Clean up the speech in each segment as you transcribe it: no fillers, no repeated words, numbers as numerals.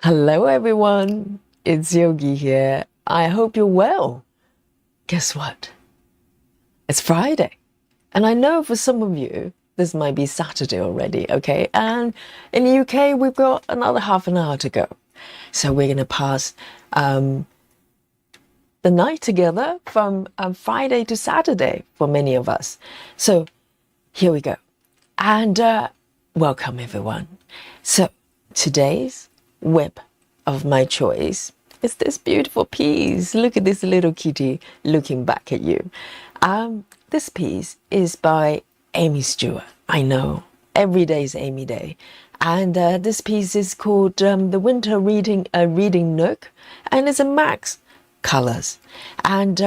Hello everyone, it's Yogi here. I hope you're well. Guess what? It's Friday. And I know for some of you, this might be Saturday already, okay? And in the UK, we've got another half an hour to go. So we're going to pass the night together from Friday to Saturday for many of us. So here we go. And welcome everyone. So today's whip of my choice is this beautiful piece. Look at this little kitty looking back at you. This piece is by Aimee Stewart. I know, every day is Aimee Day. And this piece is called the Winter Reading Nook, and it's a Max colors. And,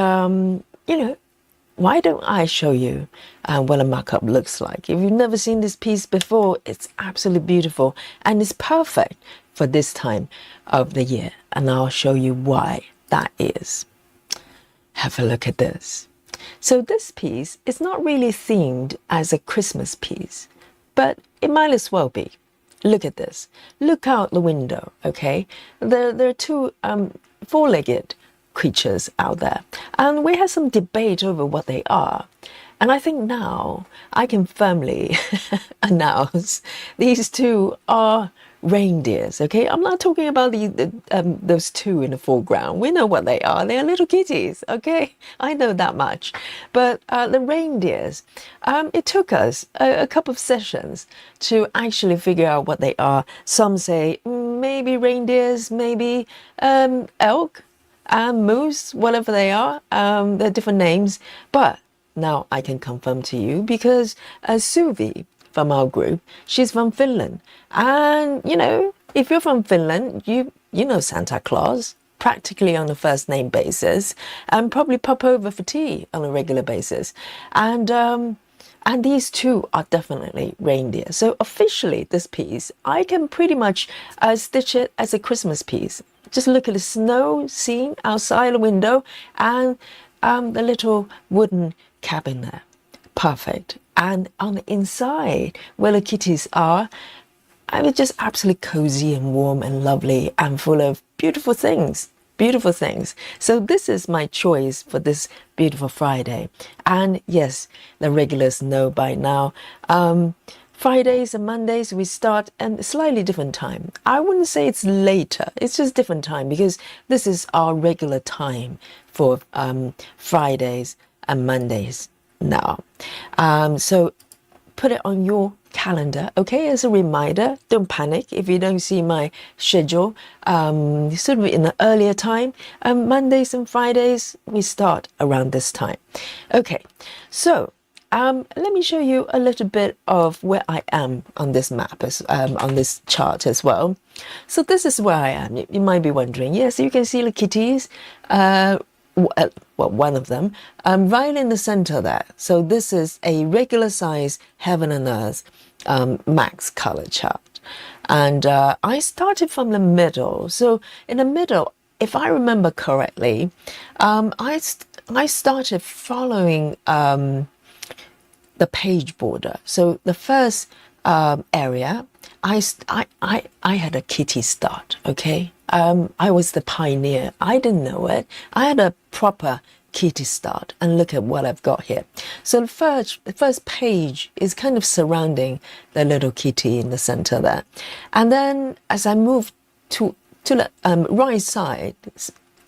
why don't I show you what a mock-up looks like? If you've never seen this piece before, it's absolutely beautiful and it's perfect for this time of the year. And I'll show you why that is. Have a look at this. So this piece is not really themed as a Christmas piece, but it might as well be. Look at this. Look out the window, okay? There are two four-legged creatures out there, and we had some debate over what they are, and I think now I can firmly announce these two are reindeers. Okay, I'm not talking about those two in the foreground. We know what they are. They are little kitties. Okay, I know that much. But the reindeers, it took us a couple of sessions to actually figure out what they are. Some say maybe reindeers, maybe elk, moose, whatever they are. They're different names, but now I can confirm to you because Suvi from our group, she's from Finland, and if you're from Finland, you know Santa Claus practically on a first name basis, and probably pop over for tea on a regular basis, and these two are definitely reindeer. So officially, this piece I can pretty much stitch it as a Christmas piece. Just look at the snow scene outside the window and the little wooden cabin there. Perfect. And on the inside, where the kitties are, I was just absolutely cozy and warm and lovely and full of beautiful things. Beautiful things. So this is my choice for this beautiful Friday. And yes, the regulars know by now. Fridays and Mondays we start at a slightly different time. I wouldn't say it's later, it's just different time because this is our regular time for Fridays and Mondays now. So put it on your calendar, okay, as a reminder. Don't panic if you don't see my schedule sort of in the earlier time. Mondays and Fridays we start around this time. Okay, so let me show you a little bit of where I am on this map, on this chart as well. So this is where I am. You might be wondering, yes, you can see the kitties, well, one of them, right in the center there. So this is a regular size Heaven and Earth max color chart. And I started from the middle. So in the middle, if I remember correctly, I started following the page border. So the first area, I had a kitty start, okay? I was the pioneer. I didn't know it. I had a proper kitty start, and look at what I've got here. So the first page is kind of surrounding the little kitty in the center there. And then as I moved to the right side,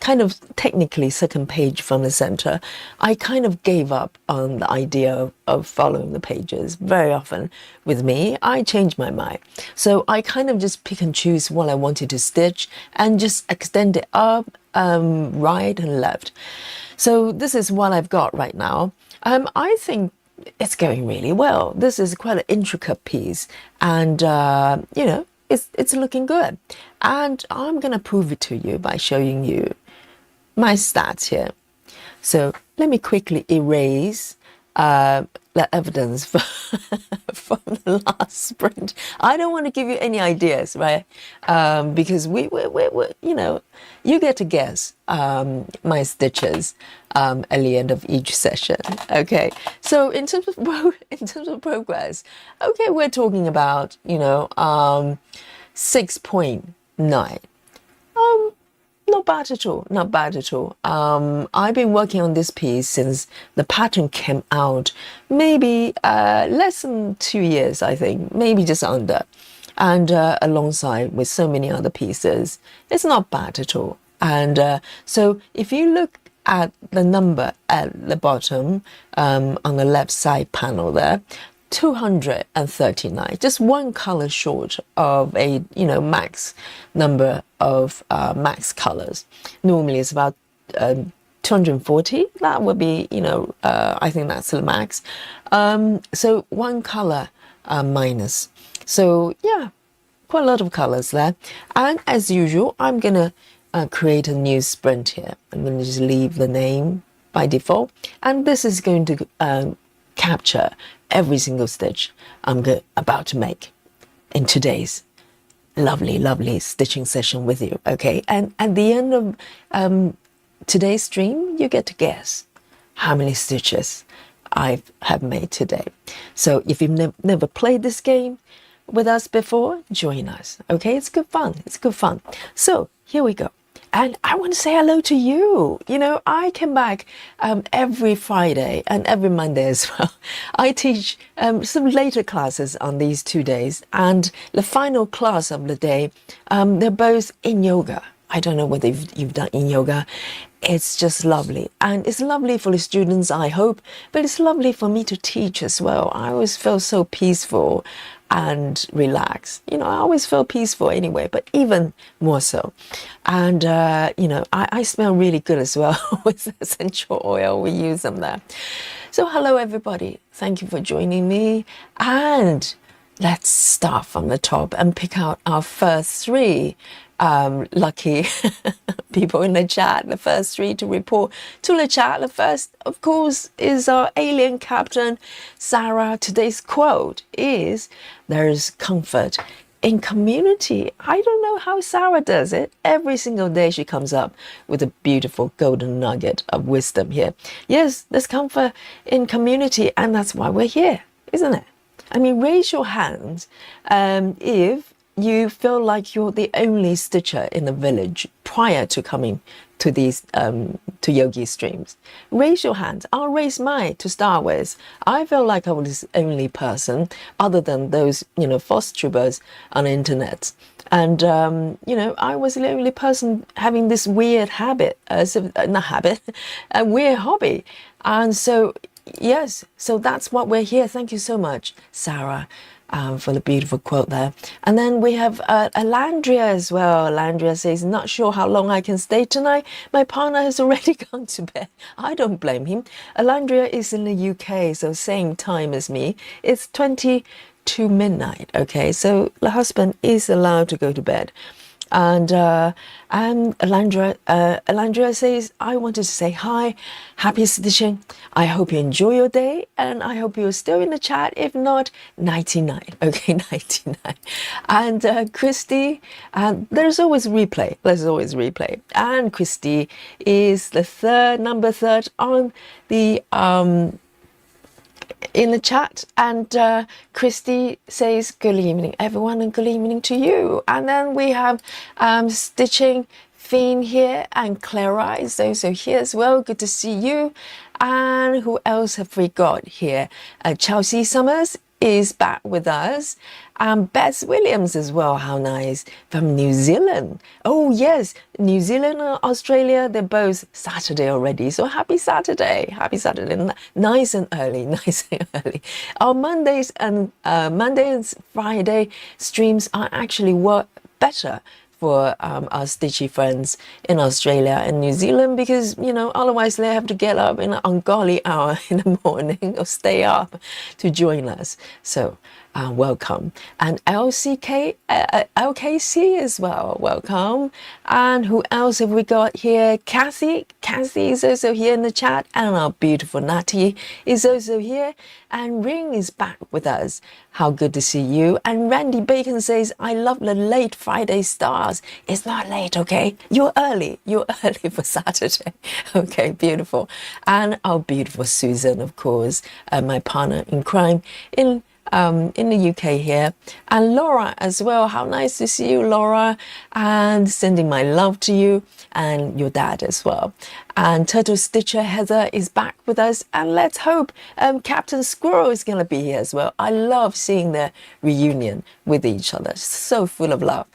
kind of technically second page from the center, I kind of gave up on the idea of following the pages. Very often with me, I change my mind. So I kind of just pick and choose what I wanted to stitch and just extend it up, right and left. So this is what I've got right now. I think it's going really well. This is quite an intricate piece, and it's looking good. And I'm gonna prove it to you by showing you my stats here. So let me quickly erase the evidence from the last sprint. I don't want to give you any ideas, right? Because we you get to guess my stitches at the end of each session. Okay, so in terms of progress, okay, we're talking about 6.9. not bad at all, not bad at all. I've been working on this piece since the pattern came out, maybe less than 2 years, I think, maybe just under. And alongside with so many other pieces, it's not bad at all. And so if you look at the number at the bottom, on the left side panel there, 239, just one color short of a max number of max colors. Normally it's about 240. That would be I think that's the max. So one color minus. So yeah, quite a lot of colors there. And as usual, I'm gonna create a new sprint here. I'm gonna just leave the name by default, and this is going to capture every single stitch I'm about to make in today's lovely stitching session with you. Okay, and at the end of today's stream, you get to guess how many stitches I have made today. So if you've never played this game with us before, join us. Okay, it's good fun. It's good fun. So here we go. And I want to say hello to you. I come back every Friday and every Monday as well. I teach some later classes on these 2 days. And the final class of the day, they're both in yoga. I don't know whether you've done in yoga. It's just lovely. And it's lovely for the students, I hope. But it's lovely for me to teach as well. I always feel so peaceful and relaxed. I always feel peaceful anyway, but even more so. And, I smell really good as well with essential oil. We use them there. So hello, everybody. Thank you for joining me. And let's start from the top and pick out our first 3 lucky people in the chat, the first 3 to report to the chat. The first, of course, is our alien captain, Sarah. Today's quote is, "There's comfort in community." I don't know how Sarah does it. Every single day she comes up with a beautiful golden nugget of wisdom here. Yes, there's comfort in community, and that's why we're here, isn't it? I mean, raise your hands if you feel like you're the only stitcher in the village prior to coming to these to yogi streams. Raise your hand. I'll raise mine to start with. I feel like I was the only person other than those FOSS tubers on the internet. And I was the only person having this weird habit, a weird hobby. And so yes, so that's what we're here. Thank you so much, Sarah, for the beautiful quote there. And then we have Alandria as well. Alandria says, "Not sure how long I can stay tonight. My partner has already gone to bed." I don't blame him. Alandria is in the UK, so same time as me. It's 20 to midnight. Okay, so the husband is allowed to go to bed. And Alandria says, "I wanted to say hi, happy stitching. I hope you enjoy your day, and I hope you're still in the chat. If not, 99. Okay, 99. And Christy, there's always replay. There's always replay. And Christy is the number third on the in the chat, and Christy says, "Good evening, everyone, and good evening to you." And then we have Stitching Fiend here, and Clara is also here as well. Good to see you. And who else have we got here? Chelsea Summers is back with us. Bess Williams as well, how nice, from New Zealand. Oh yes, New Zealand and Australia, they're both Saturday already. So happy Saturday, nice and early, nice and early. Our Monday and Friday streams are actually work better for our stitchy friends in Australia and New Zealand, because otherwise they have to get up in an ungodly hour in the morning or stay up to join us. So welcome. And LKC as well, welcome. And who else have we got here? Kathy is also here in the chat, and our beautiful Natty is also here, and Ring is back with us. How good to see you. And Randy Bacon says, "I love the late Friday stars." It's not late, okay? You're early for Saturday. Okay, beautiful. And our beautiful Susan, of course, my partner in crime in in the UK here. And Laura as well. How nice to see you, Laura. And sending my love to you and your dad as well. And Turtle Stitcher Heather is back with us. And let's hope Captain Squirrel is going to be here as well. I love seeing their reunion with each other. So full of love.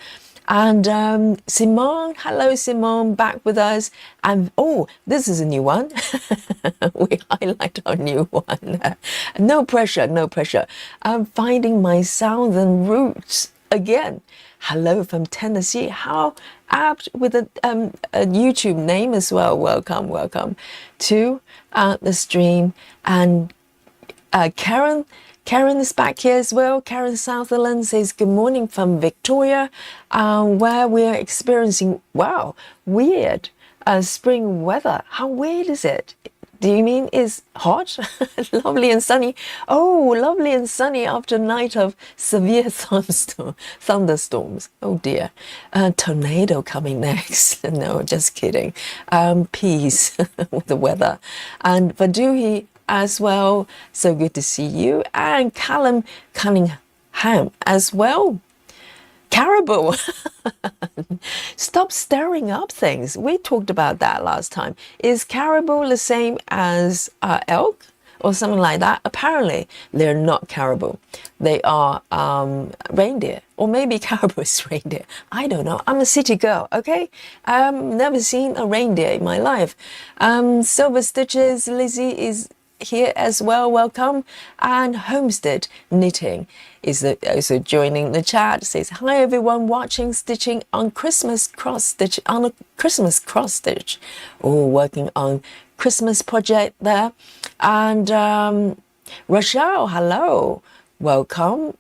And Simone, hello Simone, back with us. And oh, this is a new one. We highlight our new one. No pressure, no pressure. I'm finding my sounds and roots again. Hello from Tennessee. How apt with a YouTube name as well. Welcome, welcome to the stream. And Karen is back here as well. Karen Sutherland says, good morning from Victoria, where we are experiencing, wow, weird spring weather. How weird is it? Do you mean it's hot? Lovely and sunny. Oh, lovely and sunny after a night of severe thunderstorms. Oh dear. Tornado coming next. No, just kidding. Peace with the weather. And Vaduhi as well, so good to see you. And Callum Cunningham as well. Caribou. Stop stirring up things. We talked about that last time. Is caribou the same as elk or something like that? Apparently they're not caribou. They are reindeer, or maybe caribou is reindeer. I don't know. I'm a city girl, okay? Never seen a reindeer in my life. Silver Stitches, Lizzie is here as well, welcome. And Homestead Knitting is also joining the chat. Says hi everyone, watching stitching on Christmas cross stitch, on a Christmas cross stitch. Oh, working on Christmas project there. And Rochelle, hello, welcome.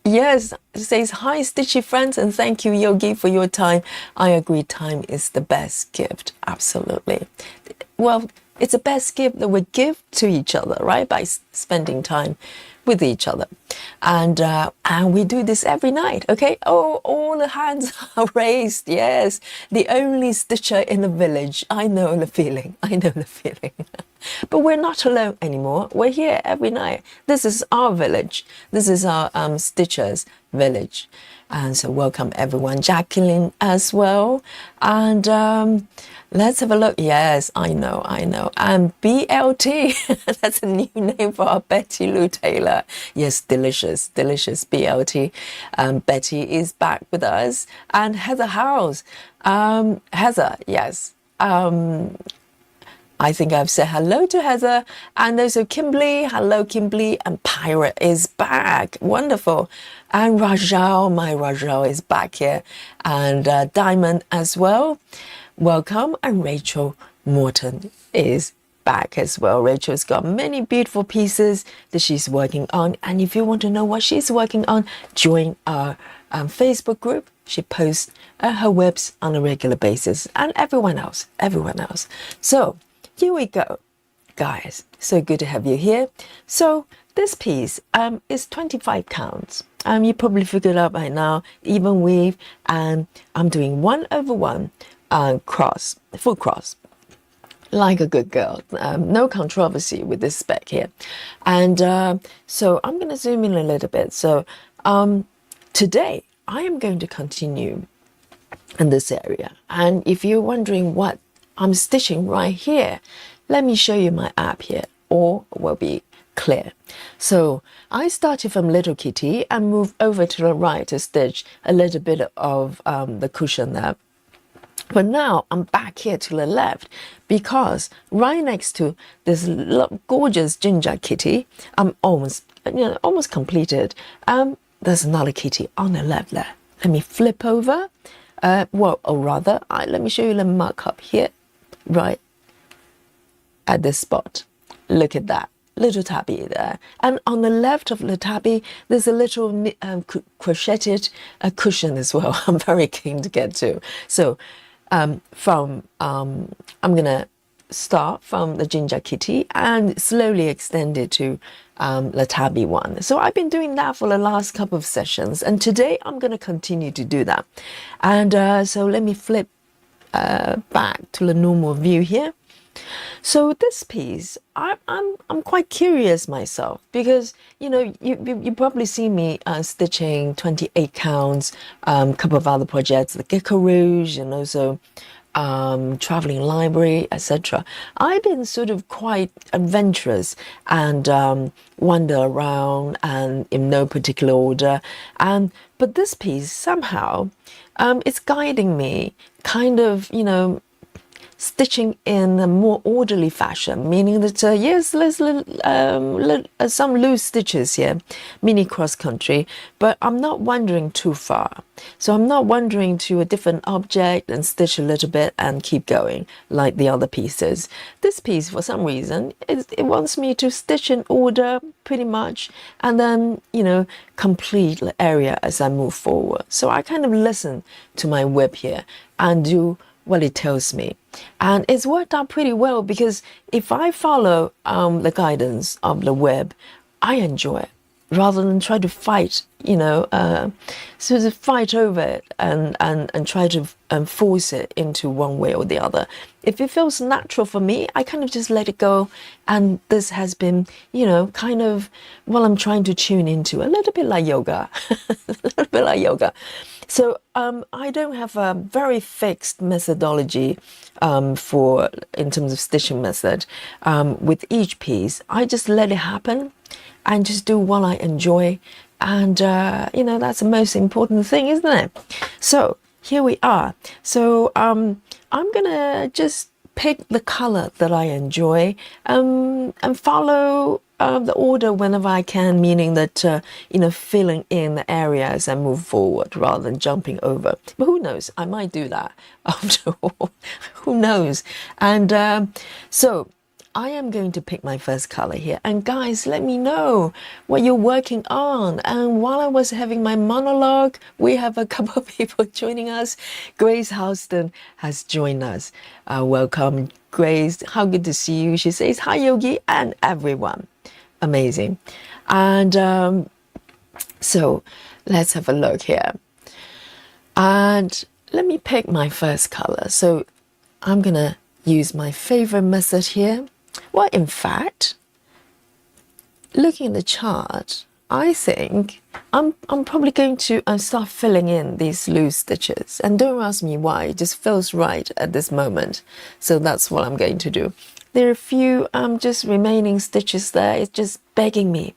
Yes, it says hi stitchy friends, and thank you Yogi for your time. I agree, time is the best gift. Absolutely. Well, it's the best gift that we give to each other, right? By spending time with each other. And we do this every night, okay? Oh, all the hands are raised. Yes, the only stitcher in the village. I know the feeling. I know the feeling. But we're not alone anymore. We're here every night. This is our village. This is our stitchers village. And so welcome everyone. Jacqueline as well. And let's have a look. Yes, I know. And BLT, that's a new name for our Betty Lou Taylor. Yes, delicious BLT. Betty is back with us. And Heather House. Heather, yes. I think I've said hello to Heather. And also Kimberly. Hello, Kimberly. And Pirate is back. Wonderful. And Rajal, my Rajal is back here. And Diamond as well. Welcome. And Rachel Morton is back as well. Rachel's got many beautiful pieces that she's working on. And if you want to know what she's working on, join our Facebook group. She posts her webs on a regular basis. And everyone else. So here we go, guys. So good to have you here. So this piece is 25 counts. You probably figured out by now, even weave, and I'm doing 1/1 cross, full cross, like a good girl. No controversy with this spec here. And so I'm going to zoom in a little bit. So today I am going to continue in this area. And if you're wondering what I'm stitching right here, let me show you my app here, or will be clear. So I started from Little Kitty and moved over to the right to stitch a little bit of the cushion there. But now I'm back here to the left because right next to this gorgeous ginger kitty, I'm almost completed. There's another kitty on the left there. Let me flip over. Let me show you the mark up here, right at this spot. Look at that little tabby there, and on the left of the tabby there's a little crocheted cushion as well. I'm very keen to get to. So I'm gonna start from the ginger kitty and slowly extend it to the tabby one. So I've been doing that for the last couple of sessions, and today I'm going to continue to do that. And so let me flip back to the normal view here. So this piece, I'm quite curious myself because you probably see me stitching 28 counts, a couple of other projects, the Gecko Rouge, and also traveling library, etc. I've been sort of quite adventurous and wander around and in no particular order. But this piece somehow it's guiding me, kind of, stitching in a more orderly fashion, meaning that yes, there's some loose stitches here, mini cross country, but I'm not wandering too far. So I'm not wandering to a different object and stitch a little bit and keep going like the other pieces. This piece, for some reason, it wants me to stitch in order pretty much, and then complete the area as I move forward. So I kind of listen to my whip here and do what it tells me, and it's worked out pretty well because if I follow the guidance of the web, I enjoy it rather than try to fight, sort of fight over it and try to force it into one way or the other. If it feels natural for me, I kind of just let it go, and this has been, kind of what I'm trying to tune into, a little bit like yoga, a little bit like yoga. So I don't have a very fixed methodology in terms of stitching method with each piece. I just let it happen and just do what I enjoy, and that's the most important thing, isn't it? So here we are. So I'm gonna just pick the color that I enjoy and follow the order whenever I can, meaning that filling in the area as I move forward rather than jumping over. But who knows, I might do that after all. Who knows? And so I am going to pick my first color here, and guys, let me know what you're working on. And while I was having my monologue, we have a couple of people joining us. Grace Houston has joined us. Welcome, Grace. How good to see you. She says hi, Yogi, and everyone. Amazing. And so let's have a look here, and let me pick my first color. So I'm gonna use my favorite method here. Well, in fact, looking at the chart, I think I'm probably going to start filling in these loose stitches, and don't ask me why, it just feels right at this moment. So that's what I'm going to do. There are a few just remaining stitches there. It's just begging me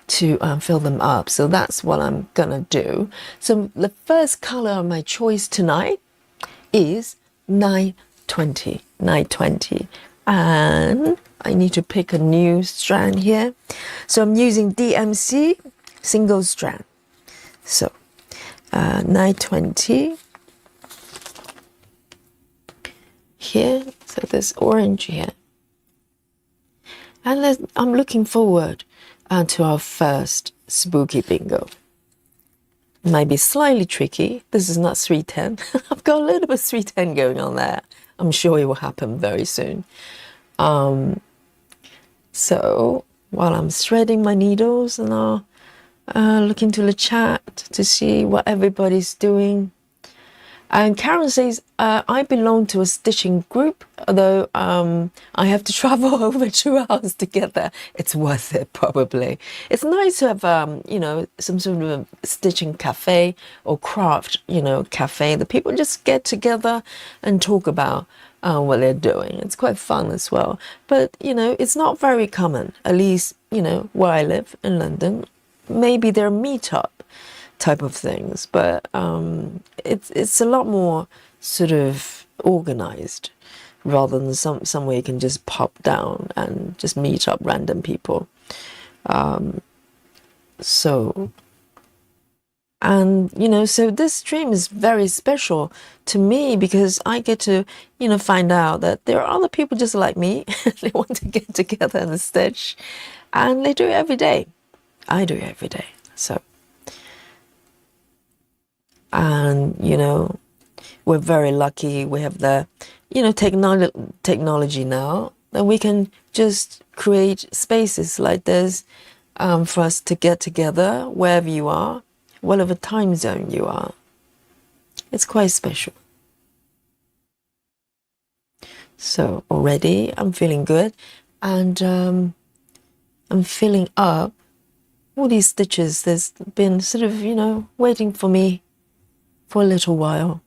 to fill them up. So that's what I'm gonna do. So the first color of my choice tonight is 920. And I need to pick a new strand here. So I'm using DMC single strand. So 920 here. So this orange here. And I'm looking forward to our first spooky bingo. Might be slightly tricky. This is not 310. I've got a little bit of 310 going on there. I'm sure it will happen very soon. So while I'm threading my needles, and I'll look into the chat to see what everybody's doing. And Karen says, I belong to a stitching group, although I have to travel over 2 hours to get there. It's worth it, probably. It's nice to have, some sort of a stitching cafe or craft, cafe that people just get together and talk about what they're doing. It's quite fun as well. But, it's not very common, at least, where I live in London. Maybe there are meetup type of things, but it's a lot more sort of organized rather than somewhere you can just pop down and just meet up random people. So this stream is very special to me because I get to find out that there are other people just like me. They want to get together and stitch, and they do it every day. I do it every day. So and we're very lucky. We have the technology now that we can just create spaces like this for us to get together wherever you are, whatever time zone you are. It's quite special. So already I'm feeling good, and I'm filling up all these stitches. There's been sort of, waiting for me for a little while.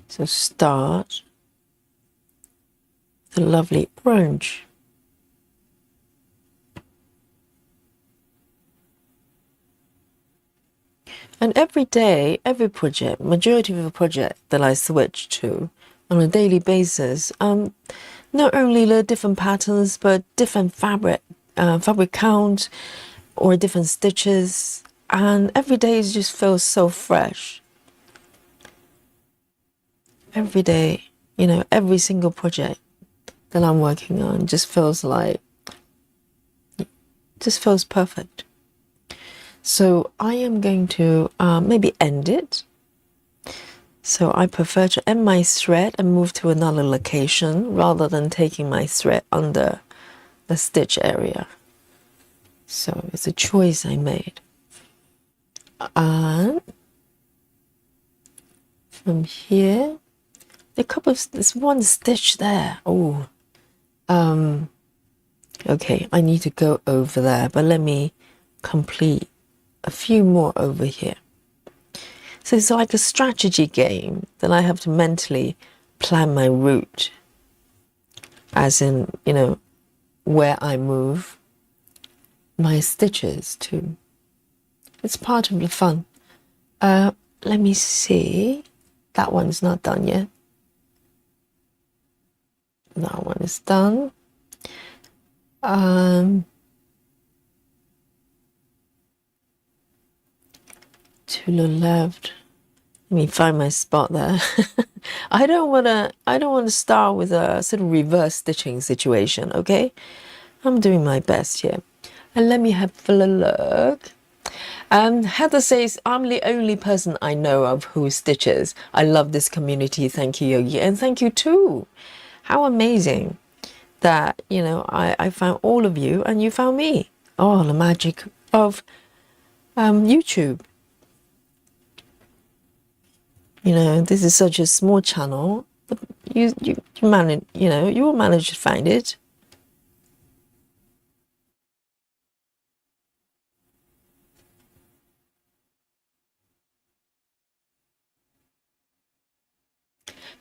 So start the lovely orange. And every day, every project, majority of the project that I switch to on a daily basis, not only the different patterns, but different fabric count, or different stitches, and every day just feels so fresh. Every day, every single project that I'm working on just feels perfect. So I am going to maybe end it. So I prefer to end my thread and move to another location rather than taking my thread under the stitch area. So it's a choice I made. And from here, there's one stitch there. Oh, okay, I need to go over there, but let me complete a few more over here. So it's like a strategy game that I have to mentally plan my route, as in, where I move my stitches to. It's part of the fun. Let me see. That one's not done yet. That one is done. To the left. Let me find my spot there. I don't want to start with a sort of reverse stitching situation, okay? I'm doing my best here. And let me have a look. Heather says, I'm the only person I know of who stitches. I love this community. Thank you, Yogi. And thank you too. How amazing that, I found all of you and you found me. Oh, the magic of YouTube. This is such a small channel, but you manage, you will manage to find it.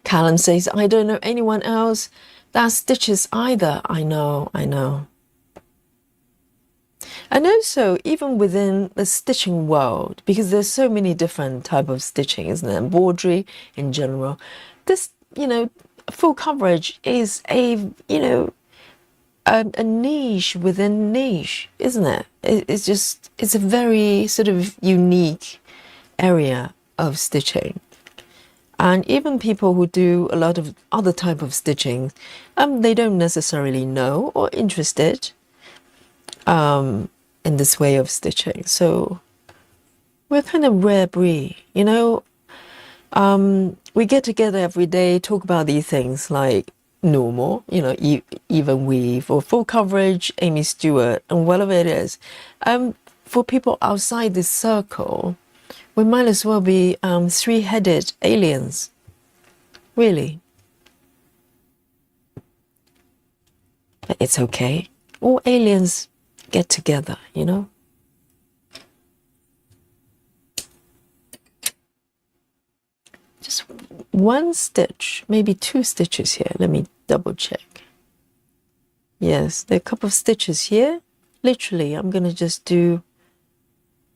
Callum says, I don't know anyone else that stitches either. I know. And also, even within the stitching world, because there's so many different type of stitching, isn't there? Embroidery in general. This, full coverage is a niche within niche, isn't it? It's a very sort of unique area of stitching. And even people who do a lot of other type of stitching, they don't necessarily know or interested in this way of stitching. So we're kind of rare breed, we get together every day, talk about these things like normal, even weave or full coverage, Aimee Stewart, and whatever it is. For people outside this circle, we might as well be three-headed aliens, really. But it's okay. All aliens get together, Just one stitch, maybe two stitches here. Let me double check. Yes, there are a couple of stitches here. Literally, I'm going to just do,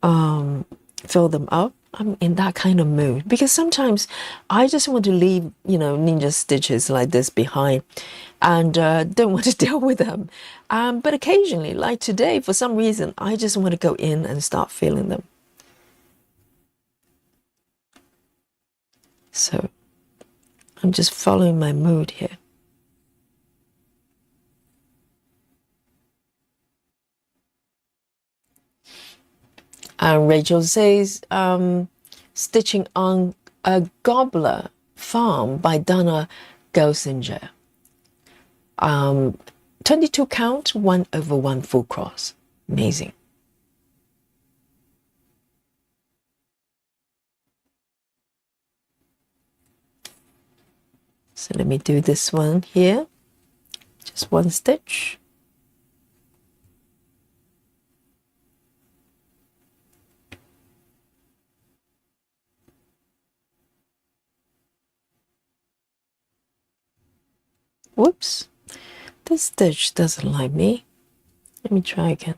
fill them up. I'm in that kind of mood because sometimes I just want to leave, ninja stitches like this behind and don't want to deal with them. But occasionally, like today, for some reason, I just want to go in and start filling them. So I'm just following my mood here. And Rachel says, stitching on a Gobbler Farm by Donna Gelsinger. 22 count, 1/1 full cross. Amazing. So let me do this one here. Just one stitch. Whoops, this stitch doesn't like me. Let me try again.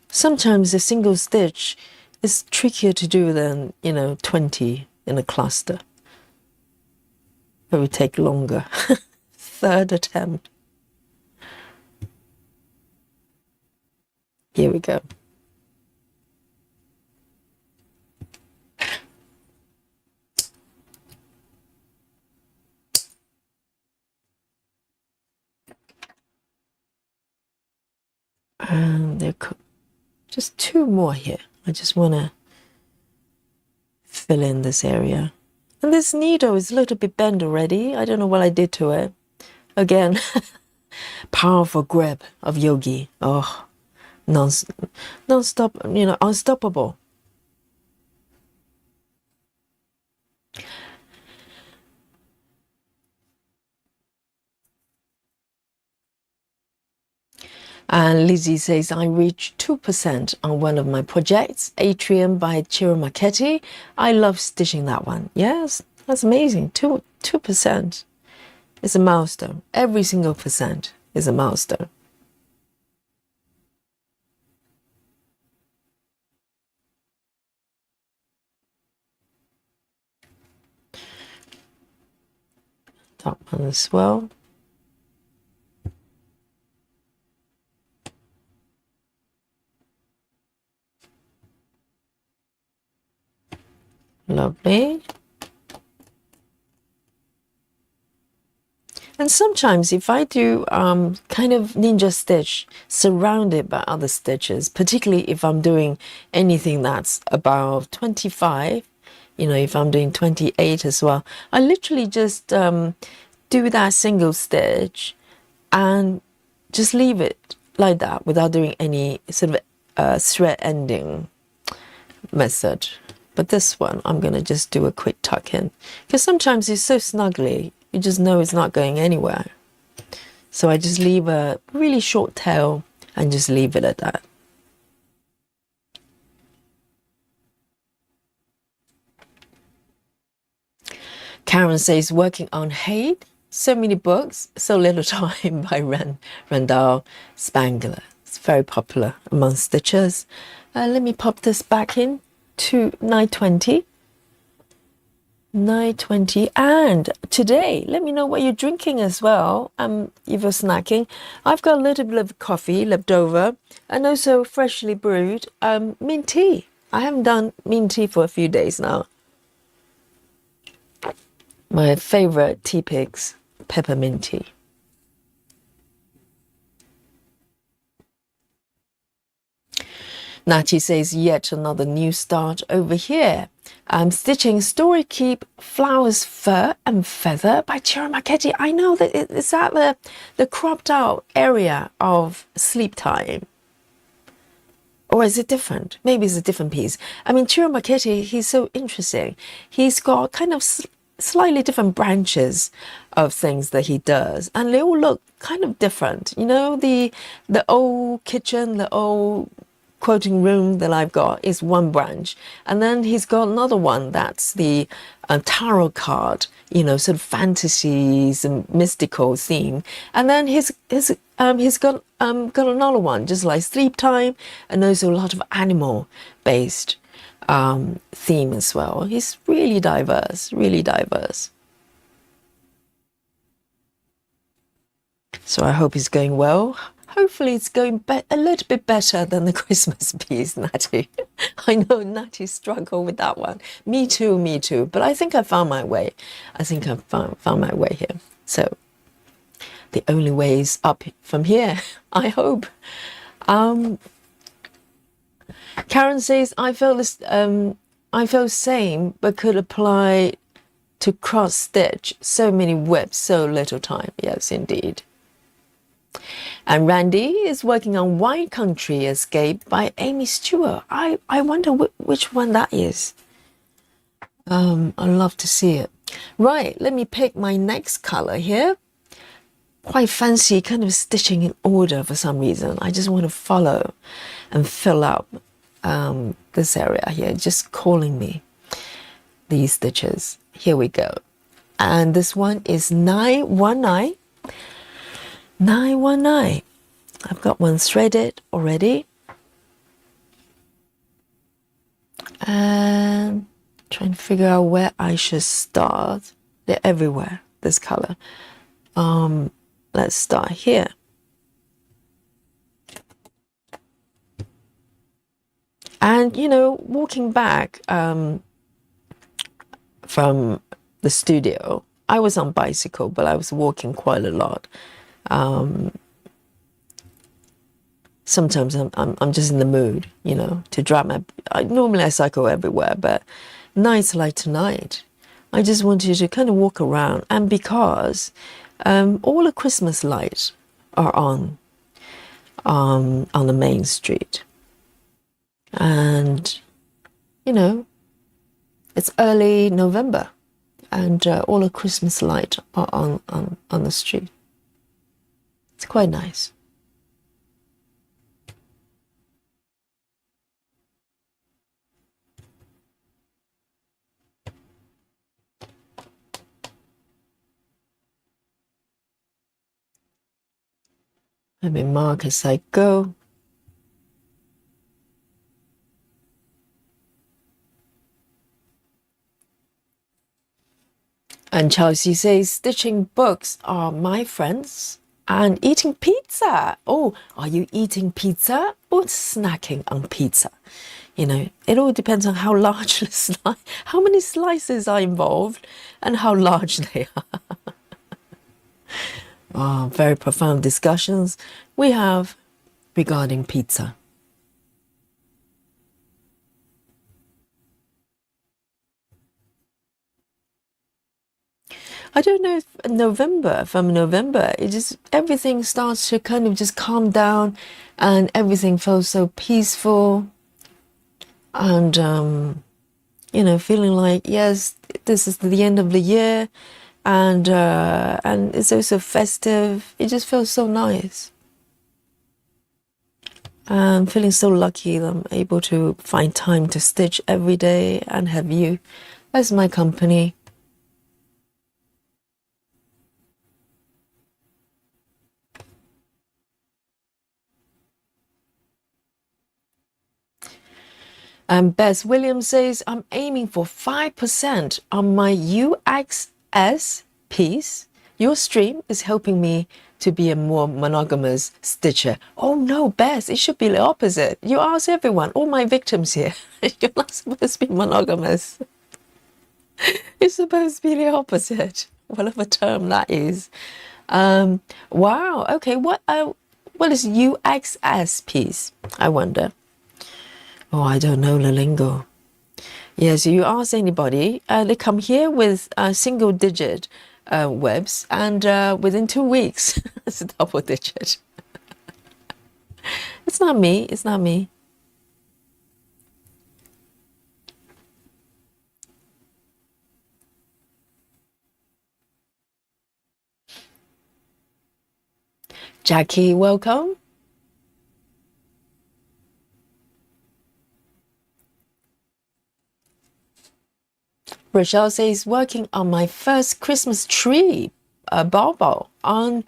Sometimes a single stitch is trickier to do than, 20 in a cluster. It would take longer. Third attempt. Here we go. And there are just two more here. I just want to fill in this area. And this needle is a little bit bent already. I don't know what I did to it. Again, powerful grip of yogi. Oh, non-stop, unstoppable. And Lizzie says, I reached 2% on one of my projects, Atrium by Ciro Marchetti. I love stitching that one. Yes, that's amazing. 2% is a milestone. Every single percent is a milestone. That one as well. Lovely. And sometimes if I do kind of ninja stitch surrounded by other stitches, particularly if I'm doing anything that's above 25, if I'm doing 28 as well, I literally just do that single stitch and just leave it like that without doing any sort of thread ending method. But this one, I'm going to just do a quick tuck in. Because sometimes it's so snuggly, you just know it's not going anywhere. So I just leave a really short tail and just leave it at that. Karen says, working on Hate, so many books, so little time by Randall Spangler. It's very popular among stitchers. Let me pop this back in to 9:20. 9:20. And today, let me know what you're drinking as well. If you're snacking, I've got a little bit of coffee left over and also freshly brewed mint tea. I haven't done mint tea for a few days now. My favorite tea picks, peppermint tea. Natty says, yet another new start over here. I'm stitching Story Keep Flowers Fur and Feather by Ciro Marchetti. I know that it's at the cropped out area of Sleep Time. Or is it different? Maybe it's a different piece. I mean, Ciro Marchetti, he's so interesting. He's got kind of slightly different branches of things that he does. And they all look kind of different. The old kitchen, the old quoting room that I've got is one branch, and then he's got another one that's the tarot card, sort of fantasies and mystical theme, and then he's got another one just like Sleep Time, and also a lot of animal based theme as well. He's really diverse, really diverse. So I hope he's going well. Hopefully it's going a little bit better than the Christmas piece, Natty. I know Natty struggled with that one. Me too. But I think I found my way. I think I found my way here. So the only way is up from here, I hope. Karen says, I felt same, but could apply to cross stitch. So many whips, so little time. Yes, indeed. And Randy is working on Wine Country Escape by Aimee Stewart. I wonder which one that is. I love to see it. Right, let me pick my next color here. Quite fancy, kind of stitching in order for some reason. I just want to follow and fill up this area here, just calling me these stitches. Here we go. And this one is 919. 919. I've got one threaded already. And trying to figure out where I should start. They're everywhere, this color. Let's start here. And, you know, walking back from the studio, I was on bicycle, but I was walking quite a lot. Sometimes I'm just in the mood, you know, to drive normally I cycle everywhere, but nights like tonight, I just wanted to kind of walk around. And because all the Christmas lights are on the main street. And, you know, it's early November and all the Christmas lights are on the street. It's quite nice. Let me mark as I go. And Chelsea says, stitching books are my friends and eating pizza. Oh, are you eating pizza or snacking on pizza? You know, it all depends on how large the slice, how many slices are involved and how large they are. Oh, very profound discussions we have regarding pizza. I don't know if from November, it just, everything starts to kind of just calm down and everything feels so peaceful and, you know, feeling like, yes, this is the end of the year and it's also festive. It just feels so nice. I'm feeling so lucky that I'm able to find time to stitch every day and have you as my company. Bess Williams says, I'm aiming for 5% on my UXS piece. Your stream is helping me to be a more monogamous stitcher. Oh no, Bess, it should be the opposite. You ask everyone, all my victims here, you're not supposed to be monogamous. It's supposed to be the opposite, whatever term that is. Wow, okay, what is UXS piece, I wonder? Oh, I don't know the lingo. Yeah, so you ask anybody, they come here with single digit webs, and within 2 weeks, it's a double digit. It's not me, it's not me. Jackie, welcome. Rochelle says, working on my first Christmas tree, bauble, on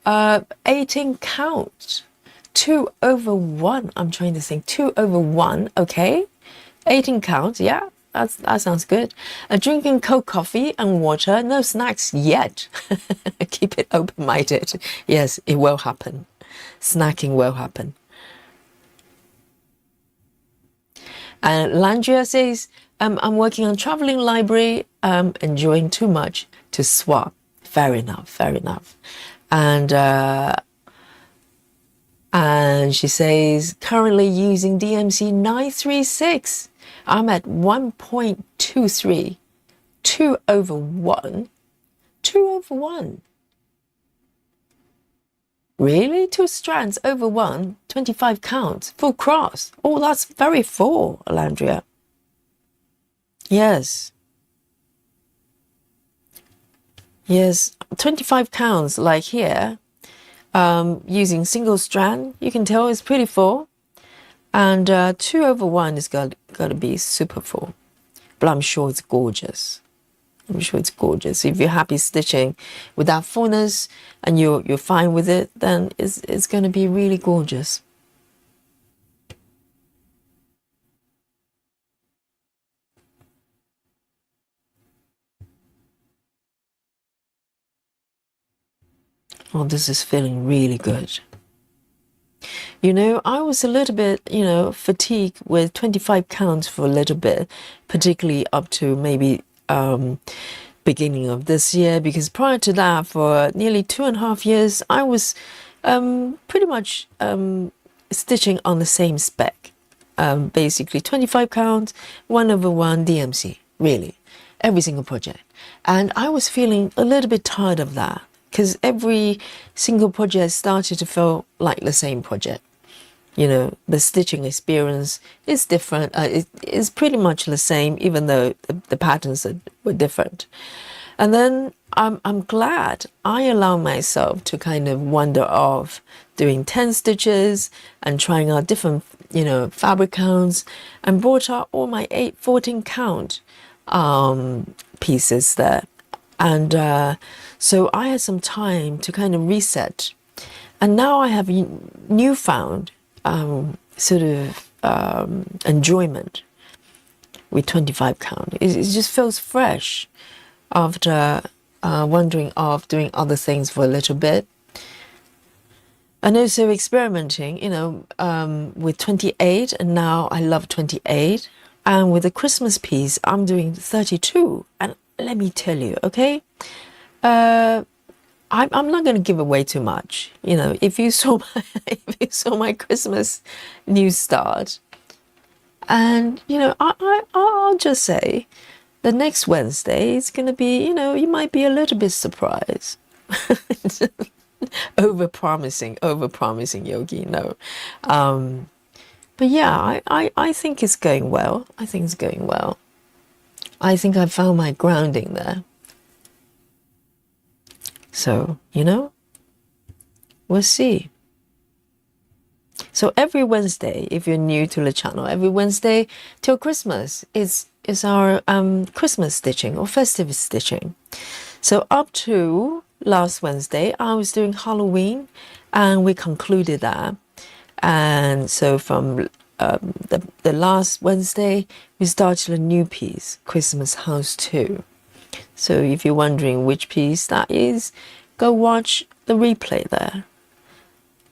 18 count. 2/1. I'm trying to think. 2/1. Okay. 18 count. Yeah, that sounds good. Drinking cold coffee and water. No snacks yet. Keep it open-minded. Yes, it will happen. Snacking will happen. And Landria says, I'm working on traveling library, enjoying too much to swap. Fair enough, fair enough. And she says, currently using DMC 936. I'm at 1.23. 2/1. 2/1. Really? 2 strands over 1, 25 counts, full cross. Oh, that's very full, Alandria. Yes. Yes, 25 counts like here, using single strand, you can tell it's pretty full. And 2/1 is got to be super full. But I'm sure it's gorgeous. I'm sure it's gorgeous. If you're happy stitching with that fullness and you're fine with it, then it's going to be really gorgeous. Oh, this is feeling really good. You know, I was a little bit, fatigued with 25 counts for a little bit, particularly up to maybe beginning of this year, because prior to that, for nearly 2.5 years, I was pretty much stitching on the same spec. Basically 25 counts, 1/1 DMC, really, every single project. And I was feeling a little bit tired of that, because every single project started to feel like the same project. You know, the stitching experience is different. It is pretty much the same, even though the patterns were different. And then I'm glad I allow myself to kind of wander off doing 10 stitches and trying out different, fabric counts, and brought out all my 14 count pieces there. And so I had some time to kind of reset. And now I have newfound sort of enjoyment with 25 count. It just feels fresh after wandering off doing other things for a little bit. And also experimenting, with 28, and now I love 28. And with the Christmas piece, I'm doing 32. And let me tell you, okay, I'm not going to give away too much. If you saw my Christmas new start, and I'll just say, the next Wednesday is going to be, you might be a little bit surprised. over promising, Yogi. No, but yeah, I think it's going well. I think it's going well. I think I found my grounding there. So, we'll see. So every Wednesday, if you're new to the channel, every Wednesday till Christmas is our Christmas stitching or festive stitching. So up to last Wednesday, I was doing Halloween, and we concluded that. And so from the last Wednesday, we started a new piece, Christmas House 2. So if you're wondering which piece that is, go watch the replay there.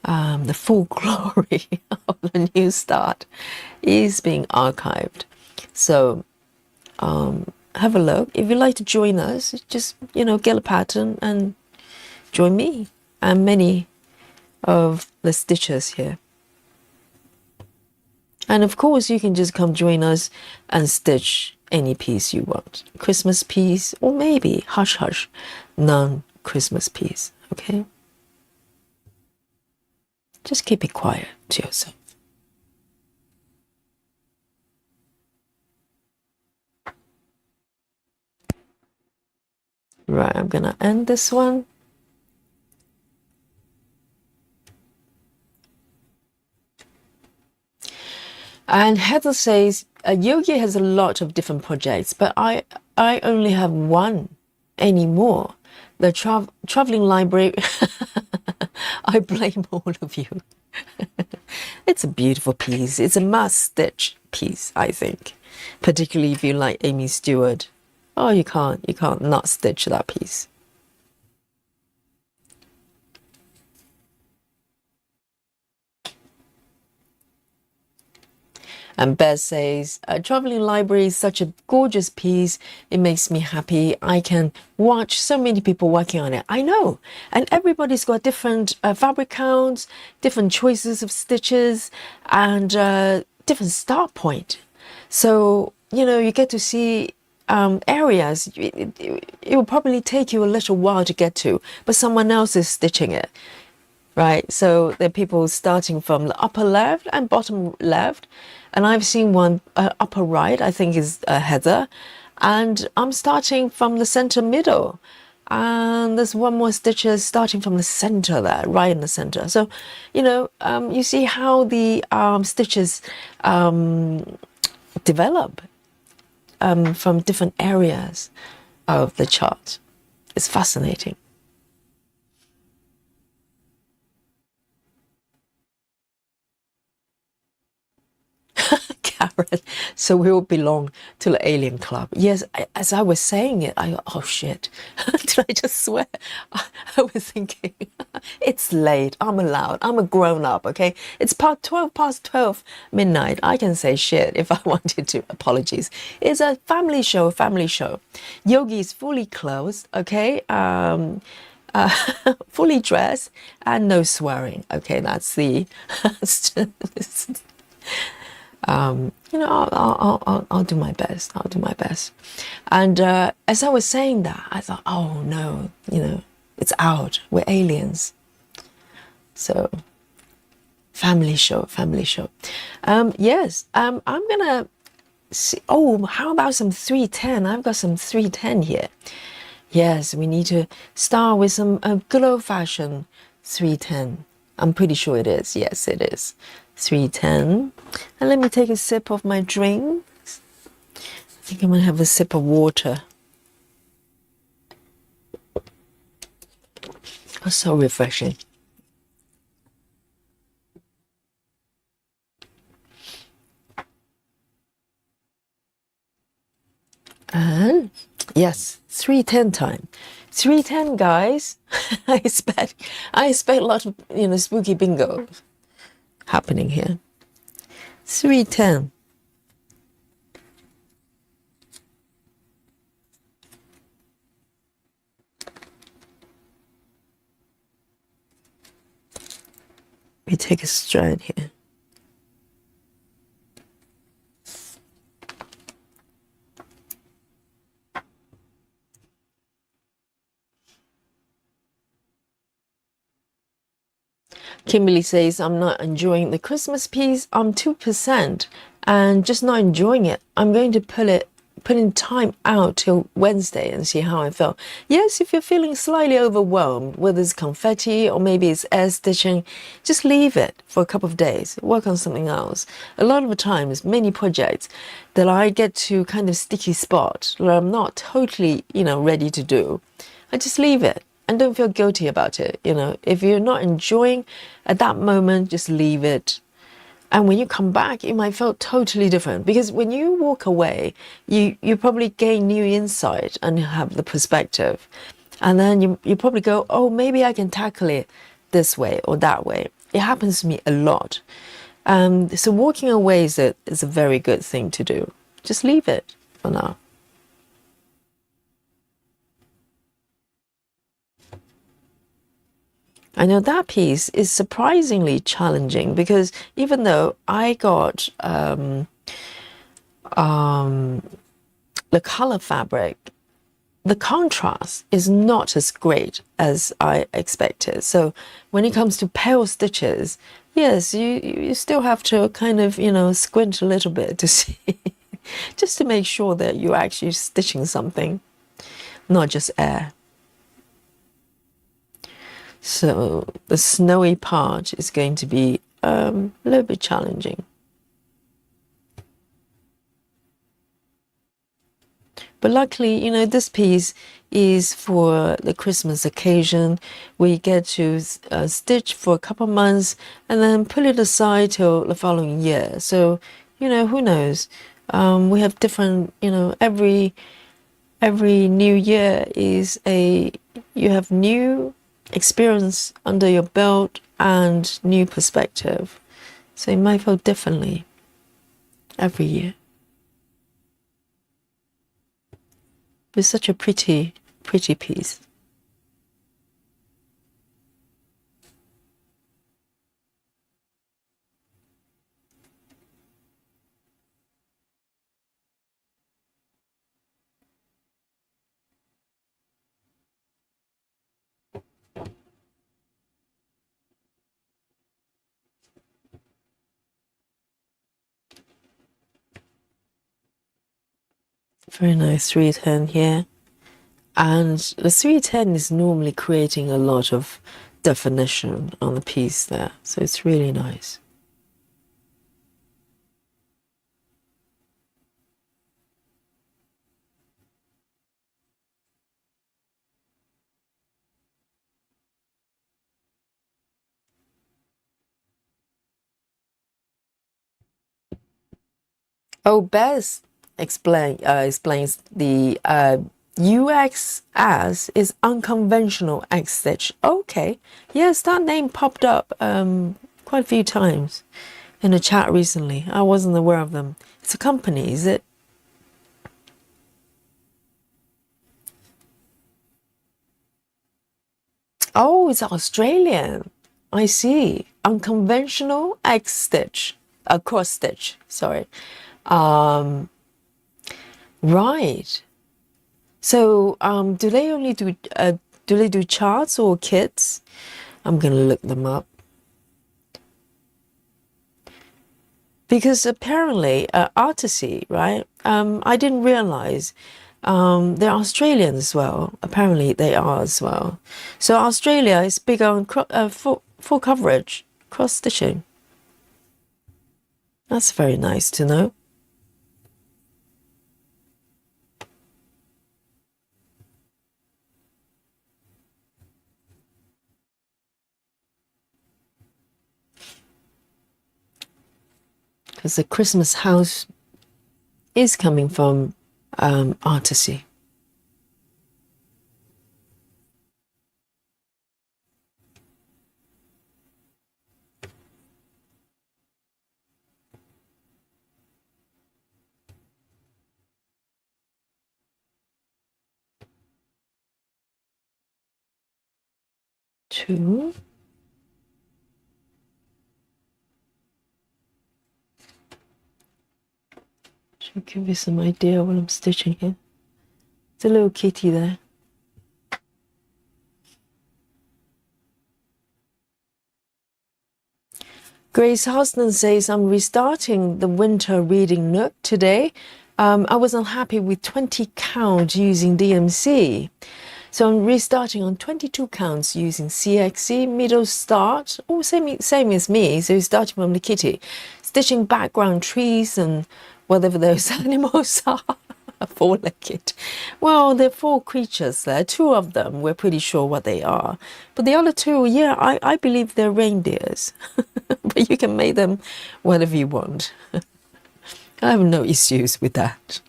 The full glory of the new start is being archived. So have a look. If you'd like to join us, just, get a pattern and join me and many of the stitchers here. And of course, you can just come join us and stitch any piece you want. Christmas piece, or maybe hush hush, non-Christmas piece, okay? Just keep it quiet to yourself. Right, I'm gonna end this one. And Heather says, Yogi has a lot of different projects, but I only have one anymore. The traveling library. I blame all of you. It's a beautiful piece. It's a must-stitch piece, I think. Particularly if you like Aimee Stewart. Oh, you can't not stitch that piece. And Beth says, traveling library is such a gorgeous piece. It makes me happy. I can watch so many people working on it. I know. And everybody's got different fabric counts, different choices of stitches, and different start point. So, you get to see areas. It will probably take you a little while to get to, but someone else is stitching it. Right, so there are people starting from the upper left and bottom left, and I've seen one upper right, I think is Heather, and I'm starting from the center middle, and there's one more stitches starting from the center there, right in the center. So, you know, you see how the stitches develop from different areas of the chart. It's fascinating. Karen, so we all belong to the alien club. Yes, as I was saying it, I oh shit, did I just swear? I was thinking, it's late, I'm allowed, I'm a grown up, okay? It's 12 past 12 midnight. I can say shit if I wanted to. Apologies. It's a family show, Yogi is fully clothed, okay? Fully dressed and no swearing. Okay, that's the you know, I'll do my best. I'll do my best. And as I was saying that, I thought, oh no, you know, it's out. We're aliens. So, family show. Yes, I'm gonna see. Oh, how about some 310? I've got some 310 here. Yes, we need to start with some good old-fashioned 310. I'm pretty sure it is. Yes, it is. 310. And let me take a sip of my drink. I think I'm going to have a sip of water. Oh, so refreshing. And yes, 310 time. 310, guys. I expect a lot of, you know, spooky bingo happening here. 310. We take a strand here. Kimberly says, I'm not enjoying the Christmas piece. I'm 2% and just not enjoying it. I'm going to put in time out till Wednesday and see how I feel. Yes, if you're feeling slightly overwhelmed, whether it's confetti or maybe it's air stitching, just leave it for a couple of days. Work on something else. A lot of the times, many projects that I get to kind of sticky spot where I'm not totally, you know, ready to do, I just leave it. And don't feel guilty about it. You know, if you're not enjoying at that moment, just leave it. And when you come back, it might feel totally different, because when you walk away, you probably gain new insight and have the perspective. And then you probably go, oh, maybe I can tackle it this way or that way. It happens to me a lot. So walking away is a very good thing to do. Just leave it for now. I know that piece is surprisingly challenging, because even though I got the color fabric, the contrast is not as great as I expected. So when it comes to pale stitches, yes, you still have to kind of, you know, squint a little bit to see, just to make sure that you're actually stitching something, not just air. So the snowy part is going to be a little bit challenging. But luckily, you know, this piece is for the Christmas occasion. We get to stitch for a couple of months and then put it aside till the following year. So, you know, who knows? We have different, you know, every new year is you have new experience under your belt and new perspective. So it might feel differently every year. It's such a pretty piece. Very nice 310 here. And the 310 is normally creating a lot of definition on the piece there. So it's really nice. Oh, Bess explains the UX as is unconventional X stitch. Okay, yes, that name popped up quite a few times in the chat recently. I wasn't aware of them. It's a company, is it? Oh, it's Australian. I see. Unconventional X stitch, cross stitch. Sorry. Right. So, do they only do charts or kits? I'm gonna look them up because apparently, Artisy, right? I didn't realize they're Australian as well. Apparently, they are as well. So Australia is big on full coverage, cross stitching. That's very nice to know. Because the Christmas house is coming from Artisy. Two. Should give you some idea what I'm stitching here. It's a little kitty there. Grace Hosnan says, I'm restarting the Winter Reading Nook today. I was unhappy with 20 count using DMC. So I'm restarting on 22 counts using CXC, middle start, oh, same as me, so starting from the kitty, stitching background trees and whatever those animals are. Four-legged. Well, there are four creatures there. Two of them, we're pretty sure what they are. But the other two, yeah, I believe they're reindeers. But you can make them whatever you want. I have no issues with that.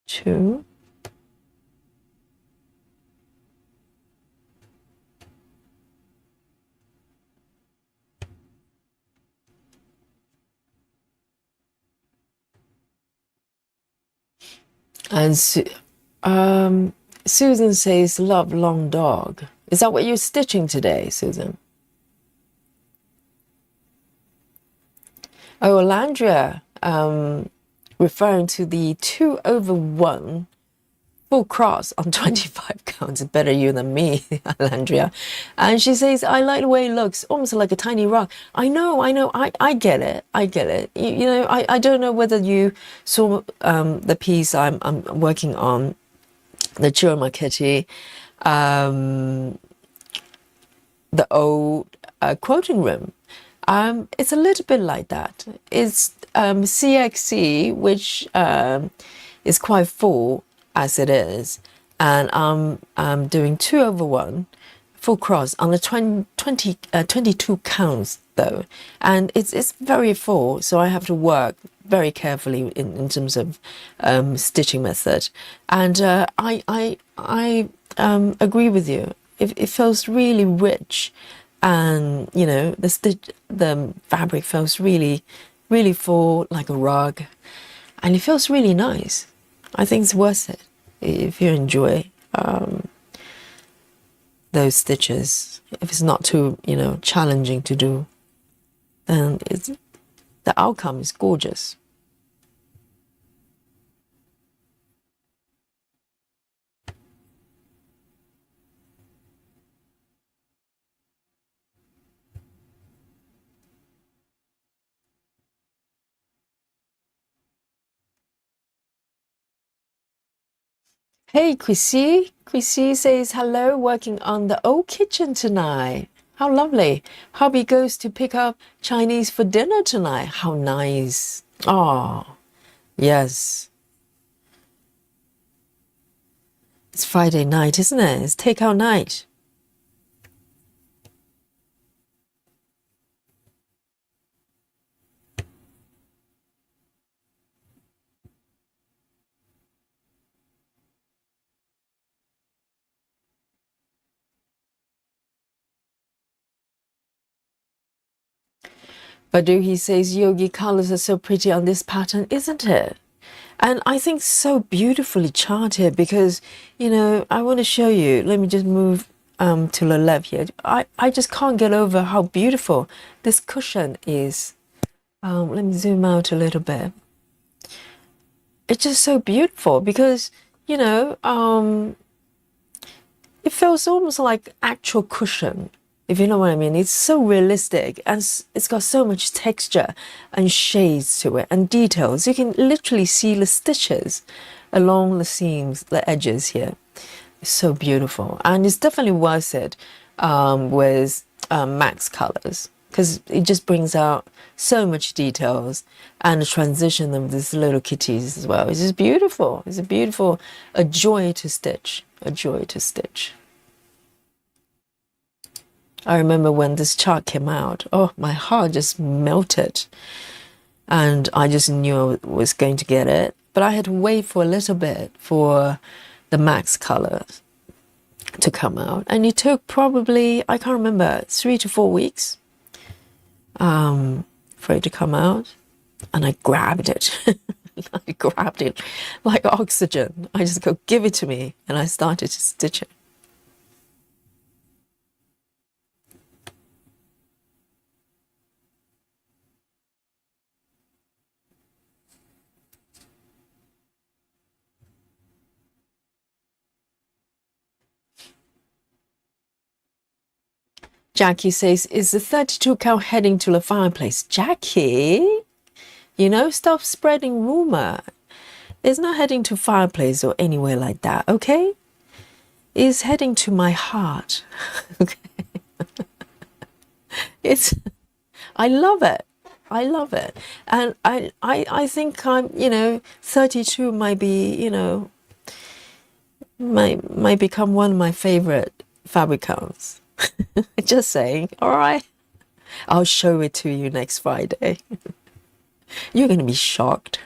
Two. And Susan says, love long dog. Is that what you're stitching today, Susan? Oh, Alandria, referring to the 2/1 full cross on 25 counts. Better you than me, Alandria. And she says, I like the way it looks, almost like a tiny rock. I know, I get it, You know, I don't know whether you saw the piece I'm working on, the Churma Kitty, the old quoting room. It's a little bit like that. It's CXC, which is quite full as it is, and I'm doing 2/1 full cross on the 22 counts though, and it's very full, so I have to work very carefully in terms of stitching method, and I agree with you. It feels really rich, and you know the fabric feels really full like a rug, and it feels really nice. I think it's worth it if you enjoy those stitches. If it's not too challenging to do, then the outcome is gorgeous. Hey, Chrissy. Chrissy says hello, working on the old kitchen tonight. How lovely. Hubby goes to pick up Chinese for dinner tonight. How nice. Oh, yes. It's Friday night, isn't it? It's takeout night. Badu, he says, Yogi colors are so pretty on this pattern, isn't it? And I think so beautifully charted because, I want to show you. Let me just move to the left here. I just can't get over how beautiful this cushion is. Let me zoom out a little bit. It's just so beautiful because, it feels almost like actual cushion, if you know what I mean. It's so realistic and it's got so much texture and shades to it and details. You can literally see the stitches along the seams, the edges here. It's so beautiful, and it's definitely worth it with Max colors because it just brings out so much details and the transition of these little kitties as well. It's just beautiful. It's a joy to stitch, a joy to stitch. I remember when this chart came out, oh, my heart just melted. And I just knew I was going to get it. But I had to wait for a little bit for the Max colors to come out. And it took probably, I can't remember, 3 to 4 weeks for it to come out. And I grabbed it. I grabbed it like oxygen. I just go, give it to me. And I started to stitch it. Jackie says, is the 32 count heading to the fireplace? Jackie, stop spreading rumor. It's not heading to fireplace or anywhere like that, okay? It's heading to my heart. Okay. I love it. I love it. And I think I'm, 32 might be, might become one of my favorite fabric counts. Just saying. All right. I'll show it to you next Friday. You're going to be shocked.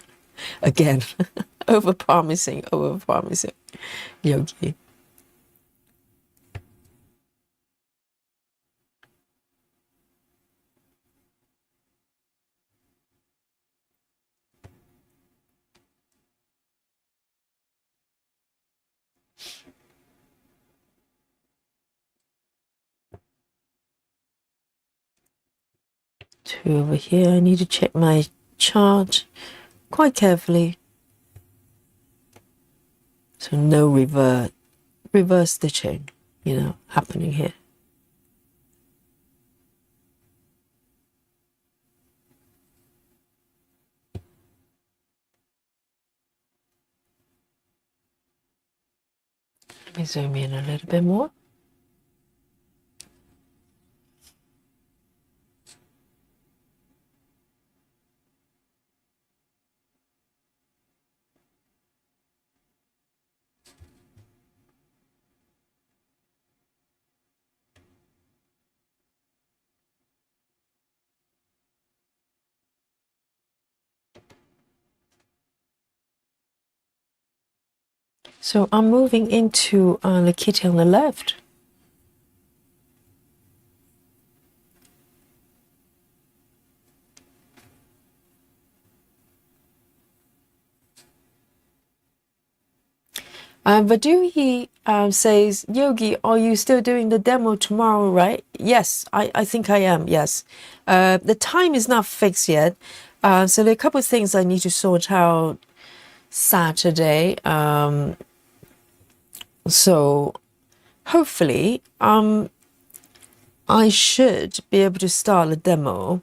Again, over-promising. Yogi. Two over here. I need to check my chart quite carefully. So no reverse stitching, happening here. Let me zoom in a little bit more. So I'm moving into the kitty on the left. Vaduhi says, Yogi, are you still doing the demo tomorrow, right? Yes, I think I am, yes. The time is not fixed yet. So there are a couple of things I need to sort out Saturday. So hopefully I should be able to start the demo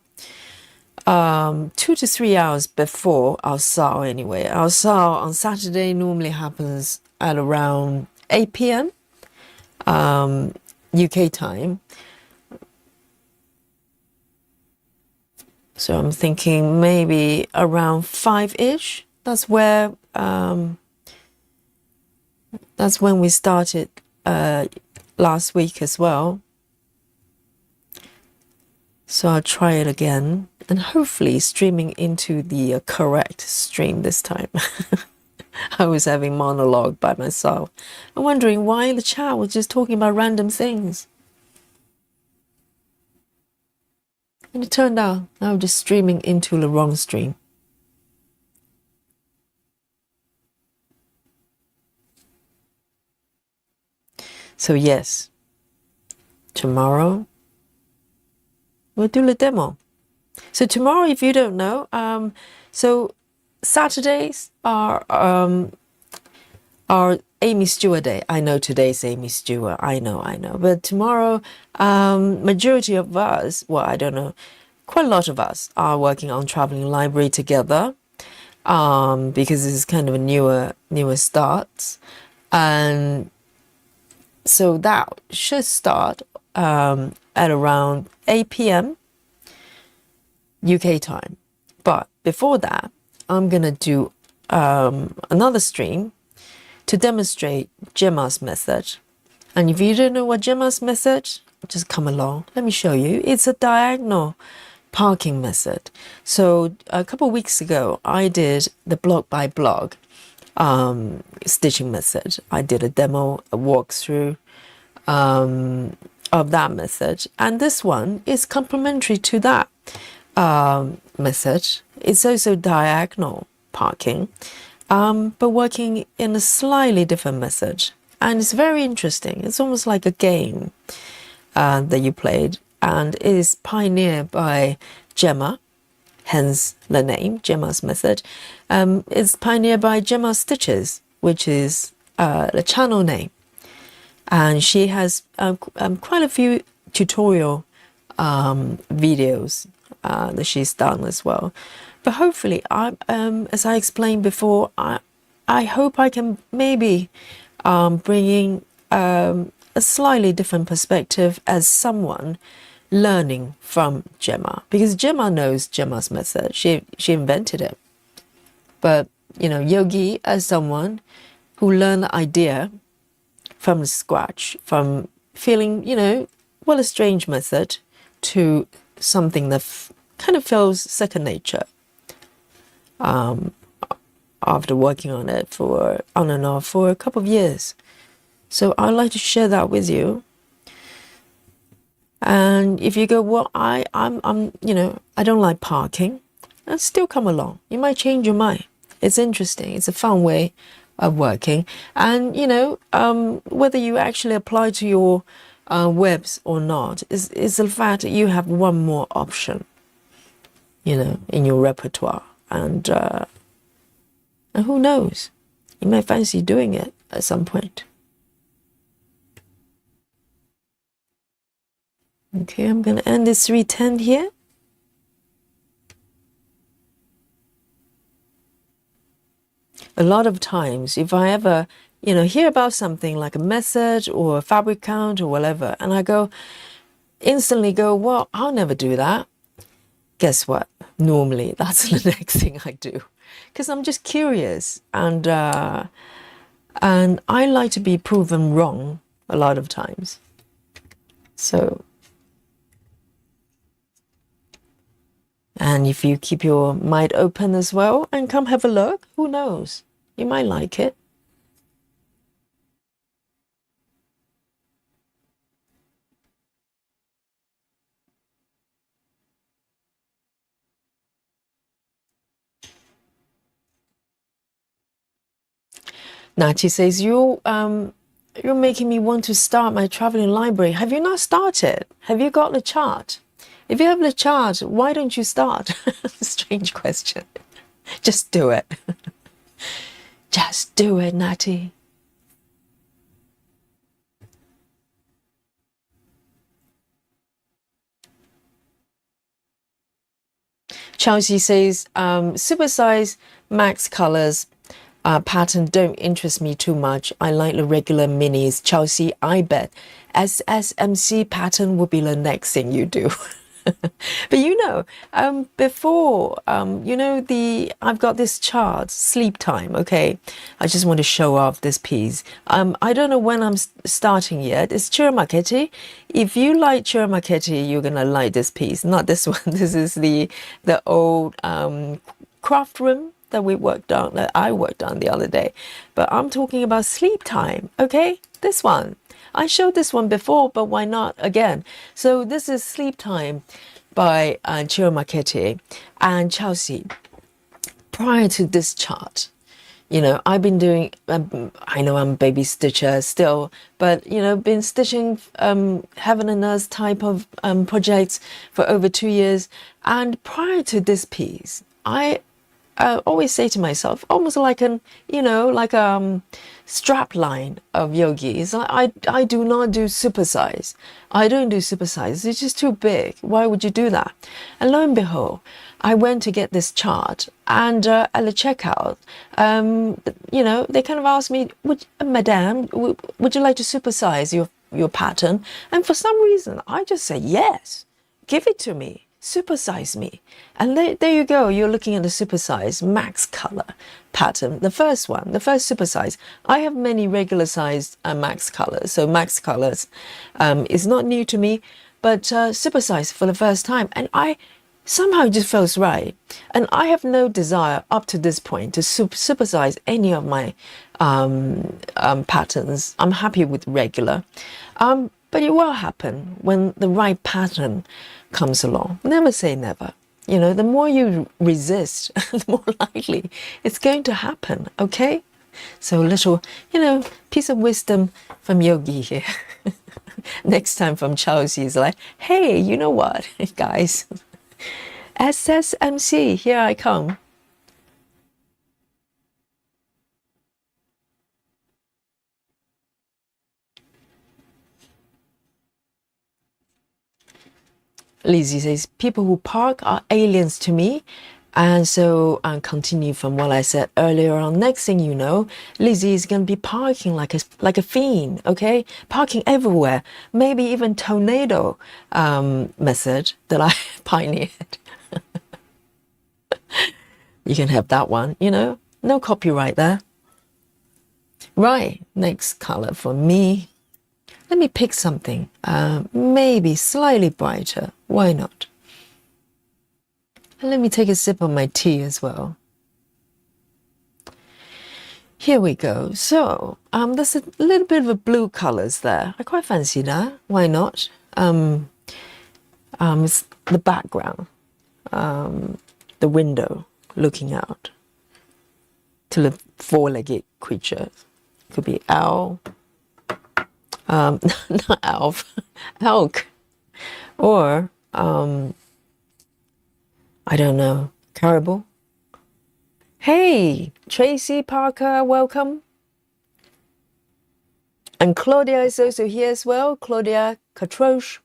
2 to 3 hours before our SAR anyway. Our SAR on Saturday normally happens at around 8 p.m. UK time. So I'm thinking maybe around 5-ish. That's where that's when we started last week as well. So I'll try it again and hopefully streaming into the correct stream this time. I was having monologue by myself. I'm wondering why the chat was just talking about random things. And it turned out I was just streaming into the wrong stream. So yes, tomorrow we'll do the demo. So tomorrow, if you don't know, so Saturdays are Aimee Stewart Day. I know today's Aimee Stewart. I know. But tomorrow, majority of us, well, I don't know, quite a lot of us are working on Traveling Library together, because this is kind of a newer start, and so that should start at around 8 p.m. UK time. But before that, I'm gonna do another stream to demonstrate Gemma's method. And if you don't know what Gemma's method, just come along. Let me show you. It's a diagonal parking method. So a couple of weeks ago, I did the block by block stitching method. I did a demo, a walkthrough of that method. And this one is complementary to that method. It's also diagonal parking, but working in a slightly different method. And it's very interesting. It's almost like a game that you played, and it is pioneered by Gemma, hence the name, Gemma's method. It's pioneered by Gemma Stitches, which is the channel name. And she has quite a few tutorial videos that she's done as well. But hopefully, as I explained before, I hope I can maybe bring in a slightly different perspective as someone learning from Gemma, because Gemma knows Gemma's method. She invented it. But you know, Yogi as someone who learned the idea from scratch, from feeling, you know, well, a strange method to something that kind of feels second nature. After working on it for on and off for a couple of years. So I'd like to share that with you. And if you go, well, I'm you know, I don't like parking, and still come along. You might change your mind. It's interesting. It's a fun way of working. And you know, whether you actually apply to your webs or not is the fact that you have one more option, you know, in your repertoire. And who knows, you may fancy doing it at some point. Okay, I'm going to end this 310 here. A lot of times, if I ever, you know, hear about something like a method or a fabric count or whatever, and I instantly go, well, I'll never do that. Guess what? Normally, that's the next thing I do, because I'm just curious, and I like to be proven wrong a lot of times. So, and if you keep your mind open as well and come have a look, who knows? You might like it. Nachi says, you're making me want to start my traveling library. Have you not started? Have you got the chart? If you have the chart, why don't you start? Strange question. Just do it. Just do it, Natty. Chelsea says, supersize max colors pattern don't interest me too much. I like the regular minis. Chelsea, I bet SSMC pattern will be the next thing you do. But you know, before, you know, I've got this chart, sleep time, okay? I just want to show off this piece. I don't know when I'm starting yet. It's Chiramaketi. If you like Chiramaketi, you're going to like this piece, not this one. This is the old craft room that I worked on the other day. But I'm talking about sleep time, okay? This one. I showed this one before, but why not again? So this is Sleep Time by Chiramaketi and Chelsea. Prior to this chart, you know, I've been doing, I know I'm a baby stitcher still, but, you know, been stitching heaven and earth type of projects for over 2 years. And prior to this piece, I always say to myself, almost like strap line of yogis. I do not do supersize. I don't do supersize. It's just too big. Why would you do that? And lo and behold, I went to get this chart, and at the checkout, you know, they kind of asked me, Madame, would you like to supersize your pattern? And for some reason, I just say yes. Give it to me. Supersize me. And there you go. You're looking at the supersize max color pattern. The first one, the first supersize. I have many regular sized max colors. So max colors is not new to me, but supersize for the first time. And I somehow it just feels right. And I have no desire up to this point to supersize any of my patterns. I'm happy with regular. But it will happen when the right pattern comes along. Never say never. You know, the more you resist, the more likely it's going to happen, okay? So a little, you know, piece of wisdom from Yogi here. Next time from Chelsea is like, hey, you know what, guys? SSMC, here I come. Lizzie says, people who park are aliens to me. And so I'll continue from what I said earlier on. Next thing you know, Lizzie is going to be parking like a fiend, okay? Parking everywhere. Maybe even tornado method that I pioneered. You can have that one, you know? No copyright there. Right, next color for me. Let me pick something, maybe slightly brighter. Why not? And let me take a sip of my tea as well. Here we go. So there's a little bit of a blue colors there. I quite fancy that. Why not? It's the background, the window looking out to the four-legged creature. Could be owl. Not elf, elk, or I don't know, caribou. Hey, Tracy Parker, welcome. And Claudia is also here as well. Claudia Catroche.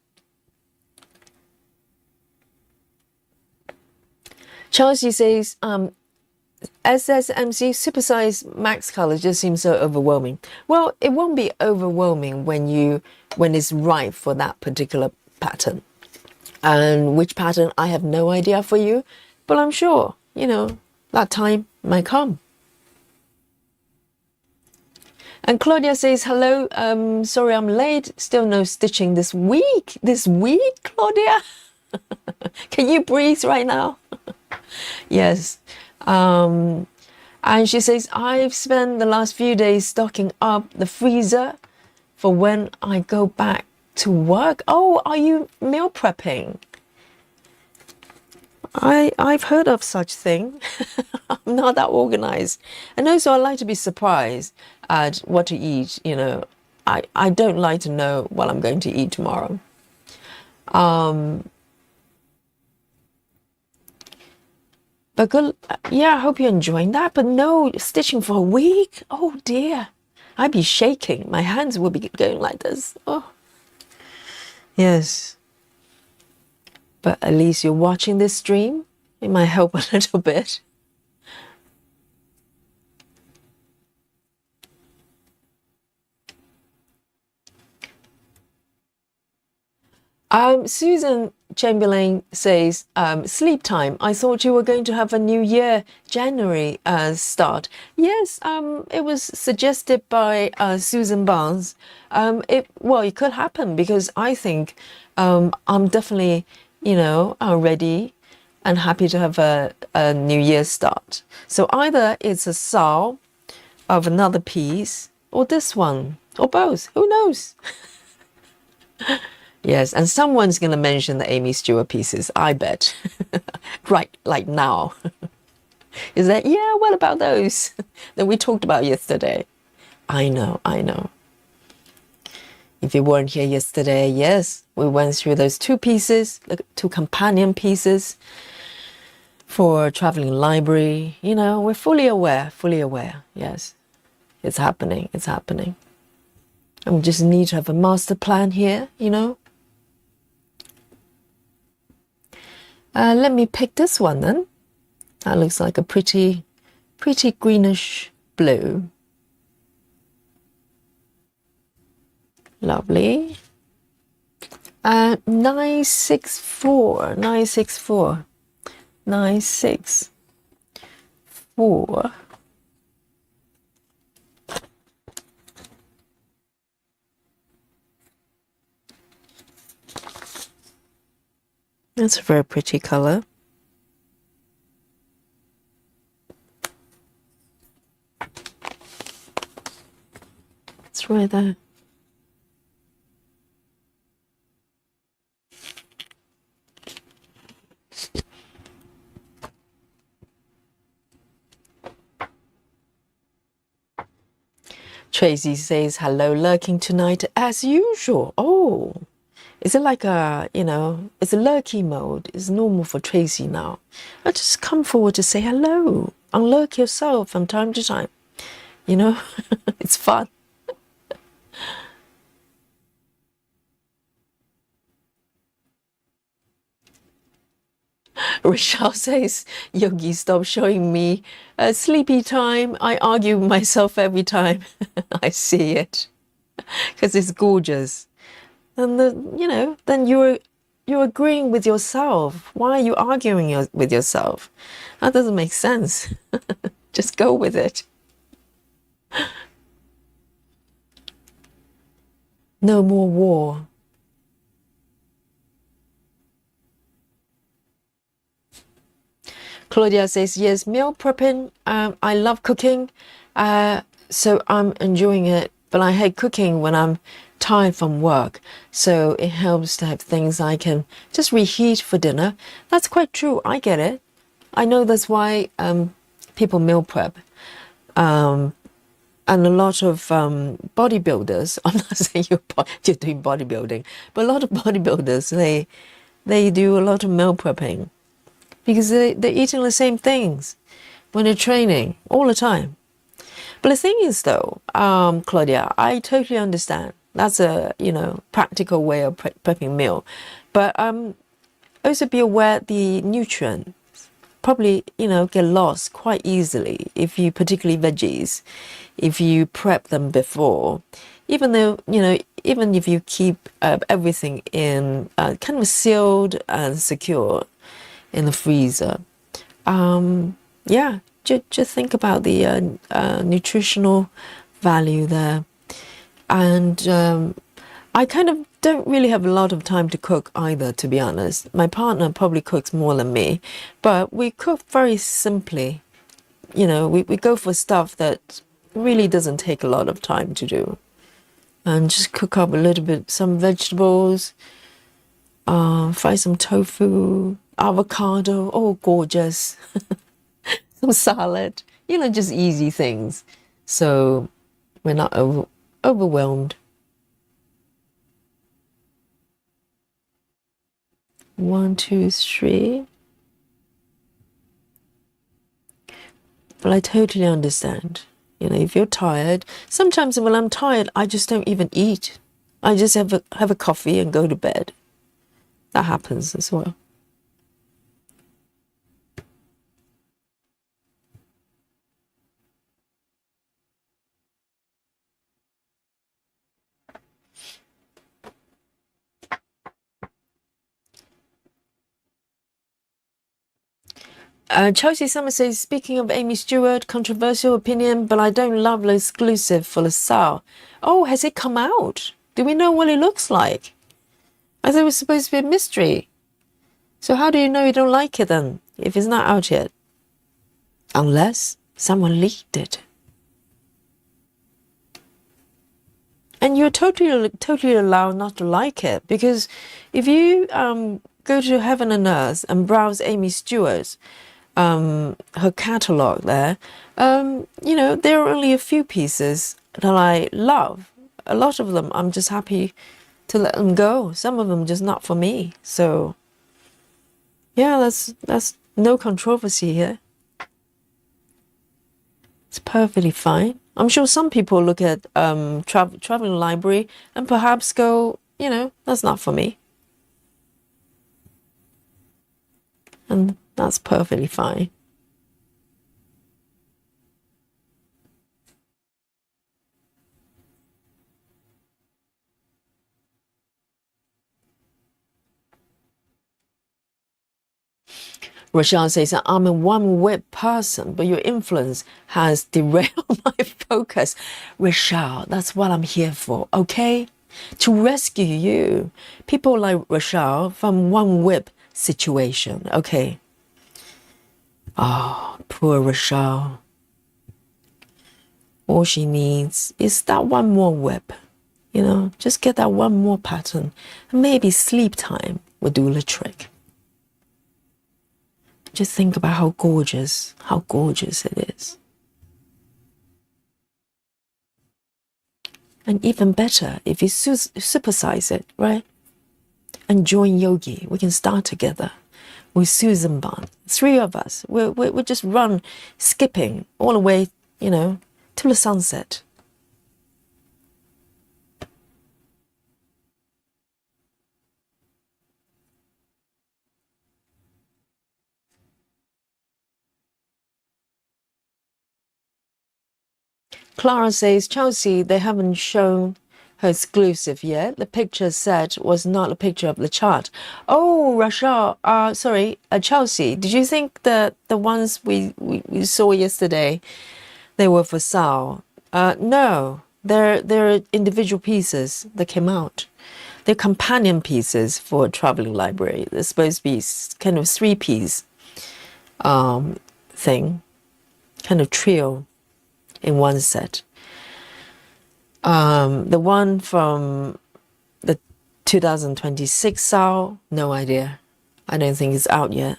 Chelsea says, SSMC supersize max colors just seems so overwhelming. Well, it won't be overwhelming when it's right for that particular pattern. And which pattern, I have no idea for you, but I'm sure, you know, that time might come. And Claudia says, hello, sorry I'm late, still no stitching this week. This week, Claudia? Can you breathe right now? Yes. And she says, I've spent the last few days stocking up the freezer for when I go back to work. Oh, are you meal prepping? I've heard of such thing. I'm not that organized. And also I like to be surprised at what to eat. You know, I don't like to know what I'm going to eat tomorrow. But good, yeah, I hope you're enjoying that. But no, stitching for a week? Oh dear. I'd be shaking. My hands would be going like this. Oh. Yes. But at least you're watching this stream It might help a little bit. Susan Chamberlain says, sleep time. I thought you were going to have a new year, January start. Yes, it was suggested by Susan Barnes. It could happen because I think I'm definitely, ready and happy to have a new year start. So either it's a sow of another piece or this one or both. Who knows? Yes, and someone's going to mention the Aimee Stewart pieces, I bet. Right, like now. Is that, yeah, what about those that we talked about yesterday? I know. If you weren't here yesterday, yes, we went through those two pieces, two companion pieces for Traveling Library. We're fully aware. Yes, it's happening. And we just need to have a master plan here, Let me pick this one then. That looks like a pretty greenish blue. Lovely. 964. That's a very pretty color. It's right there. Tracy says, hello, lurking tonight as usual. Oh, is it like it's a lurky mode. It's normal for Tracy now. I just come forward to say hello. Unlurk yourself from time to time. It's fun. Rochelle says, Yogi, stop showing me a sleepy time. I argue with myself every time I see it because it's gorgeous. And then you're agreeing with yourself. Why are you arguing with yourself? That doesn't make sense. Just go with it. No more war. Claudia says, yes, meal prepping. I love cooking, so I'm enjoying it. But I hate cooking when I'm tired from work. So it helps to have things I can just reheat for dinner. That's quite true. I get it. I know that's why people meal prep. And a lot of bodybuilders, I'm not saying you're doing bodybuilding, but a lot of bodybuilders, they do a lot of meal prepping. Because they're eating the same things when they're training all the time. But the thing is, though, Claudia, I totally understand. That's a, practical way of prepping meal. But also be aware the nutrients probably, get lost quite easily if you, particularly veggies, if you prep them before. Even though, even if you keep everything in kind of sealed and secure, in the freezer. Just think about the nutritional value there. And I kind of don't really have a lot of time to cook either, to be honest. My partner probably cooks more than me, but we cook very simply. We go for stuff that really doesn't take a lot of time to do. And just cook up a little bit, some vegetables, fry some tofu, avocado, oh gorgeous, some salad, just easy things. So we're not overwhelmed. 1, 2, 3. But I totally understand. If you're tired, sometimes when I'm tired, I just don't even eat. I just have a coffee and go to bed. That happens as well. Chelsea Summer says, speaking of Aimee Stewart, controversial opinion, but I don't love the exclusive for LaSalle. Oh, has it come out? Do we know what it looks like? I thought it was supposed to be a mystery. So how do you know you don't like it then, if it's not out yet? Unless someone leaked it. And you're totally allowed not to like it, because if you go to Heaven and Earth and browse Aimee Stewart's her catalogue there, you know, there are only a few pieces that I love. A lot of them I'm just happy to let them go. Some of them just not for me. So yeah, that's no controversy here. It's perfectly fine. I'm sure some people look at traveling library and perhaps go, you know, that's not for me. And that's perfectly fine. Rochelle says, I'm a one-whip person, but your influence has derailed my focus. Rochelle, that's what I'm here for, okay? To rescue you. People like Rochelle from one-whip situation, okay? Oh, poor Rochelle. All she needs is that one more whip. You know, just get that one more pattern. And maybe sleep time will do the trick. Just think about how gorgeous it is. And even better, if you supersize it, right? And join yogi. We can start together with Susan Bond. 3 of us. We'll just run skipping all the way, you know, to the sunset. Clara says, Chelsea, they haven't shown her exclusive yet. The picture said was not a picture of the chart. Oh, Rasha, Chelsea, did you think that the ones we saw yesterday, they were for sale? No, they're individual pieces that came out. They're companion pieces for a traveling library. They're supposed to be kind of 3-piece thing, kind of trio in one set. The one from the 2026 sale, no idea. I don't think it's out yet.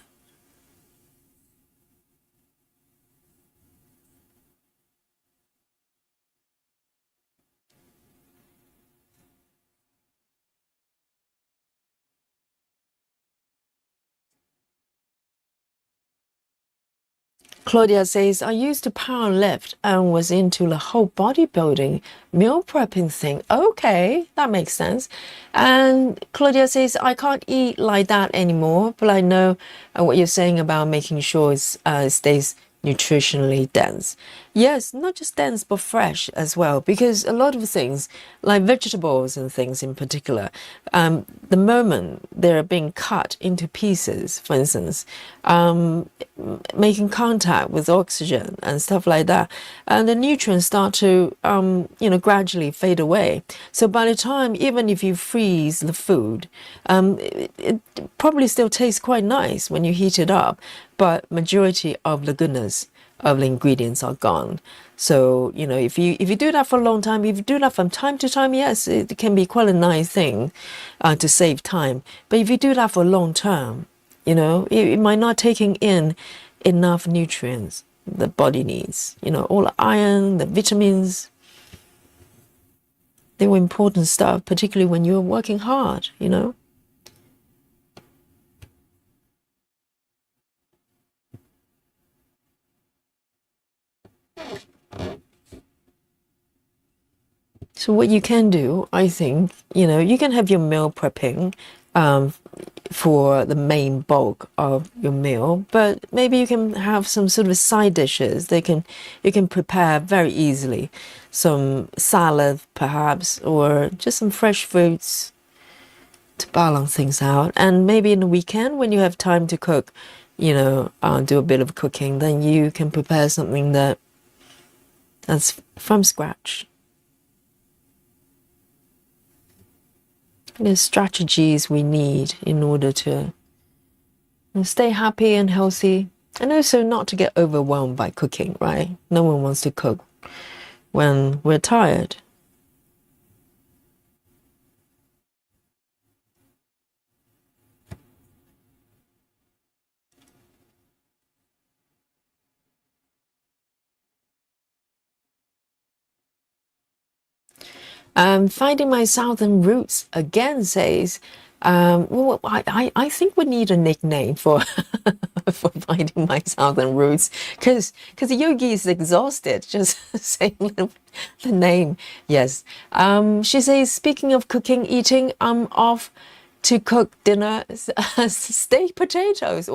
Claudia says, I used to power lift and was into the whole bodybuilding, meal prepping thing. Okay, that makes sense. And Claudia says, I can't eat like that anymore, but I know what you're saying about making sure it stays nutritionally dense. Yes, not just dense, but fresh as well, because a lot of things, like vegetables and things in particular, the moment they're being cut into pieces, for instance, making contact with oxygen and stuff like that, and the nutrients start to, gradually fade away. So by the time, even if you freeze the food, it probably still tastes quite nice when you heat it up, but majority of the goodness of the ingredients are gone. So, you know, if you do that for a long time, if you do that from time to time, yes, it can be quite a nice thing to save time. But if you do that for a long term, you know, it might not taking in enough nutrients the body needs. You know, all the iron, the vitamins, they were important stuff, particularly when you're working hard, you know. So what you can do, I think, you know, you can have your meal prepping for the main bulk of your meal, but maybe you can have some sort of side dishes you can prepare very easily. Some salad perhaps, or just some fresh fruits to balance things out. And maybe in the weekend when you have time to cook, do a bit of cooking, then you can prepare something that's from scratch. The strategies we need in order to stay happy and healthy, and also not to get overwhelmed by cooking, right? No one wants to cook when we're tired. Finding my southern roots again says, well, I think we need a nickname for for finding my southern roots, because Yogi is exhausted just saying the name. Yes. She says, speaking of cooking, eating, I'm off to cook dinner, steak, potatoes,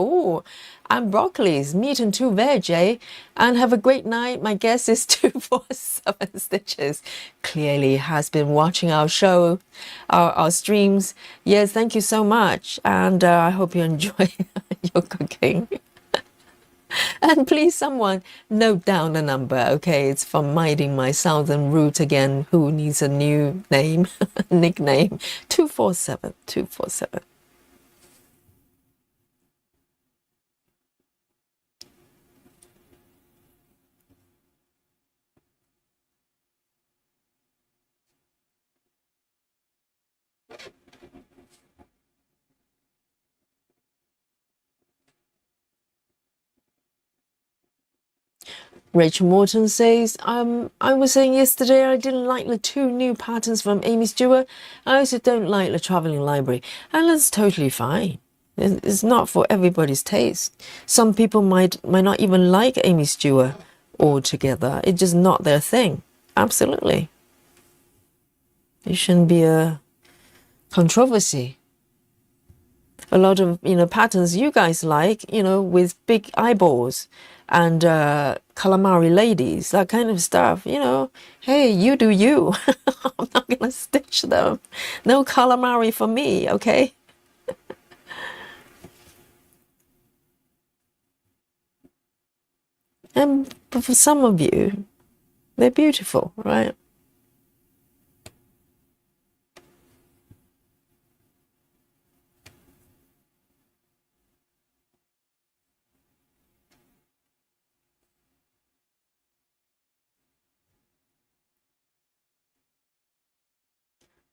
and broccolis, meat and 2 veg, eh? And have a great night. My guest is 247 Stitches. Clearly has been watching our show, our streams. Yes, thank you so much. And I hope you enjoy your cooking. And please, someone note down the number, okay? It's from Minding My Southern Root again. Who needs a new name, nickname? 247, 247. Rachel Morton says, I was saying yesterday I didn't like the 2 new patterns from Aimee Stewart. I also don't like the traveling library. And that's totally fine. It's not for everybody's taste. Some people might not even like Aimee Stewart altogether. It's just not their thing. Absolutely. It shouldn't be a controversy. A lot of, patterns you guys like, with big eyeballs and calamari ladies, that kind of stuff, hey, you do you. I'm not gonna stitch them. No calamari for me, okay? But for some of you, they're beautiful, right?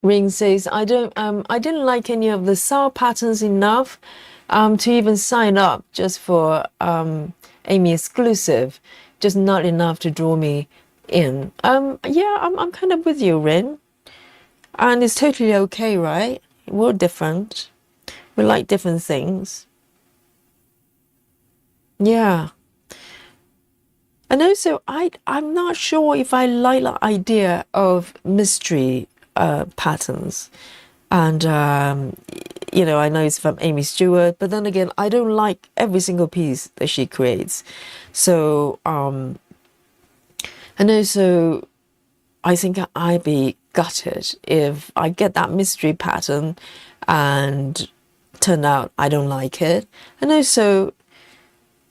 Ring says, I didn't like any of the SAR patterns enough to even sign up just for Aimee exclusive, just not enough to draw me in. Yeah, I'm kind of with you, Rin. And it's totally okay, right? We're different. We like different things. Yeah. And also, I'm not sure if I like the idea of mystery patterns. And, I know it's from Aimee Stewart, but then again, I don't like every single piece that she creates. So, and also, I think I'd be gutted if I get that mystery pattern and turn out I don't like it. And also,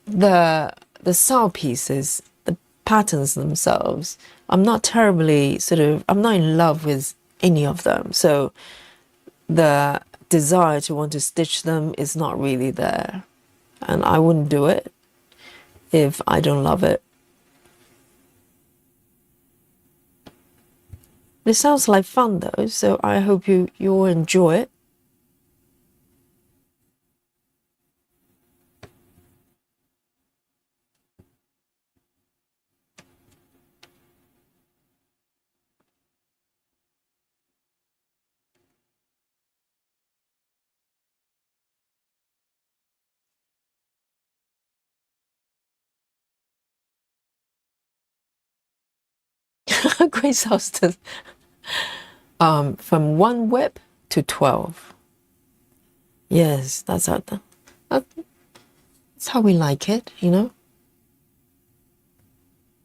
the SAR pieces, the patterns themselves, I'm not terribly I'm not in love with any of them. So the desire to want to stitch them is not really there. And I wouldn't do it if I don't love it. It sounds like fun though, so I hope you'll enjoy it. Grace Austin. From 1 whip to 12. Yes, that's how we like it,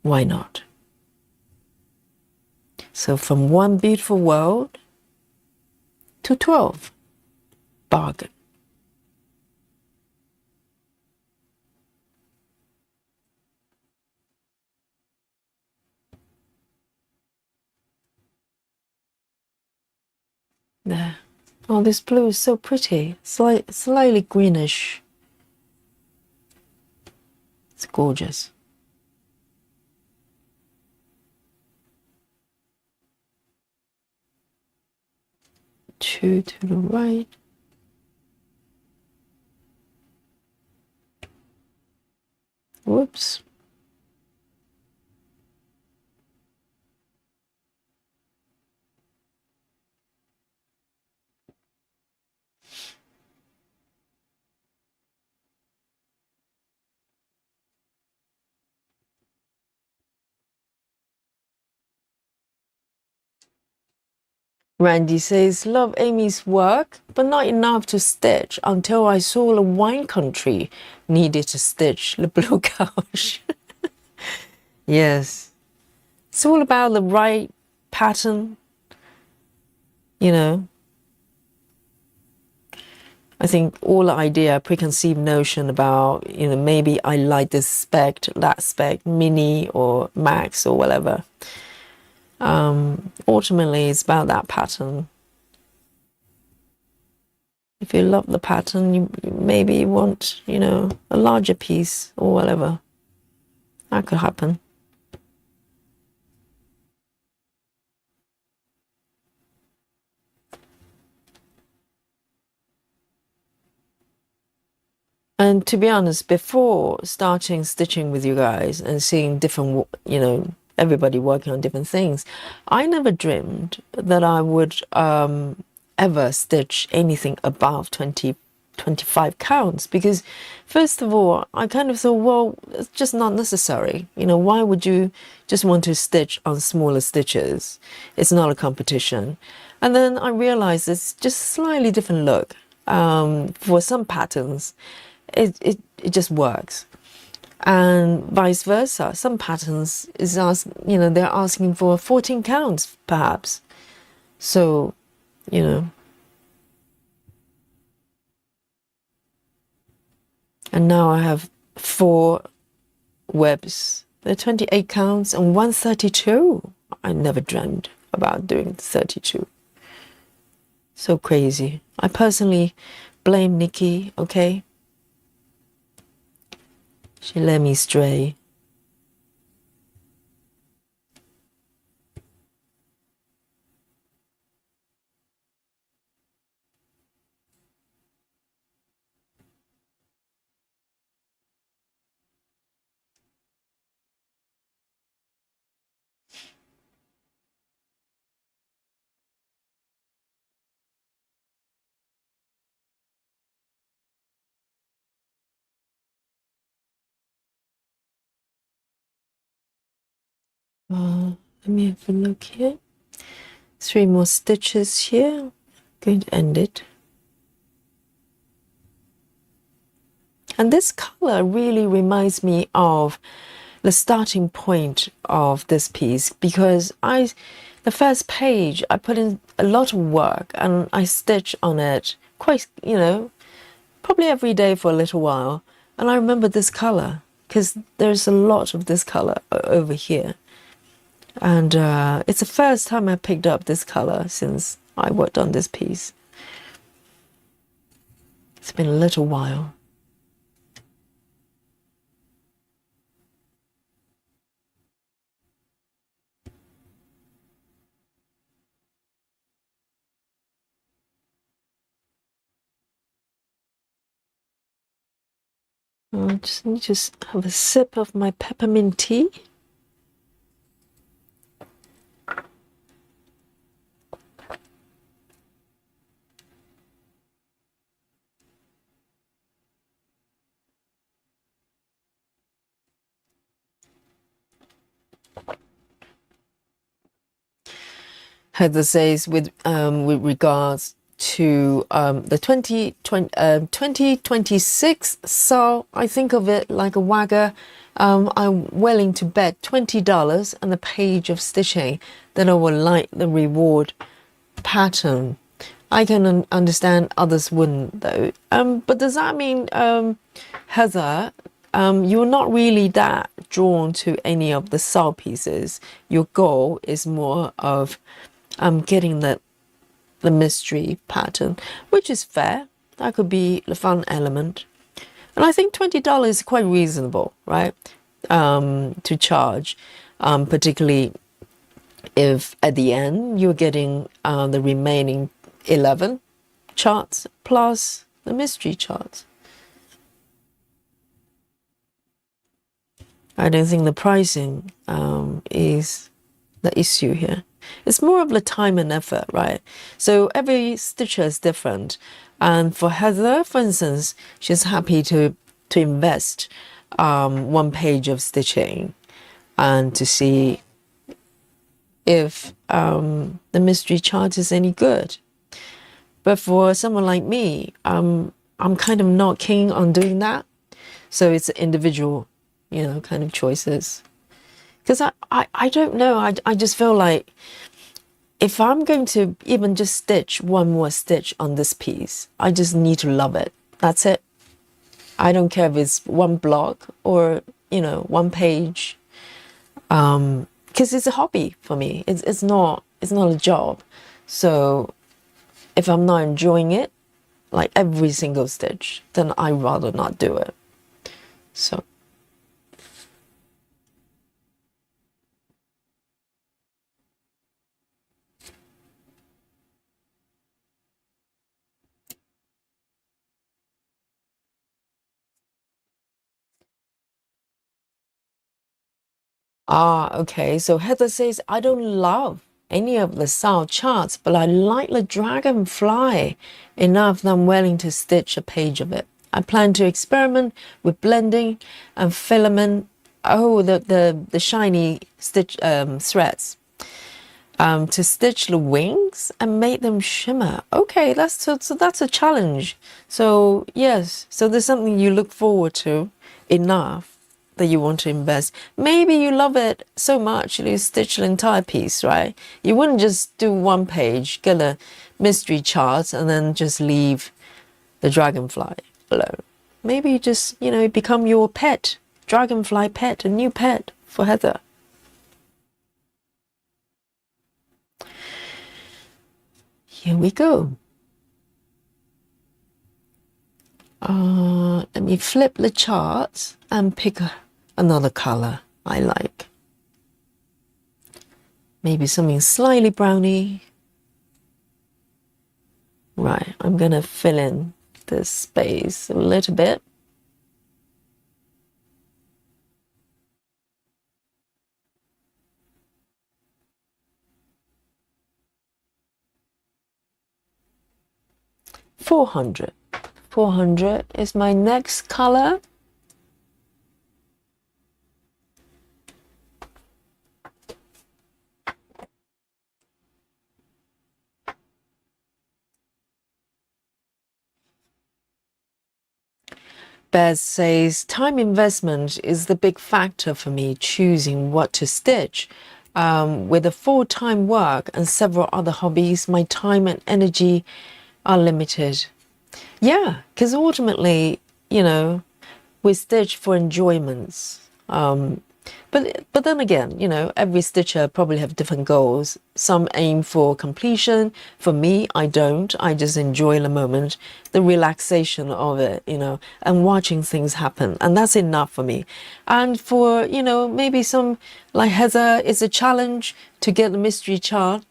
Why not? So from 1 beautiful world to 12. Bargain. there. Oh, this blue is so pretty. Slightly greenish. It's gorgeous. Two to the right. Whoops. Randy says, love Aimee's work, but not enough to stitch until I saw a wine country needed to stitch the blue couch. Yes. It's all about the right pattern, you know. I think all the idea, preconceived notion about, you know, maybe I like this spec, that spec, mini or max or whatever. Ultimately, it's about that pattern. If you love the pattern, you maybe want, you know, a larger piece or whatever. That could happen. And to be honest, before starting stitching with you guys and seeing different, you know, everybody working on different things, I never dreamed that I would ever stitch anything above 25 counts, because first of all, I kind of thought, well, it's just not necessary. You know, why would you just want to stitch on smaller stitches? It's not a competition. And then I realized it's just a slightly different look. For some patterns, it just works. And vice versa, some patterns you know, they're asking for 14 counts perhaps. So, you know. And now I have 4 webs. They're 28 counts and 132. I never dreamed about doing 32. So crazy. I personally blame Nikki, okay? She let me stray. Let me have a look here. 3 more stitches here. Going to end it. And this color really reminds me of the starting point of this piece, because the first page, I put in a lot of work and I stitch on it quite, you know, probably every day for a little while. And I remember this color because there's a lot of this color over here. And it's the first time I picked up this color since I worked on this piece. It's been a little while. I just need to have a sip of my peppermint tea. Heather says, with regards to the 2026, so I think of it like a wagger. I'm willing to bet $20 on a page of stitching that I will like the reward pattern. I can understand others wouldn't though. But does that mean, Heather, you're not really that drawn to any of the side pieces? Your goal is more of getting that the mystery pattern, which is fair. That could be the fun element. And I think $20 is quite reasonable, right? To charge, particularly if at the end you're getting the remaining 11 charts plus the mystery charts. I don't think the pricing is the issue here. It's more of the time and effort, right? So every stitcher is different. And for Heather, for instance, she's happy to invest 1 page of stitching and to see if the mystery chart is any good. But for someone like me, I'm kind of not keen on doing that. So it's individual, kind of choices. Because I don't know, I just feel like if I'm going to even just stitch one more stitch on this piece, I just need to love it. That's it. I don't care if it's one block or, 1 page. Because it's a hobby for me. It's not a job. So if I'm not enjoying it, like every single stitch, then I'd rather not do it. So. Okay. So Heather says, I don't love any of the style charts, but I like the dragonfly enough that I'm willing to stitch a page of it. I plan to experiment with blending and filament. Oh, the shiny stitch threads. To stitch the wings and make them shimmer. Okay, so that's a challenge. So yes, so there's something you look forward to enough that you want to invest. Maybe you love it so much you stitch the entire piece, right? You wouldn't just do 1 page, get a mystery chart, and then just leave the dragonfly alone. Maybe you just, become your pet, dragonfly pet, a new pet for Heather. Here we go. Let me flip the charts and pick another color I like. Maybe something slightly browny. Right, I'm gonna fill in this space a little bit. $400. 400 is my next color. Bez says, time investment is the big factor for me choosing what to stitch. With a full-time work and several other hobbies, my time and energy are limited. Yeah, because ultimately, we stitch for enjoyments. But then again, every stitcher probably have different goals. Some aim for completion. For me, I don't. I just enjoy the moment, the relaxation of it, and watching things happen. And that's enough for me. And for, maybe some, like Heather, it's a challenge to get the mystery chart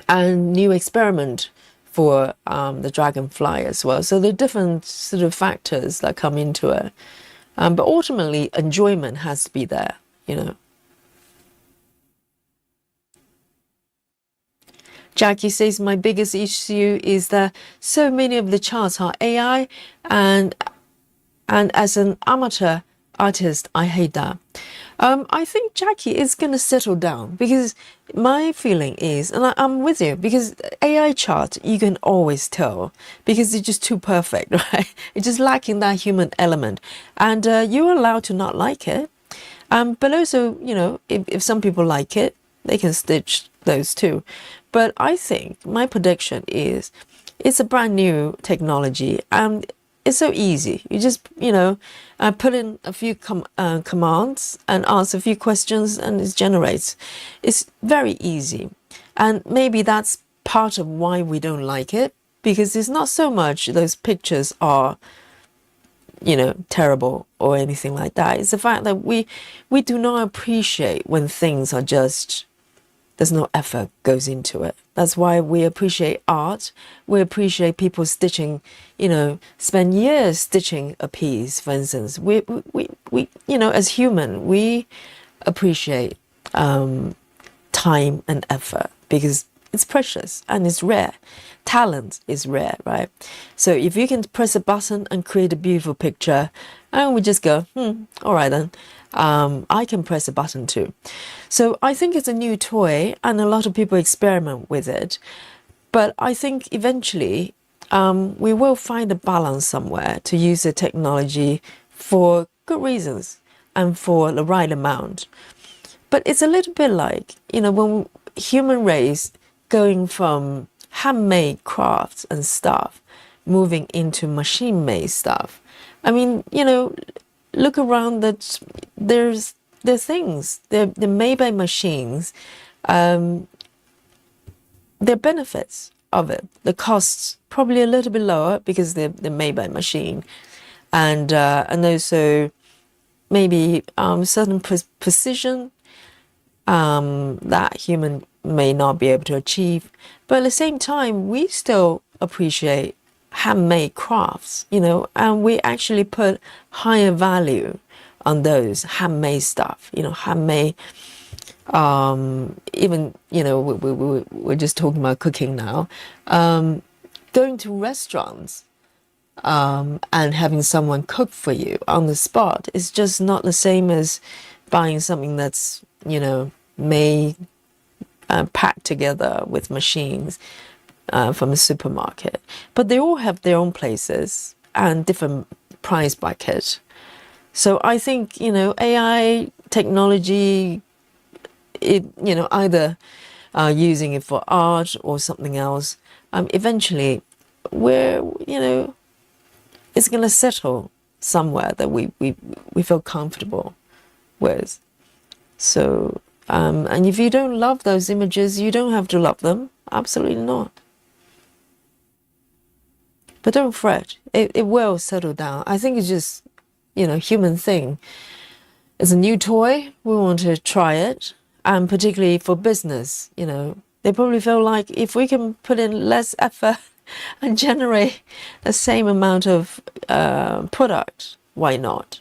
and new experiment for the dragonfly as well. So there are different sort of factors that come into it. But ultimately, enjoyment has to be there, Jackie says, my biggest issue is that so many of the charts are AI, and as an amateur artist, I hate that. I think Jackie is going to settle down, because my feeling is, and I'm with you, because AI chart, you can always tell, because it's just too perfect, right? It's just lacking that human element. And you're allowed to not like it. But also, if some people like it, they can stitch those too. But I think my prediction is it's a brand new technology, and it's so easy. You just, put in a few commands and ask a few questions, and it generates. It's very easy. And maybe that's part of why we don't like it, because it's not so much those pictures are, you know, terrible or anything like that. It's the fact that we do not appreciate when things are just, there's no effort goes into it. That's why we appreciate art. We appreciate people stitching, you know, spend years stitching a piece, for instance. We you know, as human, we appreciate time and effort because it's precious and it's rare. Talent is rare, right? So if you can press a button and create a beautiful picture, and we just go, all right then, I can press a button too. So I think it's a new toy and a lot of people experiment with it. But I think eventually we will find a balance somewhere to use the technology for good reasons and for the right amount. But it's a little bit like, you know, when human race going from handmade crafts and stuff, moving into machine-made stuff. I mean, you know, look around, that there's things, they're made by machines. There are benefits of it. The costs probably a little bit lower because they're made by machine, and also maybe certain precision that human may not be able to achieve. But at the same time, we still appreciate handmade crafts, you know, and we actually put higher value on those handmade stuff, you know, handmade, even, you know, we're just talking about cooking now, going to restaurants and having someone cook for you on the spot is just not the same as buying something that's, you know, made, packed together with machines from a supermarket. But they all have their own places and different price bracket. So I think, you know, AI technology, it, you know, either using it for art or something else, eventually we're, you know, it's going to settle somewhere that we feel comfortable with. So and if you don't love those images, you don't have to love them. Absolutely not. But don't fret. It will settle down. I think it's just, you know, human thing. It's a new toy. We want to try it. And particularly for business, you know, they probably feel like if we can put in less effort and generate the same amount of product, why not?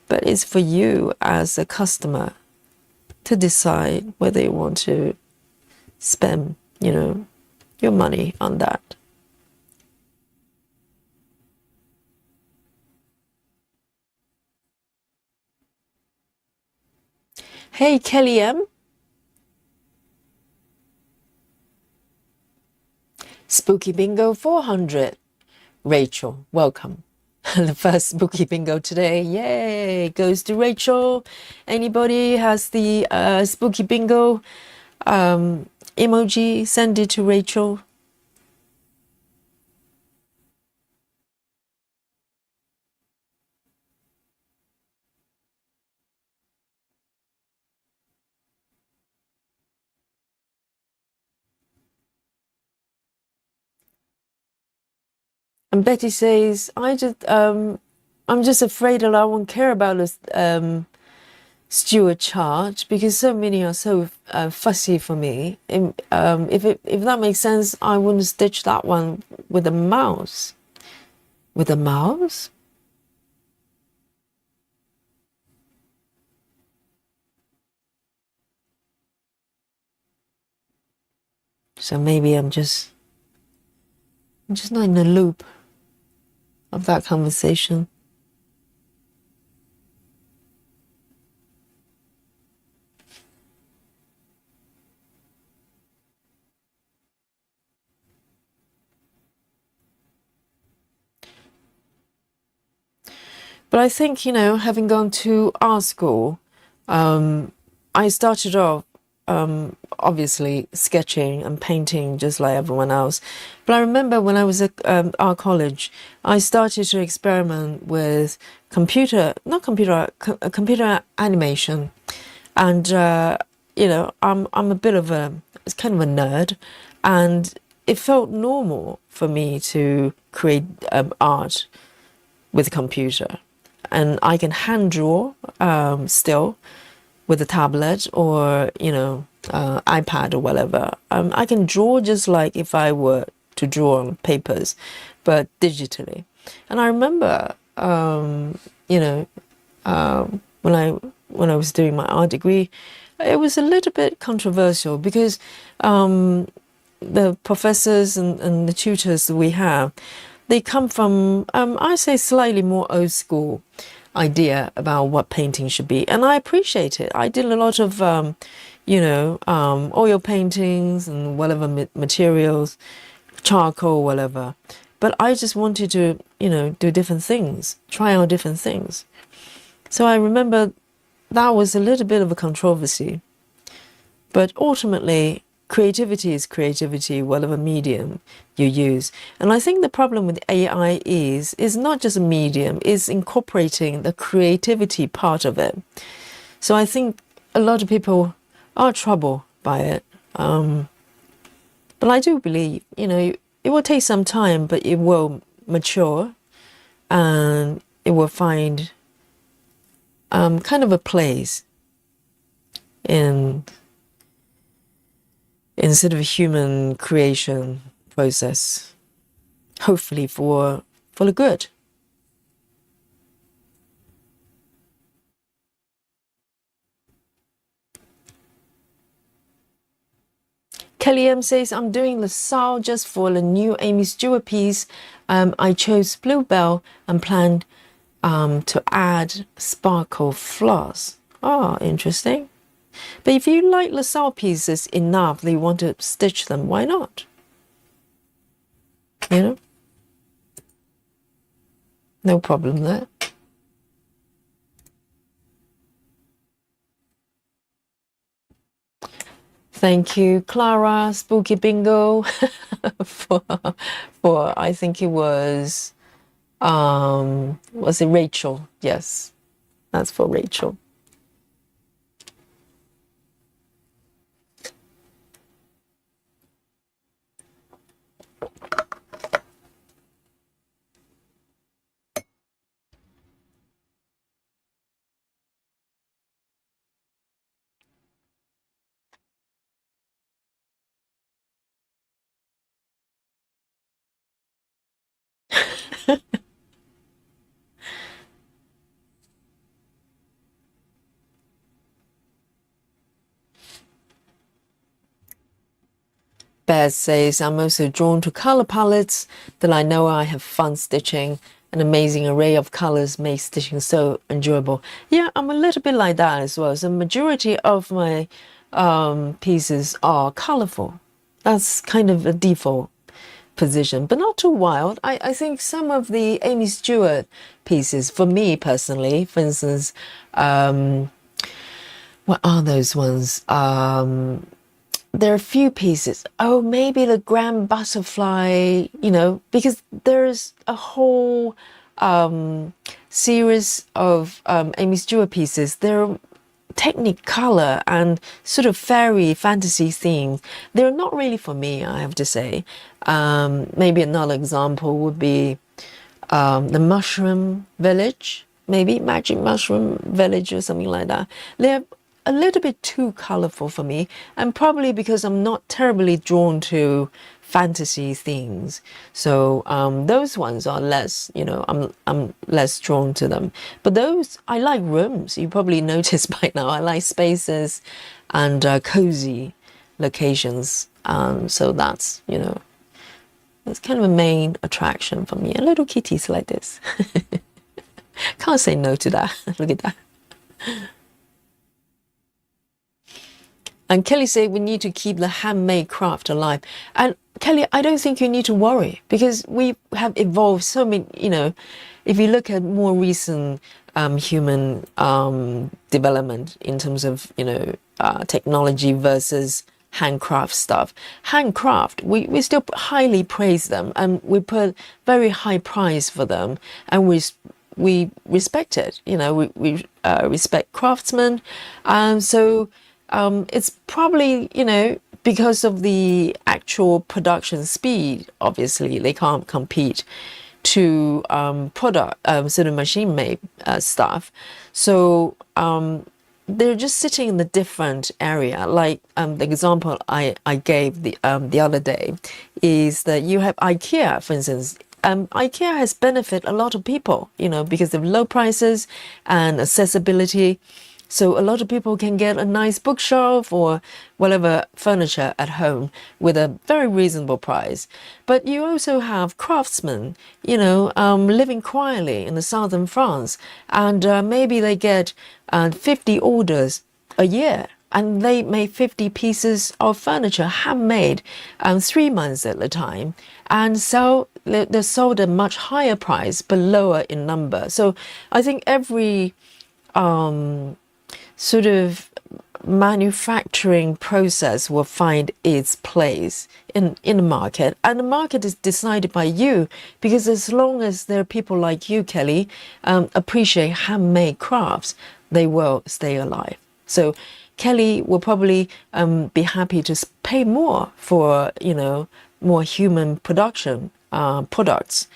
But it's for you as a customer to decide whether you want to spend, you know, your money on that. Hey, Kelly M. Spooky Bingo 400. Rachel, welcome. The first spooky bingo today, yay, goes to Rachel. Anybody has the spooky bingo emoji, send it to Rachel. And Betty says, I'm just afraid that I won't care about this Stewart chart because so many are so fussy for me. If that makes sense, I wouldn't stitch that one with a mouse. With a mouse? So maybe I'm just not in the loop of that conversation. But I think, you know, having gone to art school, I started off obviously sketching and painting just like everyone else. But I remember when I was at art college, I started to experiment with computer animation. And, I'm a bit of it's kind of a nerd, and it felt normal for me to create art with a computer, and I can hand draw still with a tablet or iPad or whatever. I can draw just like if I were to draw on papers, but digitally. And I remember, when I was doing my art degree, it was a little bit controversial because the professors and the tutors that we have, they come from, I say, slightly more old school idea about what painting should be. And I appreciate it. I did a lot of, oil paintings and whatever materials, charcoal, whatever. But I just wanted to, do different things, try out different things. So I remember that was a little bit of a controversy. But ultimately, creativity is creativity, whatever medium you use. And I think the problem with AI is not just a medium, it's incorporating the creativity part of it. So I think a lot of people are troubled by it. But I do believe, it will take some time, but it will mature and it will find kind of a place in sort of a human creation process, hopefully for the good. Kelly M says, I'm doing LaSalle just for the new Aimee Stewart piece. I chose Bluebell and planned to add sparkle floss. Oh, interesting. But if you like LaSalle pieces enough that you want to stitch them, why not? No problem there. Thank you, Clara, Spooky Bingo, for I think it was it Rachel? Yes, that's for Rachel. Bear says, I'm also drawn to color palettes that I know I have fun stitching. An amazing array of colors makes stitching so enjoyable. Yeah, I'm a little bit like that as well. So majority of my pieces are colorful. That's kind of a default position, but not too wild. I think some of the Aimee Stewart pieces, for me personally, for instance, what are those ones? There are a few pieces. Oh, maybe the Grand Butterfly, because there's a whole series of Aimee Stewart pieces. They're technicolor and sort of fairy fantasy themes. They're not really for me, I have to say. Maybe another example would be the Mushroom Village, maybe Magic Mushroom Village or something like that. They're a little bit too colorful for me, and probably because I'm not terribly drawn to fantasy things. So those ones are less, I'm less drawn to them. But those, I like rooms. You probably noticed by now, I like spaces and cozy locations. So that's, that's kind of a main attraction for me. And little kitties like this. Can't say no to that. Look at that. And Kelly said we need to keep the handmade craft alive. And Kelly, I don't think you need to worry, because we have evolved so many, if you look at more recent human development in terms of, technology versus handcraft stuff. Handcraft, we still highly praise them, and we put very high price for them, and we respect it. We respect craftsmen. So it's probably, you know, because of the actual production speed, obviously they can't compete to sort of machine made stuff. So they're just sitting in a different area. Like the example I gave the other day is that you have IKEA, for instance. IKEA has benefited a lot of people, you know, because of low prices and accessibility. So a lot of people can get a nice bookshelf or whatever furniture at home with a very reasonable price. But you also have craftsmen, you know, living quietly in the southern France, and maybe they get 50 orders a year. And they make 50 pieces of furniture, handmade, 3 months at a time. And so they're sold at a much higher price, but lower in number. So I think every sort of manufacturing process will find its place in the market, and the market is decided by you, because as long as there are people like you, Kelly, appreciate handmade crafts, they will stay alive. So Kelly will probably be happy to pay more for, you know, more human production products.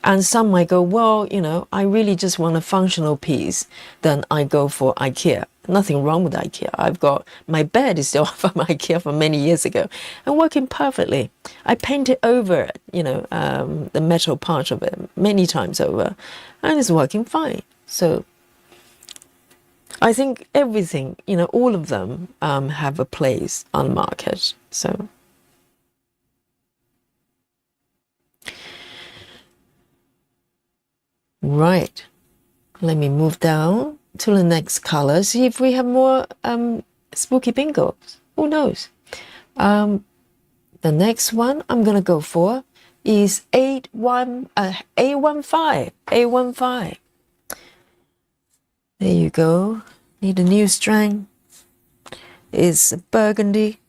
And some might go, well, you know, I really just want a functional piece. Then I go for IKEA. Nothing wrong with IKEA. I've got my bed is still from IKEA from many years ago and working perfectly. I painted over it, you know, the metal part of it many times over, and it's working fine. So I think everything, you know, all of them have a place on the market. So. Right, let me move down to the next color, see if we have more spooky bingos. Who knows? The next one I'm gonna go for is A15. A15. There you go. Need a new strand. It's burgundy.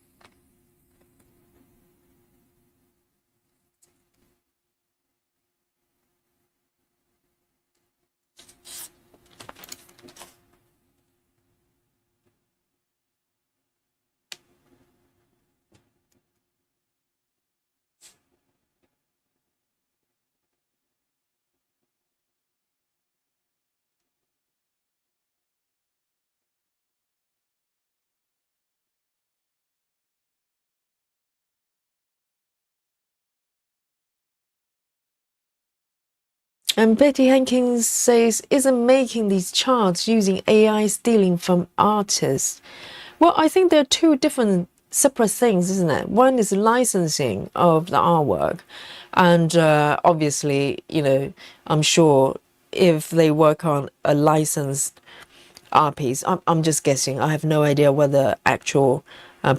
And Betty Hankins says, isn't making these charts using AI stealing from artists? Well, I think there are two different separate things, isn't it? One is licensing of the artwork. And obviously, you know, I'm sure if they work on a licensed art piece, I'm just guessing. I have no idea what the actual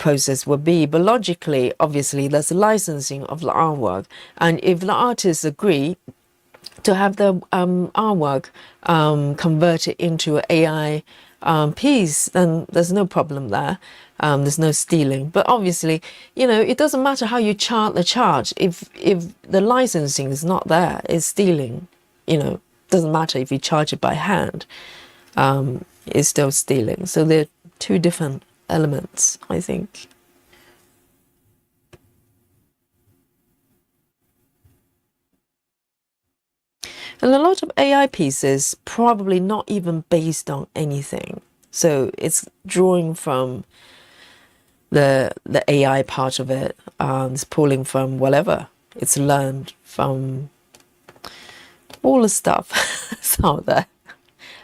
process would be. But logically, obviously, there's licensing of the artwork. And if the artists agree to have the artwork converted into an AI piece, then there's no problem there. There's no stealing. But obviously, you know, it doesn't matter how you chart the charge. If the licensing is not there, it's stealing. You know, doesn't matter if you charge it by hand. It's still stealing. So they're two different elements, I think. And a lot of AI pieces probably not even based on anything. So it's drawing from the AI part of it. It's pulling from whatever. It's learned from all the stuff that's out there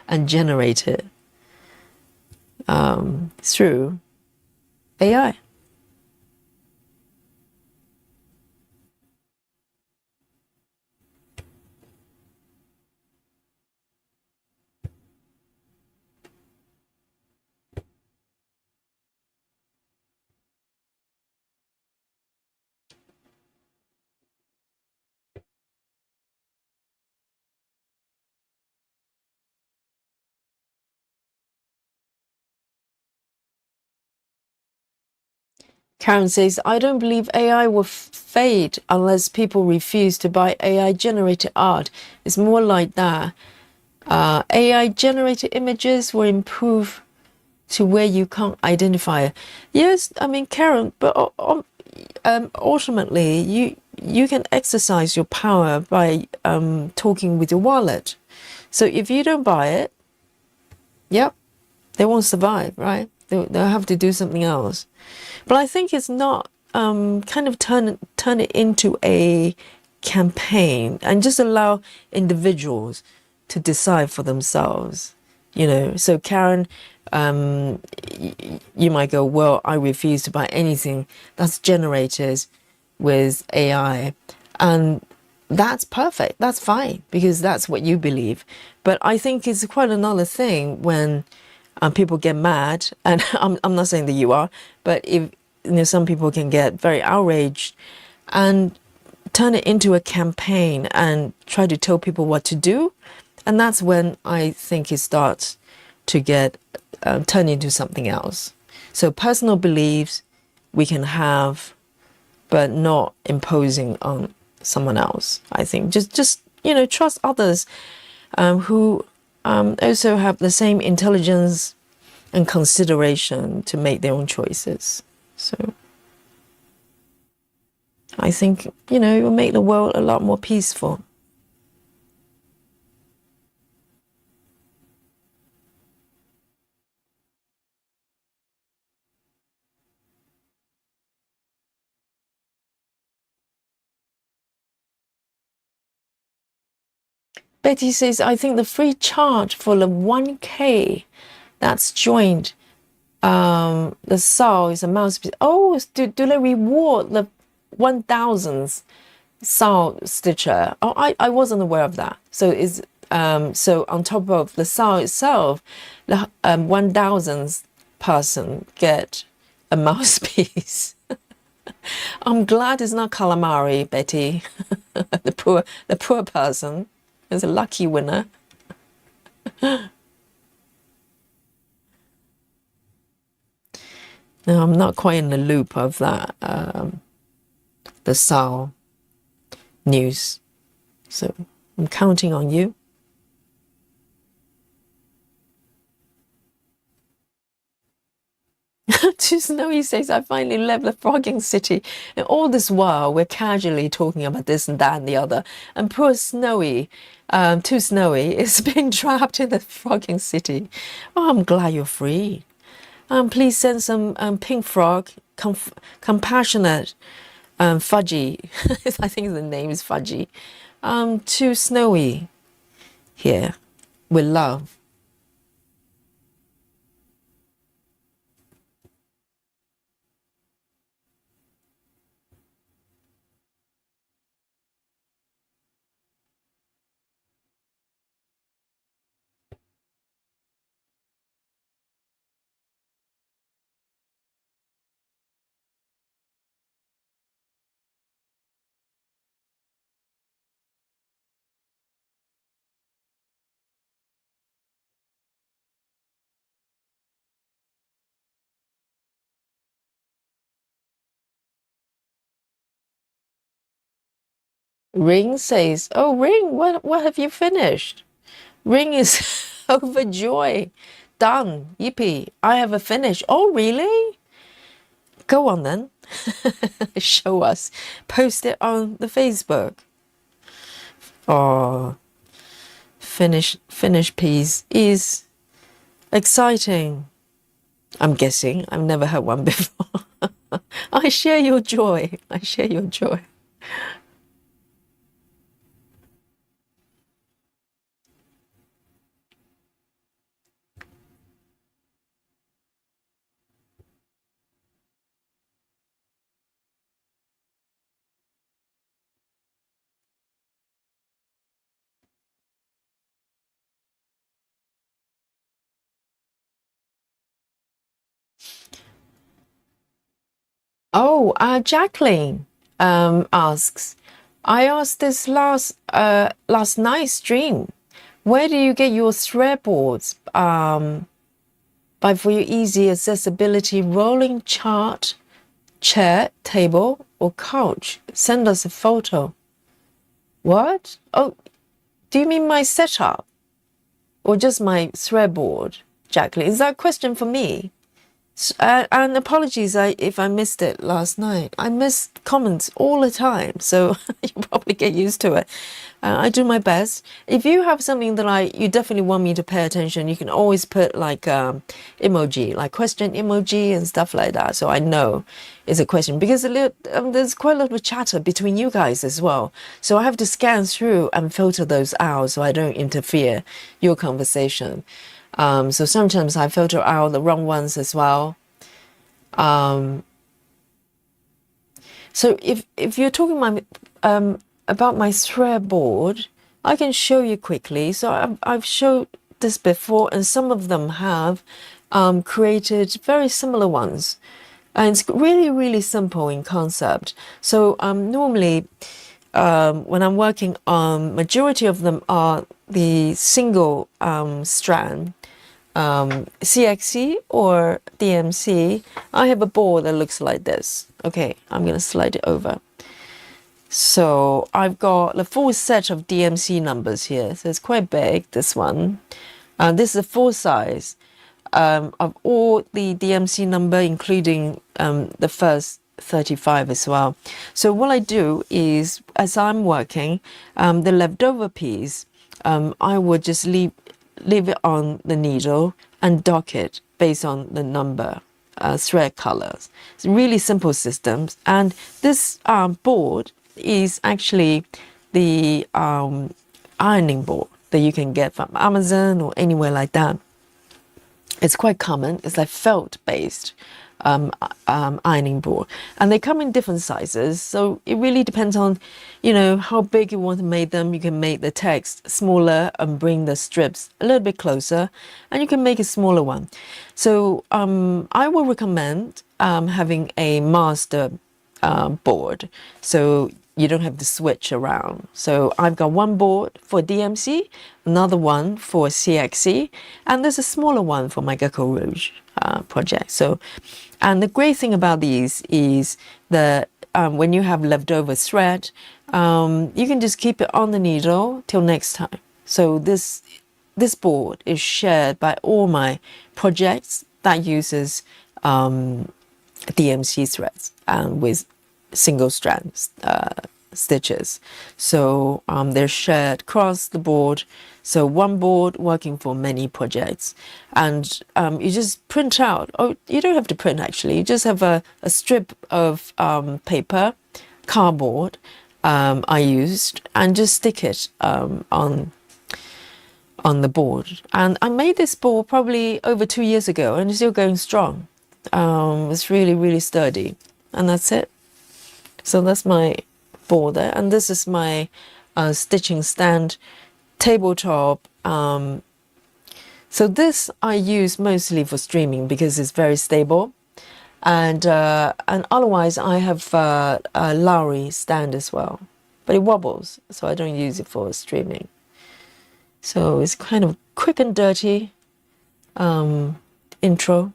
and generated through AI. Karen says, I don't believe AI will fade unless people refuse to buy AI generated art. It's more like that. AI generated images will improve to where you can't identify it. Yes, I mean, Karen, but ultimately, you can exercise your power by talking with your wallet. So if you don't buy it, yep, they won't survive, right? They'll have to do something else. But I think it's not kind of turn it into a campaign and just allow individuals to decide for themselves. You know, so Karen, you might go, well, I refuse to buy anything that's generated with AI. And that's perfect. That's fine, because that's what you believe. But I think it's quite another thing when people get mad, and I'm not saying that you are, but if you know, some people can get very outraged and turn it into a campaign and try to tell people what to do. And that's when I think it starts to get turned into something else. So personal beliefs we can have, but not imposing on someone else. I think just you know, trust others who also have the same intelligence and consideration to make their own choices. So I think, you know, it will make the world a lot more peaceful. Betty says, I think the free charge for the 1K that's joined the SAL is a mouthpiece. Oh, do they reward the 1,000th SAL stitcher? Oh, I wasn't aware of that. So is so on top of the SAL itself, the 1,000th person get a mouthpiece. I'm glad it's not calamari, Betty. the poor person is a lucky winner. No, I'm not quite in the loop of that, the SAL news. So I'm counting on you. Too Snowy says, I finally left the frogging city. And all this while, we're casually talking about this and that and the other. And poor Snowy, Too Snowy, is being trapped in the frogging city. Oh, I'm glad you're free. Please send some pink frog, compassionate Fudgy. I think the name is Fudgy. To Snowy here with love. Ring says, oh, Ring, what have you finished? Ring is overjoyed. Done. Yippee. I have a finish. Oh, really? Go on then. Show us. Post it on the Facebook. Oh, finish piece is exciting. I'm guessing. I've never had one before. I share your joy. I share your joy. Oh, Jacqueline asks, I asked this last night's stream. Where do you get your thread boards? By for your easy accessibility rolling chart, chair, table, or couch. Send us a photo. What? Oh, do you mean my setup? Or just my thread board? Jacqueline. Is that a question for me? And apologies if I missed it last night. I miss comments all the time, so you probably get used to it. I do my best. If you have something that you definitely want me to pay attention, you can always put like emoji, like question emoji and stuff like that, so I know it's a question. Because there's quite a lot of chatter between you guys as well, so I have to scan through and filter those out so I don't interfere your conversation. So sometimes I filter out the wrong ones as well. So if you're talking about my thread board, I can show you quickly. So I've showed this before, and some of them have created very similar ones. And it's really, really simple in concept. So normally when I'm working on, majority of them are the single strand. CXC or DMC, I have a board that looks like this. Okay, I'm going to slide it over. So I've got the full set of DMC numbers here. So it's quite big, this one. This is a full size of all the DMC number, including the first 35 as well. So what I do is, as I'm working, the leftover piece, I would just leave it on the needle and dock it based on the number, thread colors. It's really simple systems. And this board is actually the ironing board that you can get from Amazon or anywhere like that. It's quite common. It's like felt based ironing board, and they come in different sizes, so it really depends on how big you want to make them. You can make the text smaller and bring the strips a little bit closer, and you can make a smaller one. So I would recommend having a master board, so you don't have to switch around. So I've got one board for DMC, another one for CXC, and there's a smaller one for my Gecko Rouge project. So, and the great thing about these is that when you have leftover thread, you can just keep it on the needle till next time. So this board is shared by all my projects that uses DMC threads and with single strand stitches. So they're shared across the board. So one board working for many projects, and you just print out, or you don't have to print actually, you just have a strip of paper, cardboard I used, and just stick it on the board. And I made this board probably over 2 years ago, and it's still going strong. It's really, really sturdy, and that's it. So that's my board there, and this is my stitching stand tabletop. So this I use mostly for streaming because it's very stable, and otherwise I have a Lowry stand as well, but it wobbles, so I don't use it for streaming. So it's kind of quick and dirty intro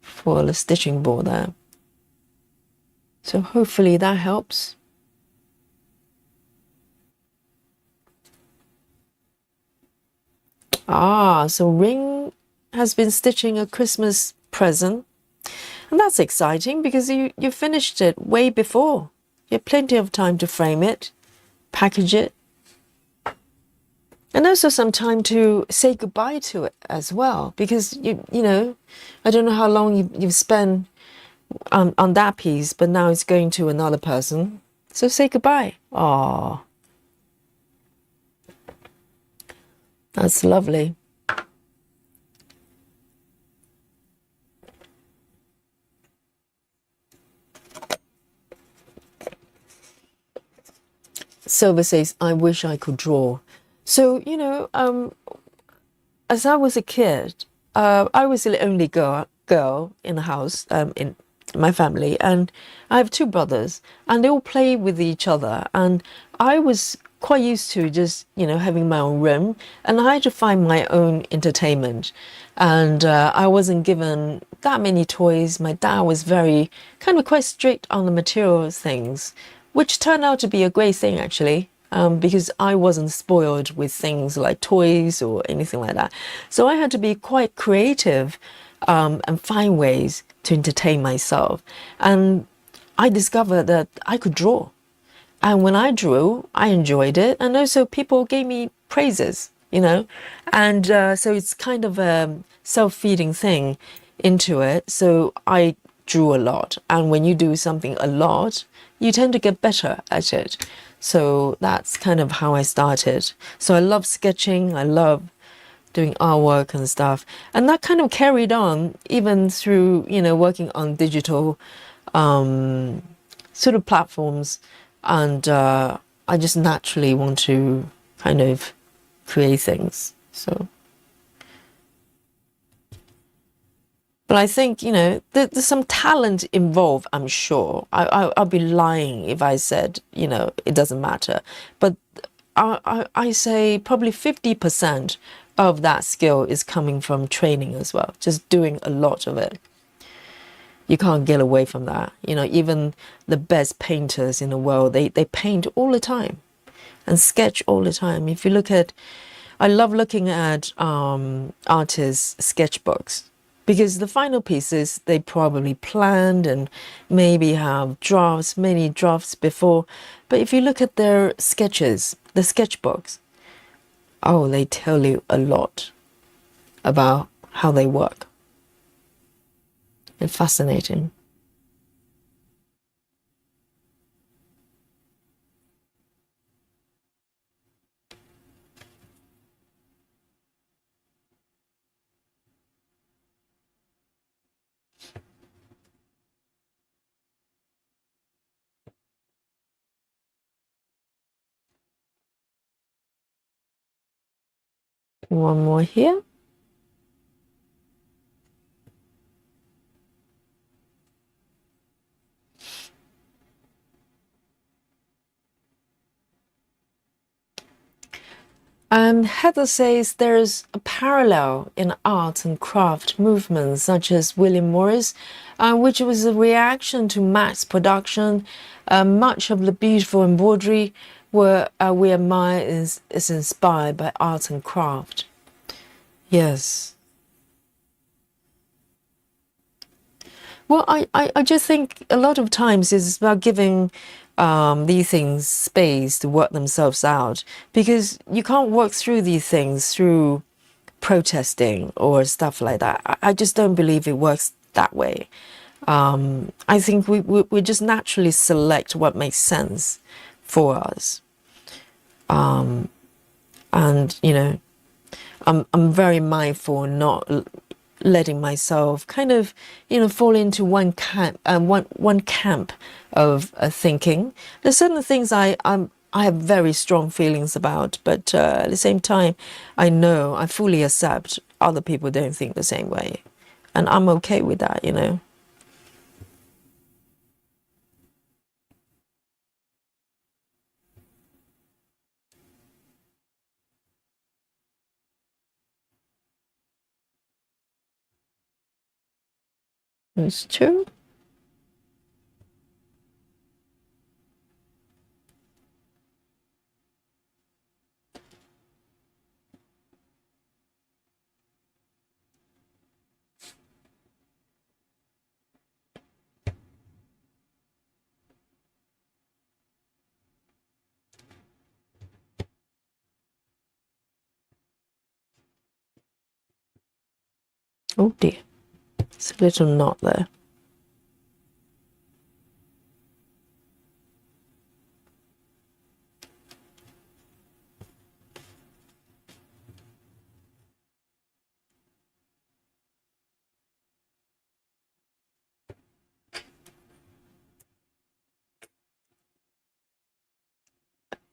for the stitching board there. So hopefully that helps. So Ring has been stitching a Christmas present, and that's exciting because you finished it way before. You had plenty of time to frame it, package it, and also some time to say goodbye to it as well, because you know, I don't know how long you've spent on that piece, but now it's going to another person, so say goodbye. Oh, that's lovely. Silver says, I wish I could draw. So, you know, as I was a kid, I was the only girl in the house, in my family, and I have two brothers, and they all play with each other, and I was quite used to just, you know, having my own room, and I had to find my own entertainment, and I wasn't given that many toys. My dad was quite strict on the materials things, which turned out to be a great thing actually. because I wasn't spoiled with things like toys or anything like that. So I had to be quite creative and find ways to entertain myself. And I discovered that I could draw. And when I drew, I enjoyed it. And also people gave me praises, you know. And so it's kind of a self-feeding thing into it. So I drew a lot. And when you do something a lot, you tend to get better at it. So that's kind of how I started. So I love sketching. I love doing artwork and stuff. And that kind of carried on even through, you know, working on digital sort of platforms. And I just naturally want to kind of create things. So, but I think, you know, there's some talent involved, I'm sure. I'll be lying if I said, you know, it doesn't matter. But I say probably 50% of that skill is coming from training as well, just doing a lot of it. You can't get away from that. You know, even the best painters in the world, they paint all the time and sketch all the time. If you look at, I love looking at artists' sketchbooks, because the final pieces they probably planned and maybe have drafts, many drafts before. But if you look at their sketches, the sketchbooks, oh, they tell you a lot about how they work. It's fascinating. One more here. Heather says there's a parallel in art and craft movements such as William Morris, which was a reaction to mass production. Much of the beautiful embroidery we admire is inspired by art and craft. Yes. Well, I just think a lot of times it's about giving these things space to work themselves out, because you can't work through these things through protesting or stuff like that. I just don't believe it works that way. I think we just naturally select what makes sense for us. And, you know, I'm very mindful not letting myself kind of, you know, fall into one camp of thinking. There's certain things I have very strong feelings about, but at the same time, I fully accept other people don't think the same way, and I'm okay with that, you know. It's true. Oh dear, it's a little knot there.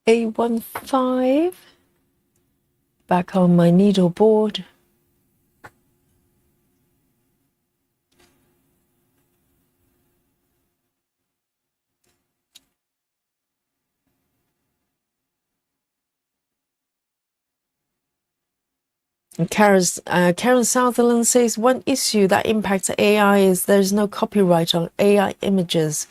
A15, back on my needle board. And Karen Sutherland says one issue that impacts AI is there's no copyright on AI images.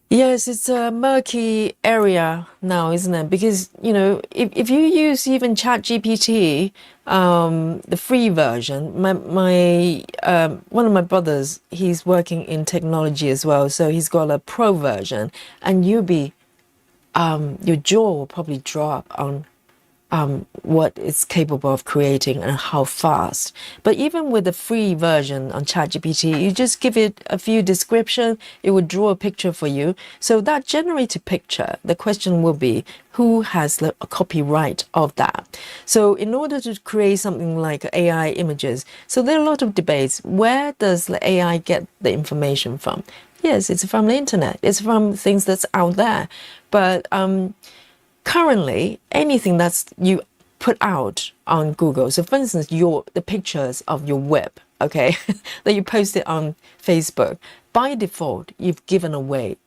Yes, it's a murky area now, isn't it? Because, if you use even ChatGPT, the free version, one of my brothers, he's working in technology as well, so he's got a pro version, and your jaw will probably drop on what it's capable of creating and how fast. But even with the free version on ChatGPT, you just give it a few description, it would draw a picture for you. So that generated picture, the question will be, who has a copyright of that? So in order to create something like AI images, so there are a lot of debates. Where does the AI get the information from? Yes, it's from the internet. It's from things that's out there. But currently, anything that's you put out on Google, so for instance, the pictures of your whip, okay, that you posted on Facebook, by default, you've given away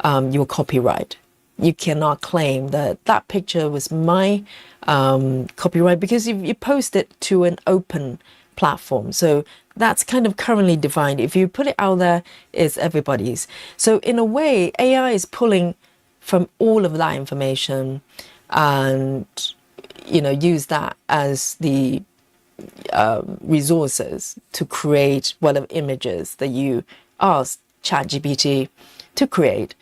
your copyright. You cannot claim that that picture was my copyright because you post it to an open platform. So that's kind of currently defined. If you put it out there, it's everybody's. So in a way, AI is pulling from all of that information and use that as the resources to create whatever images that you ask ChatGPT to create.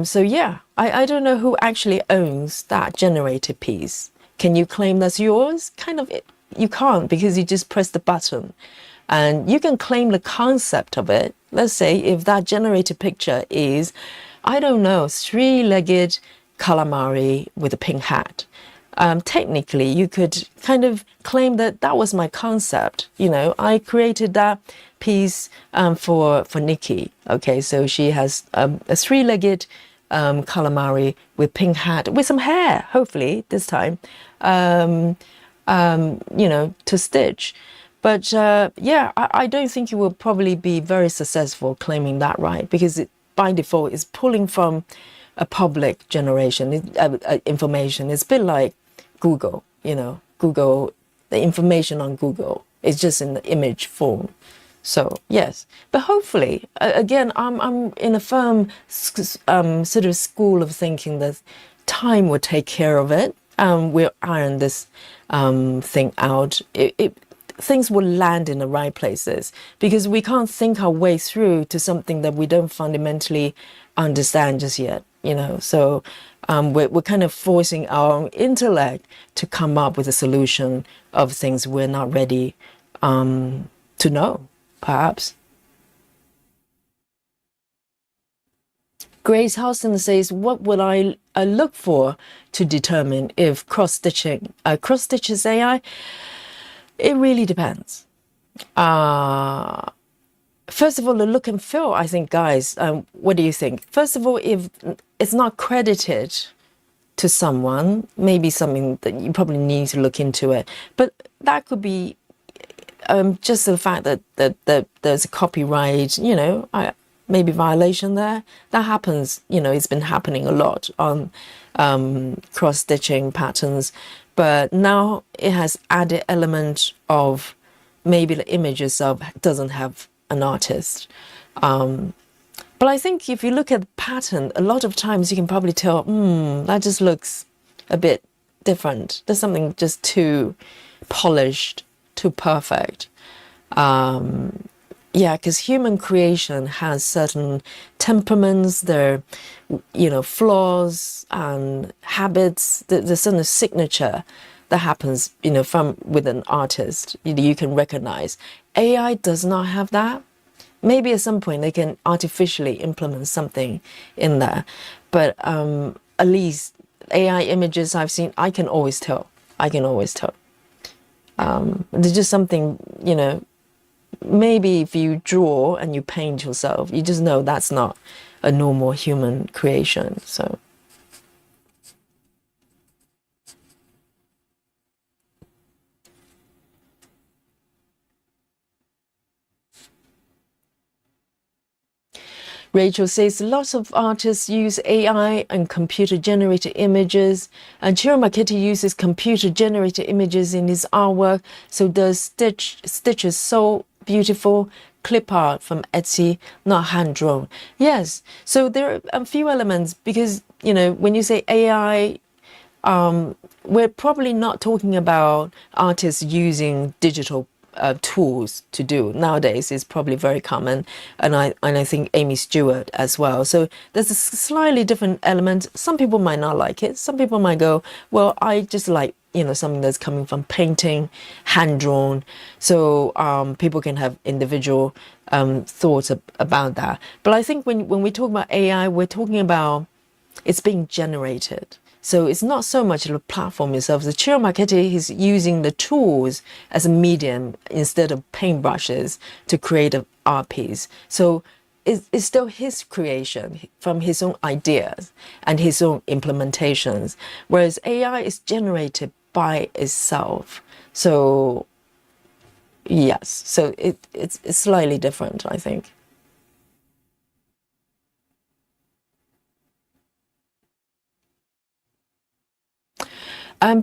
So yeah, I don't know who actually owns that generated piece. Can you claim that's yours? Kind of, you can't, because you just press the button. And you can claim the concept of it. Let's say if that generated picture is, I don't know, three-legged calamari with a pink hat. Technically, you could kind of claim that that was my concept. I created that piece for Nikki. Okay, so she has a three-legged calamari with pink hat with some hair, hopefully this time, to stitch. But yeah, I don't think you will probably be very successful claiming that right, because it by default is pulling from a public generation information. It's a bit like Google, Google, the information on Google is just in the image form. So yes, but hopefully, again, I'm in a firm sort of school of thinking that time will take care of it. We'll iron this thing out. Things will land in the right places, because we can't think our way through to something that we don't fundamentally understand just yet, So we're kind of forcing our intellect to come up with a solution of things we're not ready to know, perhaps. Grace Houston says, what would I look for to determine if cross stitches AI? It really depends. First of all, the look and feel, I think, guys, what do you think? First of all, if it's not credited to someone, maybe something that you probably need to look into it. But that could be just the fact that there's a copyright, maybe violation there. That happens, it's been happening a lot on cross-stitching patterns. But now it has added element of maybe the images doesn't have an artist. But I think if you look at the pattern, a lot of times you can probably tell, that just looks a bit different. There's something just too polished, too perfect. Yeah, because human creation has certain temperaments, their, flaws and habits. There's certain signature that happens, from with an artist you can recognize. AI does not have that. Maybe at some point they can artificially implement something in there, but at least AI images I've seen, I can always tell. There's just something, maybe if you draw and you paint yourself, you just know that's not a normal human creation. So Rachel says lots of artists use AI and computer-generated images, and Chiramakiti uses computer-generated images in his artwork. So does Stitch is so beautiful. clip art from Etsy, not hand drawn. Yes, so there are a few elements because, you know, when you say AI, we're probably not talking about artists using digital tools to do. Nowadays it's probably very common, and I think Aimee Stewart as well. So there's a slightly different element. Some people might not like it. Some people might go, well, I just like, you know, something that's coming from painting, hand drawn. So people can have individual thoughts about that. But I think when we talk about AI, we're talking about it's being generated. So it's not so much the platform itself. The Chiyo Makete is using the tools as a medium instead of paintbrushes to create an art piece. So it's still his creation from his own ideas and his own implementations, whereas AI is generated by itself. So yes, so it's slightly different, I think.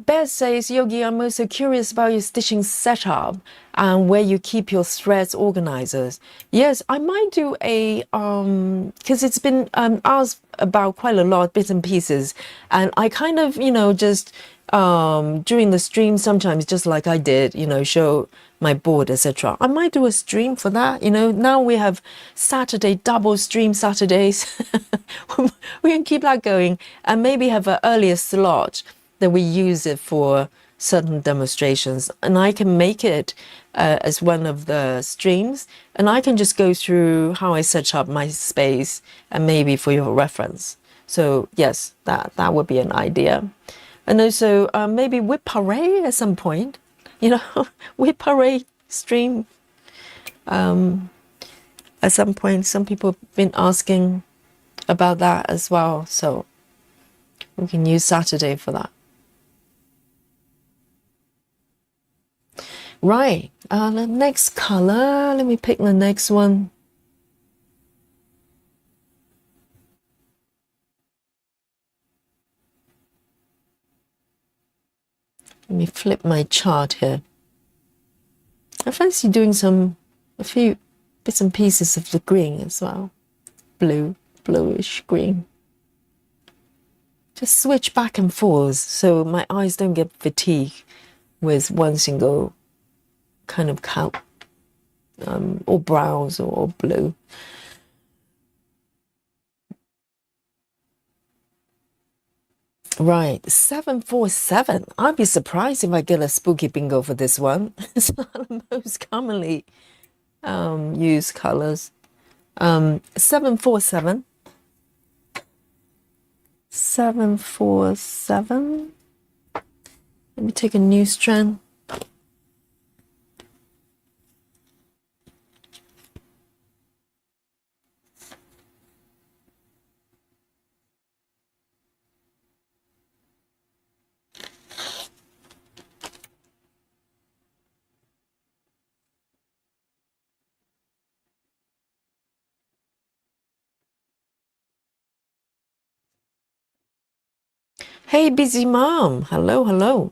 Beth says, Yogi, I'm also curious about your stitching setup and where you keep your threads organizers. Yes, I might do a, because it's been asked about quite a lot, bits and pieces. And I kind of, you know, just during the stream sometimes, just like I did, you know, show my board, etc. I might do a stream for that. You know, now we have Saturday, double stream Saturdays. We can keep that going and maybe have an earlier slot that we use it for certain demonstrations, and I can make it as one of the streams, and I can just go through how I set up my space and maybe for your reference. So yes, that would be an idea. And also maybe whip parade at some point, you know, whip parade stream at some point. Some people have been asking about that as well, so we can use Saturday for that. Right, the next color, let me pick the next one. Let me flip my chart here. I fancy doing a few bits and pieces of the green as well. Bluish green. Just switch back and forth so my eyes don't get fatigued with one single kind of cow, or browns or blue. Right, 747. I'd be surprised if I get a spooky bingo for this one. It's not the most commonly used colors. 747. 747. Let me take a new strand. Hey, busy mom. Hello, hello.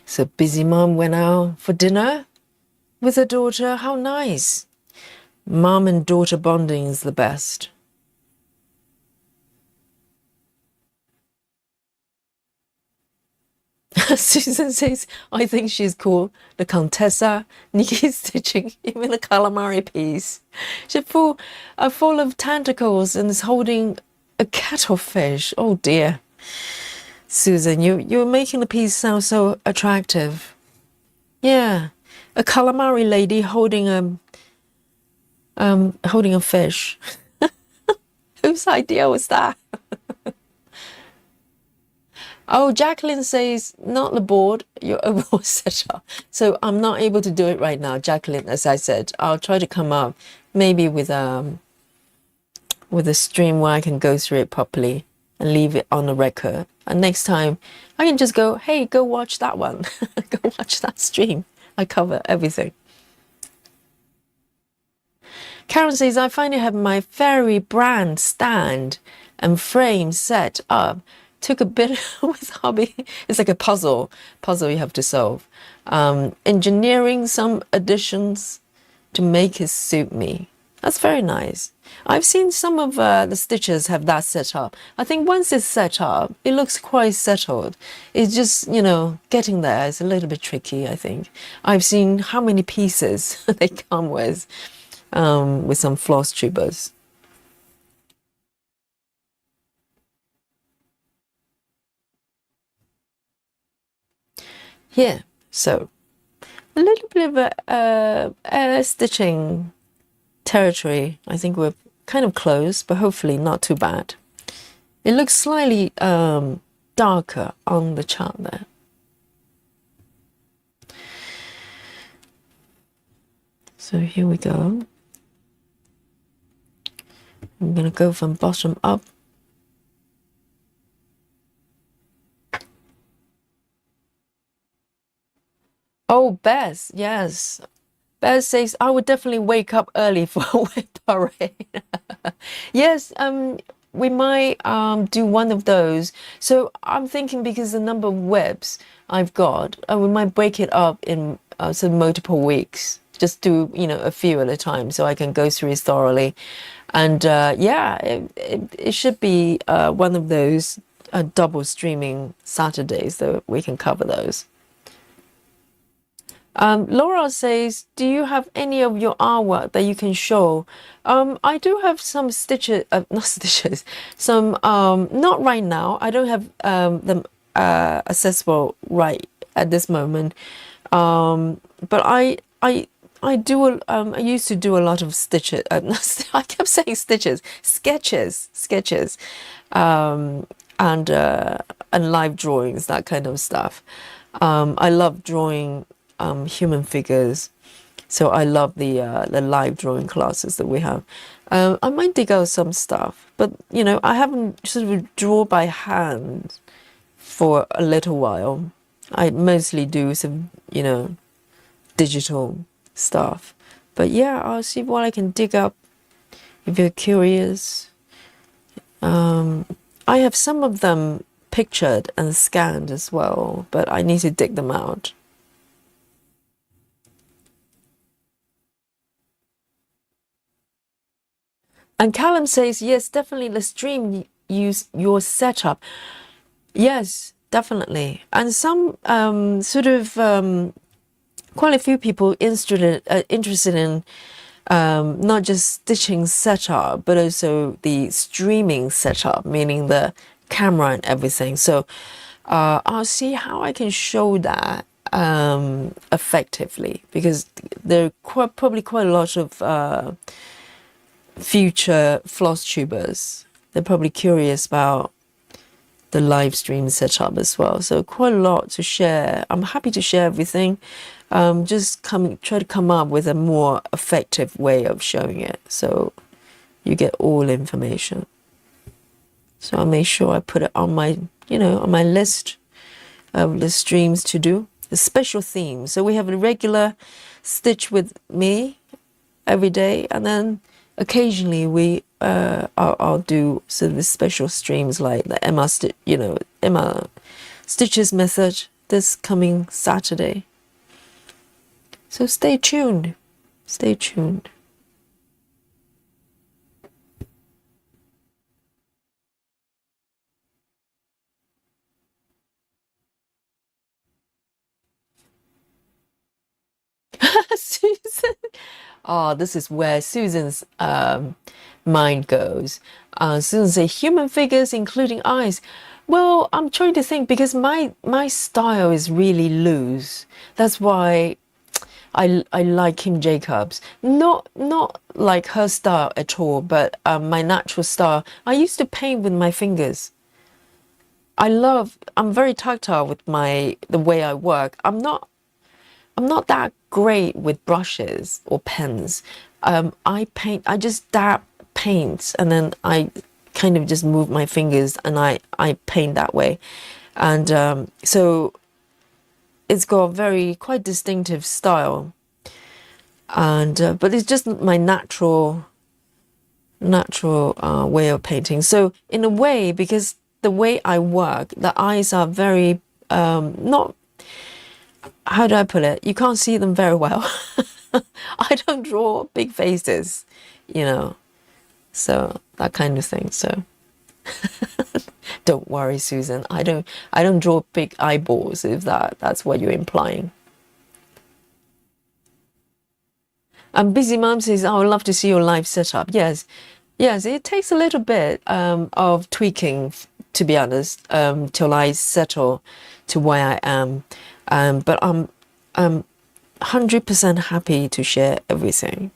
So busy mom went out for dinner with her daughter. How nice. Mom and daughter bonding is the best. Susan says, I think she's called the Contessa. Nikki's stitching even a calamari piece. She's full of tentacles and is holding a cuttlefish. Oh dear. Susan, you're making the piece sound so attractive. Yeah. A calamari lady holding a fish. Whose idea was that? Oh, Jacqueline says, not the board, your overall setup. So I'm not able to do it right now, Jacqueline, as I said. I'll try to come up maybe with a stream where I can go through it properly and leave it on the record. And next time, I can just go, hey, go watch that one. Go watch that stream. I cover everything. Karen says, I finally have my fairy brand stand and frame set up took a bit with hobby. It's like a puzzle you have to solve. Engineering some additions to make it suit me. That's very nice. I've seen some of the stitches have that set up. I think once it's set up, it looks quite settled. It's just, you know, getting there is a little bit tricky, I think. I've seen how many pieces they come with some floss tubers. Here, so a little bit of a stitching territory. I think we're kind of close, but hopefully not too bad. It looks slightly darker on the chart there. So here we go. I'm going to go from bottom up. Oh, Bess, yes. Bess says, I would definitely wake up early for a web parade. Yes, we might do one of those. So I'm thinking because the number of webs I've got, we might break it up in multiple weeks. Just do, you know, a few at a time so I can go through it thoroughly. And yeah, it should be one of those double streaming Saturdays that we can cover those. Laura says, do you have any of your artwork that you can show? I do have some stitches, not stitches, some, not right now. I don't have them accessible right at this moment. But I do, I used to do a lot of stitches, I kept saying stitches, sketches, and live drawings, that kind of stuff. I love drawing human figures, so I love the live drawing classes that we have. I might dig out some stuff, but you know, I haven't sort of draw by hand for a little while. I mostly do some, you know, digital stuff. But yeah, I'll see what I can dig up if you're curious. I have some of them pictured and scanned as well, but I need to dig them out. And Callum says, yes, definitely let's stream use your setup. Yes, definitely. And some quite a few people interested in not just stitching setup, but also the streaming setup, meaning the camera and everything. So I'll see how I can show that effectively, because there are probably quite a lot of future floss tubers. They're probably curious about the live stream setup as well. So quite a lot to share. I'm happy to share everything. Just try to come up with a more effective way of showing it, so you get all information. So I'll make sure I put it on my, you know, on my list of the streams to do. The special theme. So we have a regular stitch with me every day, and then occasionally I'll do sort of special streams like the Emma Stitches method this coming Saturday. So stay tuned. Stay tuned. Susan. Oh, this is where Susan's mind goes. Susan says, human figures, including eyes. Well, I'm trying to think, because my style is really loose. That's why I like Kim Jacobs. Not like her style at all, but my natural style. I used to paint with my fingers. I'm very tactile with the way I work. I'm not that great with brushes or pens. I just dab paints, and then I kind of just move my fingers and I paint that way. And so it's got a quite distinctive style. And but it's just my natural way of painting. So in a way, because the way I work, the eyes are very, not, how do I put it? You can't see them very well. I don't draw big faces, you know, so that kind of thing. So don't worry, Susan. I don't draw big eyeballs, if that's what you're implying. Busy Mom says, I would love to see your live setup. Yes, yes, it takes a little bit of tweaking, to be honest, till I settle to where I am. But I'm 100% happy to share everything,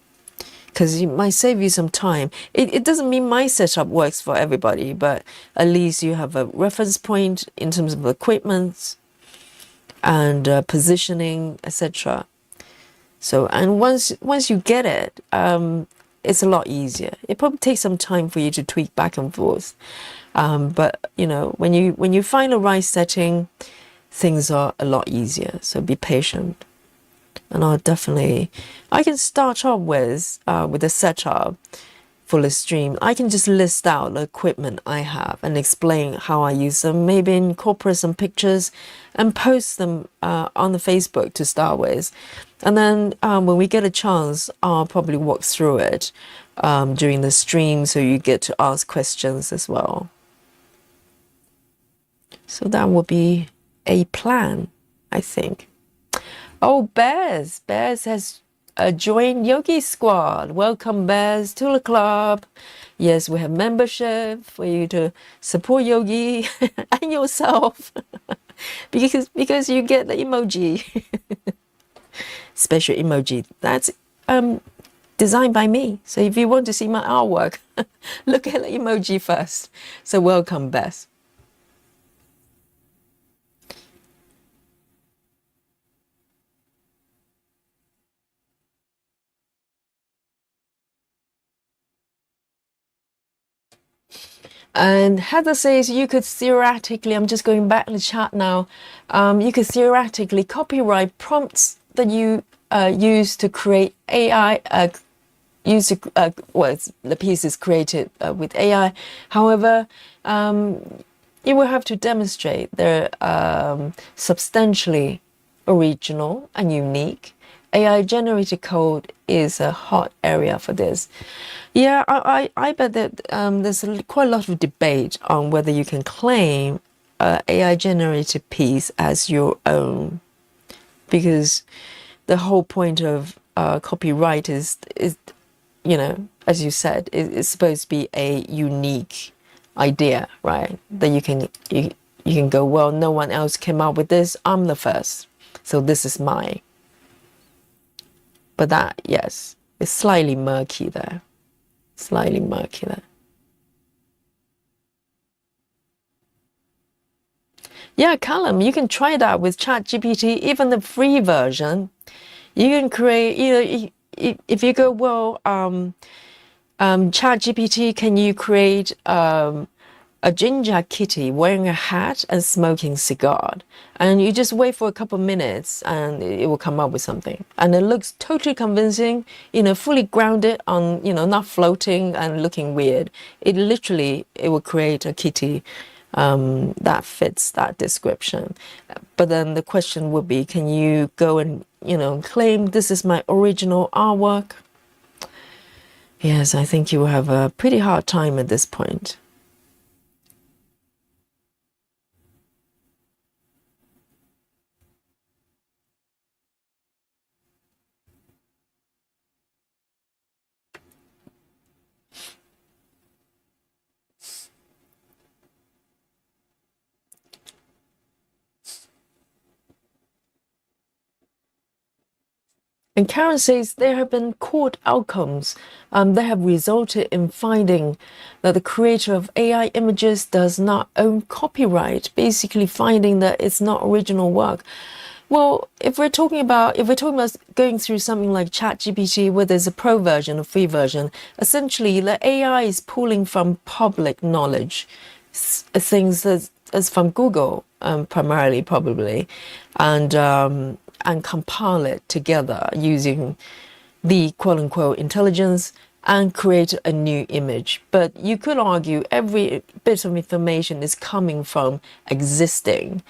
because it might save you some time. It doesn't mean my setup works for everybody, but at least you have a reference point in terms of equipment and positioning, etc. So, and once you get it, it's a lot easier. It probably takes some time for you to tweak back and forth, but you know, when you find the right setting, things are a lot easier. So be patient, and I can start off with a setup for the stream. I can just list out the equipment I have and explain how I use them, maybe incorporate some pictures and post them on the Facebook to start with. And then when we get a chance, I'll probably walk through it during the stream, so you get to ask questions as well. So that will be a plan, I think. Oh, Bears has joined Yogi Squad. Welcome, Bears, to the club. Yes, we have membership for you to support Yogi and yourself because you get the emoji. Special emoji that's designed by me. So if you want to see my artwork, look at the emoji first. So welcome, Beth. And Heather says you could theoretically, I'm just going back in the chat now, you could theoretically copyright prompts that you use to create AI, the piece is created with AI. However, you will have to demonstrate they're substantially original and unique. AI generated code is a hot area for this. Yeah, I bet that there's quite a lot of debate on whether you can claim AI generated piece as your own, because the whole point of copyright is, you know, as you said, it's supposed to be a unique idea, right? That you can go, well, no one else came up with this. I'm the first, so this is mine. But that, yes, it's slightly murky there. Slightly murky there. Yeah, Callum, you can try that with ChatGPT, even the free version. You can create, you know, if you go, well, ChatGPT, can you create a ginger kitty wearing a hat and smoking cigar? And you just wait for a couple of minutes and it will come up with something. And it looks totally convincing, you know, fully grounded on, you know, not floating and looking weird. It will create a kitty that fits that description. But then the question would be, can you go and, you know, claim this is my original artwork? Yes, I think you will have a pretty hard time at this point. And Karen says there have been court outcomes that have resulted in finding that the creator of AI images does not own copyright, basically finding that it's not original work. Well, if we're talking about going through something like ChatGPT, where there's a pro version, a free version, essentially the AI is pulling from public knowledge, things as from Google, primarily probably, and compile it together using the quote-unquote intelligence and create a new image. But you could argue every bit of information is coming from existing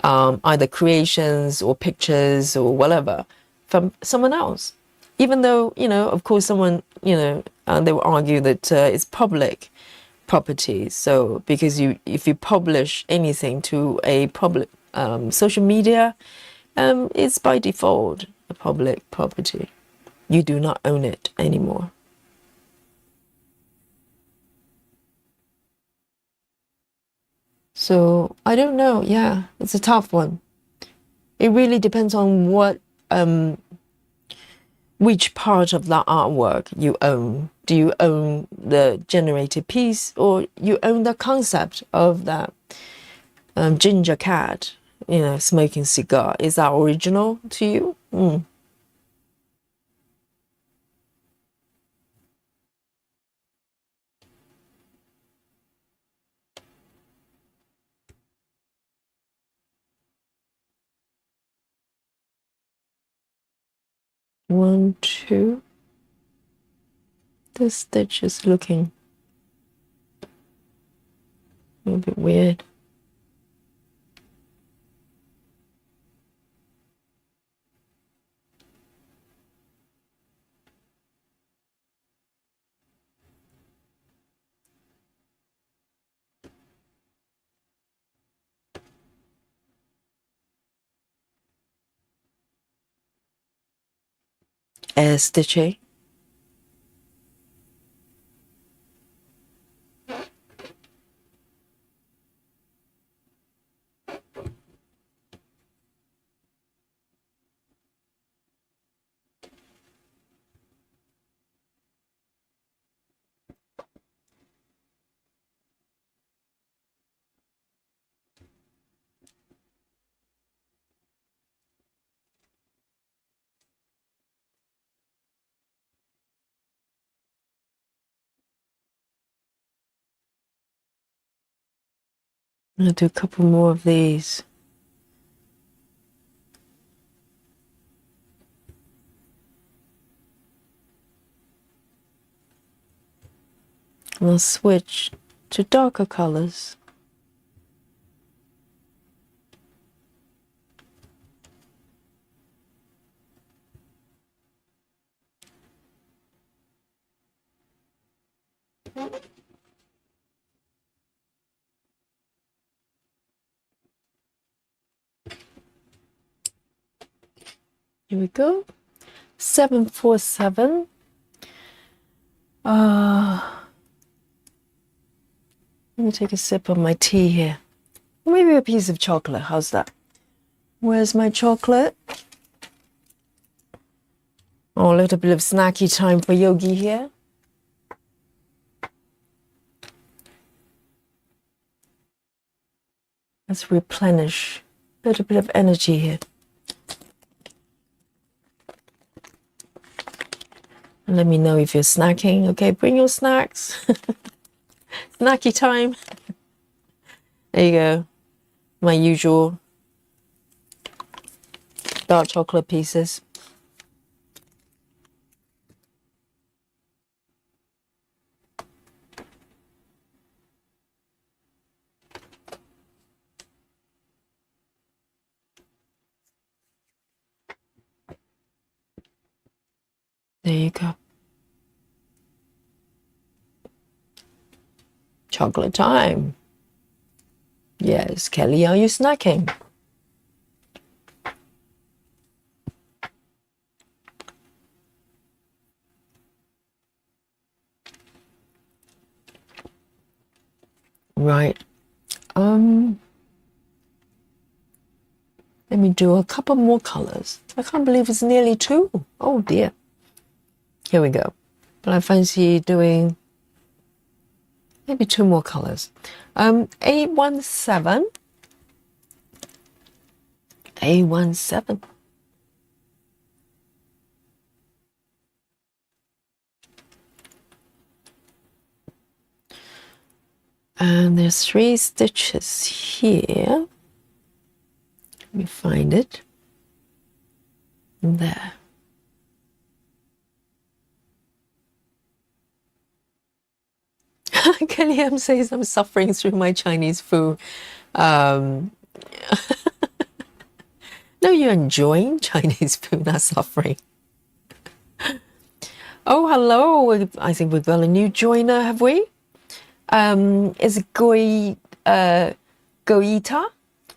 either creations or pictures or whatever from someone else. Even though, of course, someone, they will argue that it's public property. So because if you publish anything to a public social media, it's by default a public property. You do not own it anymore. So I don't know. Yeah, it's a tough one. It really depends on which part of that artwork you own. Do you own the generated piece, or you own the concept of that ginger cat, smoking cigar? Is that original to you? 1, 2. The stitch is looking a little bit weird. Air stitching. I'm going to do a couple more of these. And I'll switch to darker colors. Here we go. 747. Let me take a sip of my tea here. Maybe a piece of chocolate. How's that? Where's my chocolate? Oh, a little bit of snacky time for Yogi here. Let's replenish a little bit of energy here. And let me know if you're snacking. Okay, bring your snacks. Snacky time. There you go. My usual dark chocolate pieces. There you go. Chocolate time. Yes, Kelly, are you snacking? Right. Let me do a couple more colors. I can't believe it's nearly 2. Oh dear. Here we go. But I fancy doing maybe 2 more colors. 817. 817. And there's 3 stitches here. Let me find it. There. Kelly M says I'm suffering through my Chinese food. Um, no, you're enjoying Chinese food, not suffering. Oh, hello. I think we've got a new joiner, have we? Is it Goita?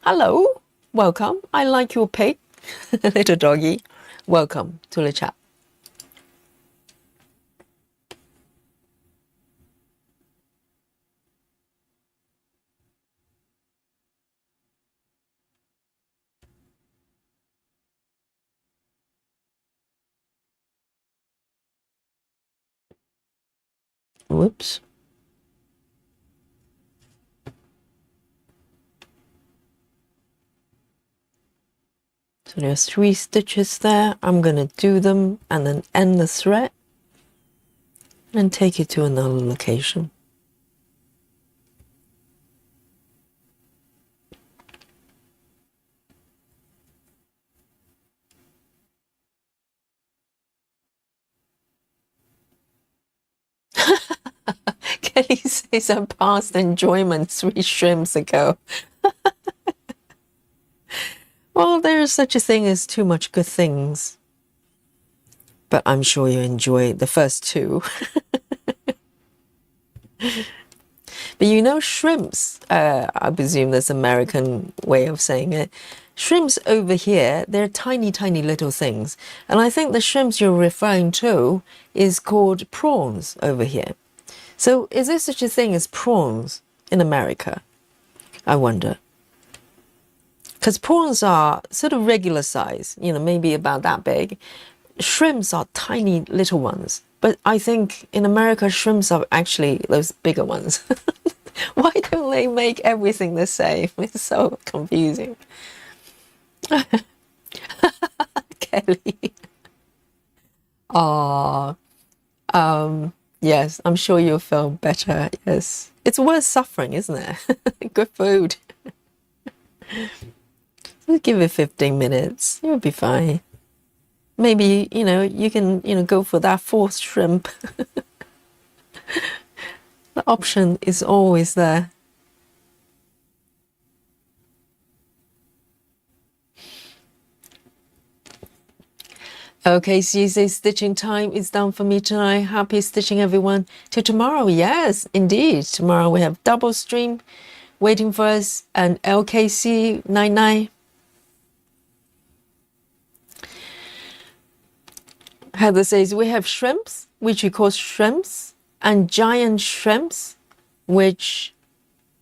Hello. Welcome. I like your pig, little doggy. Welcome to the chat. Whoops. So there's 3 stitches there. I'm going to do them and then end the thread and take it to another location. Kelly says I passed enjoyment 3 shrimps ago. Well, there is such a thing as too much good things. But I'm sure you enjoyed the first 2. But you know, shrimps, I presume that's American way of saying it. Shrimps over here, they're tiny, tiny little things. And I think the shrimps you're referring to is called prawns over here. So is there such a thing as prawns in America? I wonder. Because prawns are sort of regular size, you know, maybe about that big. Shrimps are tiny little ones. But I think in America, shrimps are actually those bigger ones. Why don't they make everything the same? It's so confusing. Kelly. Ah, yes, I'm sure you'll feel better. Yes, it's worth suffering, isn't it? Good food. Just give it 15 minutes. You'll be fine. Maybe, you know, you can, go for that 4th shrimp. The option is always there. Okay, so you say stitching time is done for me tonight. Happy stitching, everyone. Till tomorrow, yes, indeed. Tomorrow we have double stream waiting for us and LKC 99. Heather says we have shrimps, which we call shrimps, and giant shrimps, which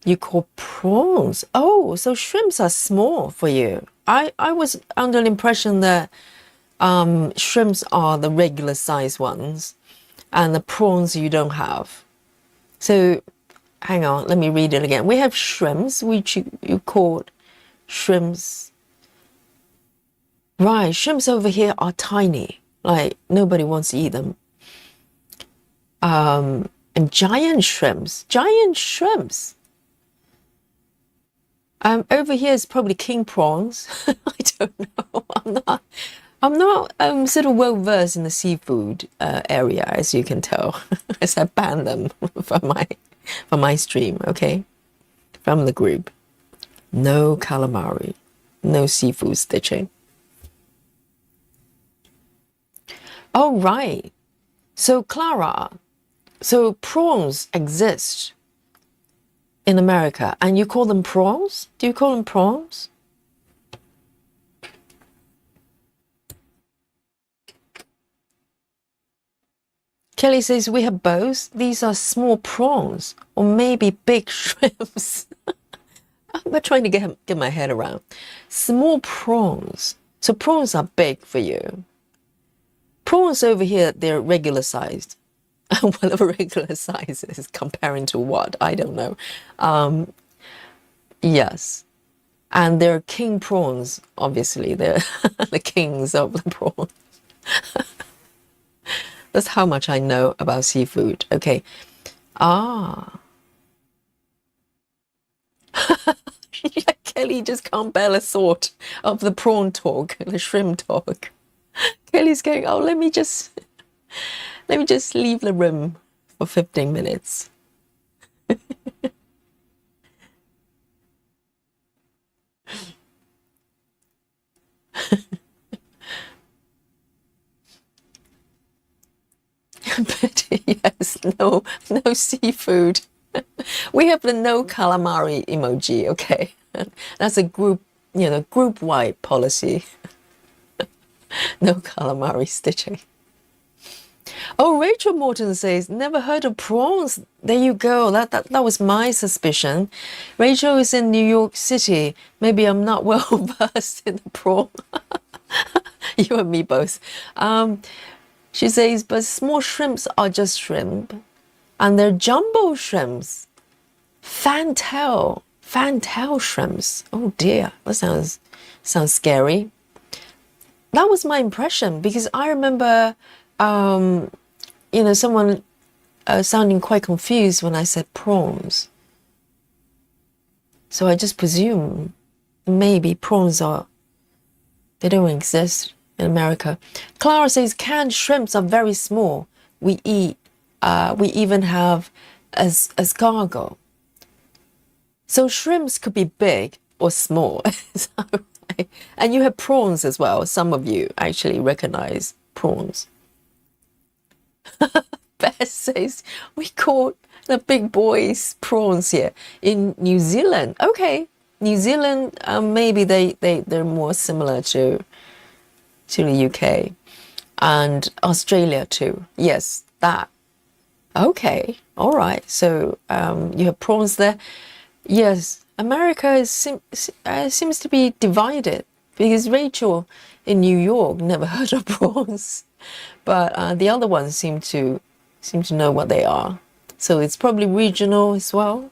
you call prawns. Oh, so shrimps are small for you. I was under the impression that shrimps are the regular size ones and the prawns you don't have. So hang on, let me read it again. We have shrimps, which you call shrimps. Right, shrimps over here are tiny. Like nobody wants to eat them. And giant shrimps. Over here is probably king prawns. I don't know. I'm not sort of well versed in the seafood area, as you can tell, as I banned them from my stream. Okay, from the group. No calamari, no seafood stitching. Oh right. So Clara, so prawns exist in America, and you call them prawns? Do you call them prawns? Kelly says we have both. These are small prawns, or maybe big shrimps. I'm trying to get my head around. Small prawns. So prawns are big for you. Prawns over here, they're regular sized. Well, regular size is comparing to what? I don't know. Yes. And they're king prawns, obviously. They're the kings of the prawns. That's how much I know about seafood. Okay. Ah. Kelly just can't bear a thought of the prawn talk, the shrimp talk. Kelly's going, oh, let me just leave the room for 15 minutes. But yes, no seafood. We have the no calamari emoji, okay? That's a group-wide policy. No calamari stitching. Oh, Rachel Morton says, never heard of prawns. There you go. That was my suspicion. Rachel is in New York City. Maybe I'm not well versed in the prawn. You and me both. She says, but small shrimps are just shrimp. And they're jumbo shrimps. Fantail shrimps. Oh dear, that sounds scary. That was my impression because I remember, someone sounding quite confused when I said prawns. So I just presume maybe prawns they don't exist in America. Clara says canned shrimps are very small. We even have escargot. So shrimps could be big or small. And you have prawns as well. Some of you actually recognize prawns. Beth says, we call the big boys prawns here in New Zealand. Okay, New Zealand, maybe they're more similar to the UK and Australia too. Yes, that. Okay, all right. So you have prawns there. Yes, America seems to be divided because Rachel in New York never heard of prawns, but the other ones seem to know what they are. So it's probably regional as well.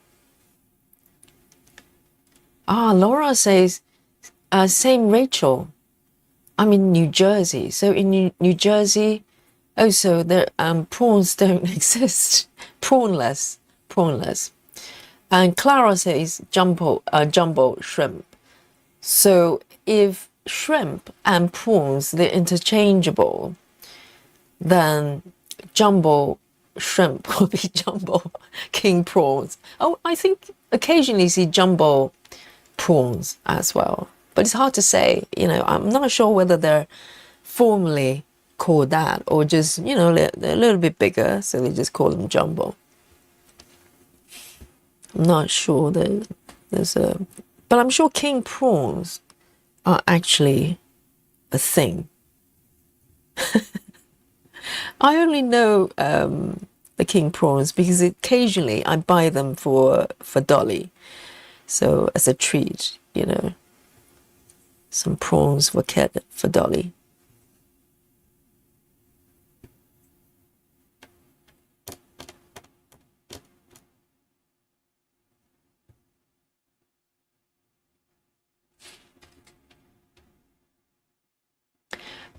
Laura says, same Rachel. I'm in New Jersey. So in New Jersey, so the prawns don't exist. Prawnless. And Clara says jumbo shrimp. So if shrimp and prawns, they're interchangeable, then jumbo shrimp will be jumbo king prawns. Oh, I think occasionally see jumbo prawns as well. But it's hard to say, I'm not sure whether they're formally called that or just, they're a little bit bigger, so they just call them jumbo. I'm not sure that but I'm sure king prawns are actually a thing. I only know the king prawns because occasionally I buy them for Dolly. So as a treat, some prawns for Dolly.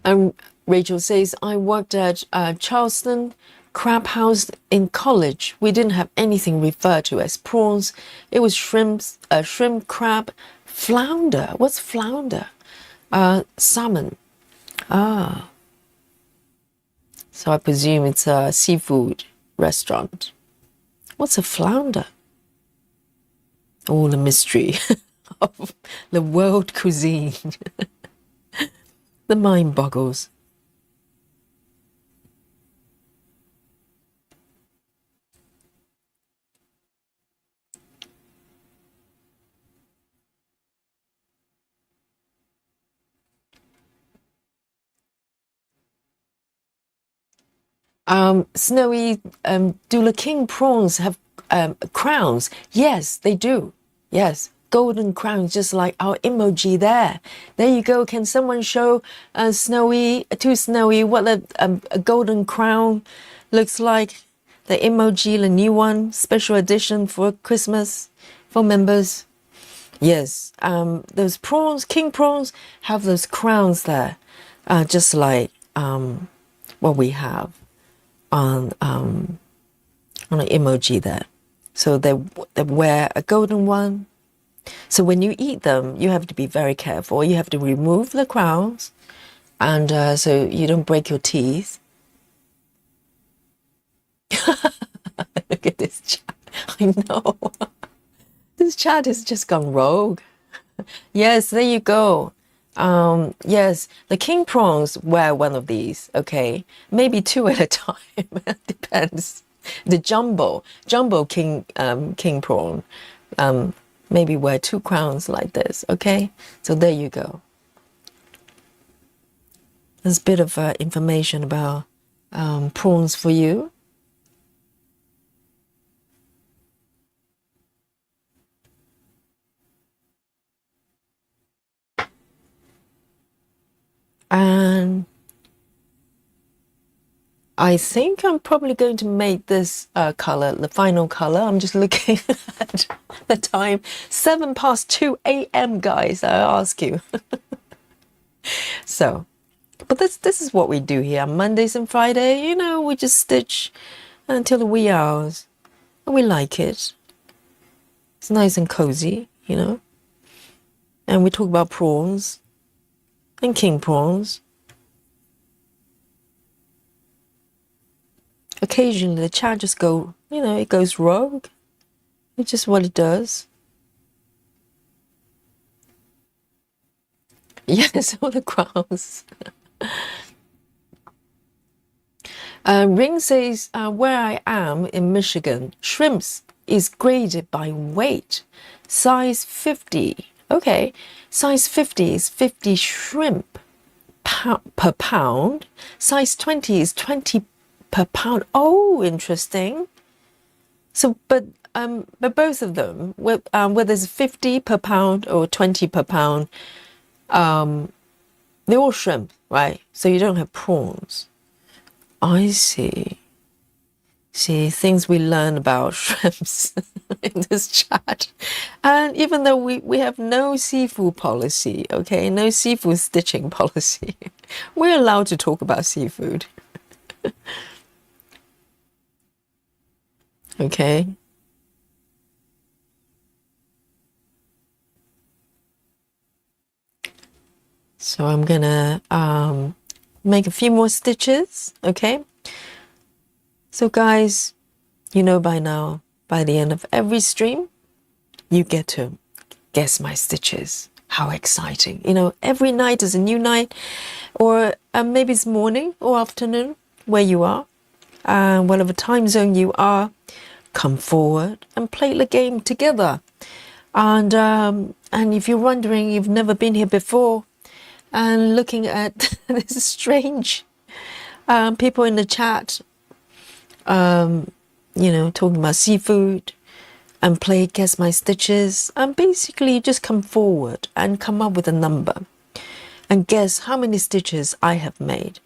And Rachel says, I worked at Charleston Crab House in college. We didn't have anything referred to as prawns. It was shrimp, crab, flounder. What's flounder? Salmon. So I presume it's a seafood restaurant. What's a flounder? Oh, the mystery of the world cuisine. The mind boggles. Snowy, do the king prawns have crowns? Yes, they do. Yes, golden crowns, just like our emoji there. There you go. Can someone show Snowy what a golden crown looks like? The emoji, the new one, special edition for Christmas for members. Yes, those prawns, king prawns, have those crowns there, just like what we have on an emoji there. So they wear a golden one. So when you eat them, you have to be very careful. You have to remove the crowns, and so you don't break your teeth. Look at this chat. I know. This chat has just gone rogue. Yes, there you go. Yes, the king prawns were one of these, okay? Maybe two at a time. Depends. The jumbo king prawn, maybe wear 2 crowns like this, okay? So there you go. There's a bit of information about prawns for you. And I think I'm probably going to make this color the final color. I'm just looking at the time. 2 a.m. guys, I ask you. So, but this is what we do here. Mondays and Friday, you know, we just stitch until the wee hours. And we like it. It's nice and cozy, you know. And we talk about prawns and king prawns. Occasionally the chat just go, you know, it goes rogue. It's just what it does. Yes, all the crowns. Ring says, where I am in Michigan, shrimps is graded by weight. Size 50. Okay, size 50 is 50 shrimp per pound. Size 20 is 20 per pound. Oh, interesting. So, but both of them, whether it's 50 per pound or 20 per pound, they're all shrimp, right? So you don't have prawns. I see. See, things we learn about shrimps in this chat. And even though we have no seafood policy, okay, no seafood stitching policy, we're allowed to talk about seafood. Okay. So I'm gonna make a few more stitches, okay? So guys, you know by now, by the end of every stream, you get to guess my stitches. How exciting. You know, every night is a new night, or maybe it's morning or afternoon where you are. Whatever time zone you are, come forward and play the game together. And if you're wondering, you've never been here before, and looking at this strange people in the chat, you know, talking about seafood and play guess my stitches, and basically just come forward and come up with a number and guess how many stitches I have made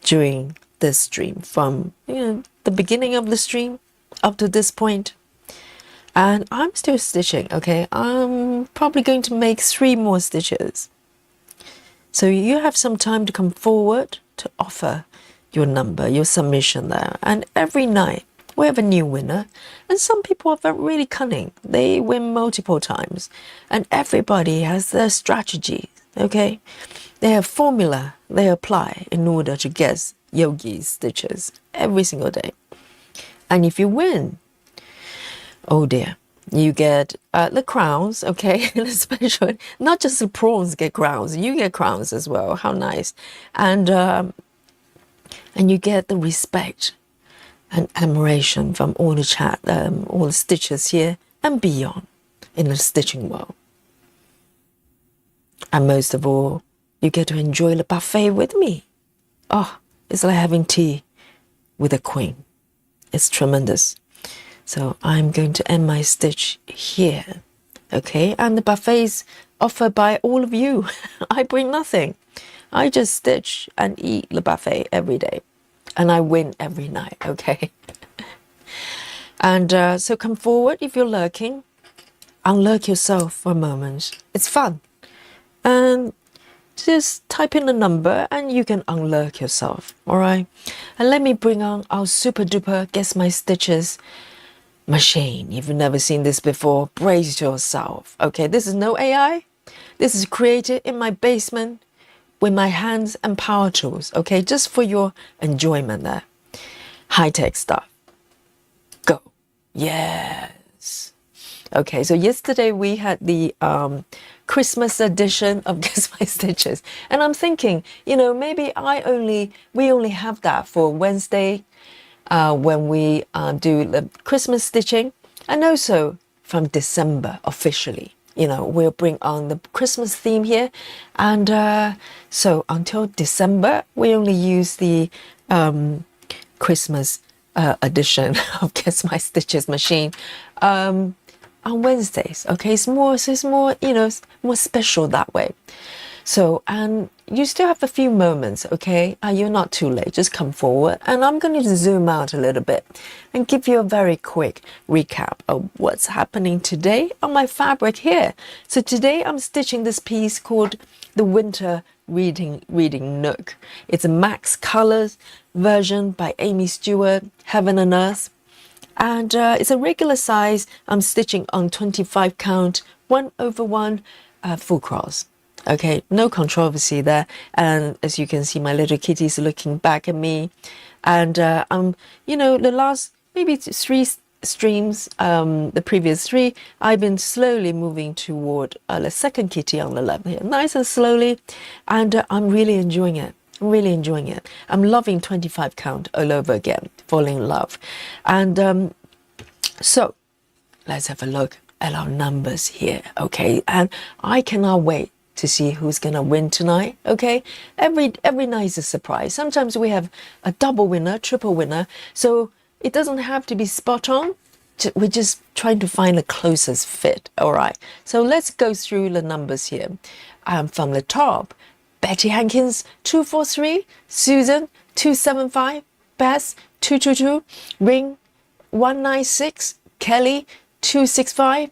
during this stream, from, you know, the beginning of the stream up to this point. And I'm still stitching, okay? I'm probably going to make 3 more stitches. So you have some time to come forward to offer your number, your submission there. And every night we have a new winner. And some people are really cunning. They win multiple times. And everybody has their strategy, okay? They have formula they apply in order to guess Yogi's stitches every single day. And if you win, oh dear, you get the crowns, okay? The special, not just the prawns get crowns, you get crowns as well. How nice. And you get the respect and admiration from all the chat, all the stitchers here and beyond in the stitching world. And most of all, you get to enjoy the buffet with me. Oh, it's like having tea with a queen. It's tremendous. So I'm going to end my stitch here, okay? And the buffet's offered by all of you. I bring nothing. I just stitch and eat the buffet every day. And I win every night, okay? And so come forward if you're lurking. Unlurk yourself for a moment. It's fun. And just type in a number and you can unlurk yourself, all right? And let me bring on our super duper Guess My Stitches machine. If you've never seen this before, brace yourself, okay? This is no AI. This is created in my basement with my hands and power tools, okay? Just for your enjoyment there. High-tech stuff. Go. Yes. Okay, so yesterday we had the Christmas edition of Guess My Stitches, and I'm thinking, maybe we only have that for Wednesday when we do the Christmas stitching, and also from December officially. We'll bring on the Christmas theme here, and so until December we only use the Christmas edition of Guess My Stitches machine on Wednesdays. Okay, it's more more special that way. So, and you still have a few moments, okay? You're not too late. Just come forward, and I'm going to zoom out a little bit and give you a very quick recap of what's happening today on my fabric here. So today I'm stitching this piece called the Winter Reading Nook. It's a Max Colors version by Aimee Stewart, Heaven and Earth. And it's a regular size. I'm stitching on 25 count, 1/1 full cross. Okay, no controversy there. And as you can see, my little kitty's looking back at me. And the last maybe 3 streams, the previous 3, I've been slowly moving toward the second kitty on the left here, nice and slowly. And I'm really enjoying it. Really enjoying it. I'm loving 25 count all over again, falling in love. And so let's have a look at our numbers here, okay? And I cannot wait to see who's gonna win tonight, okay? Every night is a surprise. Sometimes we have a double winner, triple winner, so it doesn't have to be spot on. We're just trying to find the closest fit, all right? So let's go through the numbers here. From the top, Betty Hankins 243, Susan 275, Bess 222, Ring 196, Kelly 265,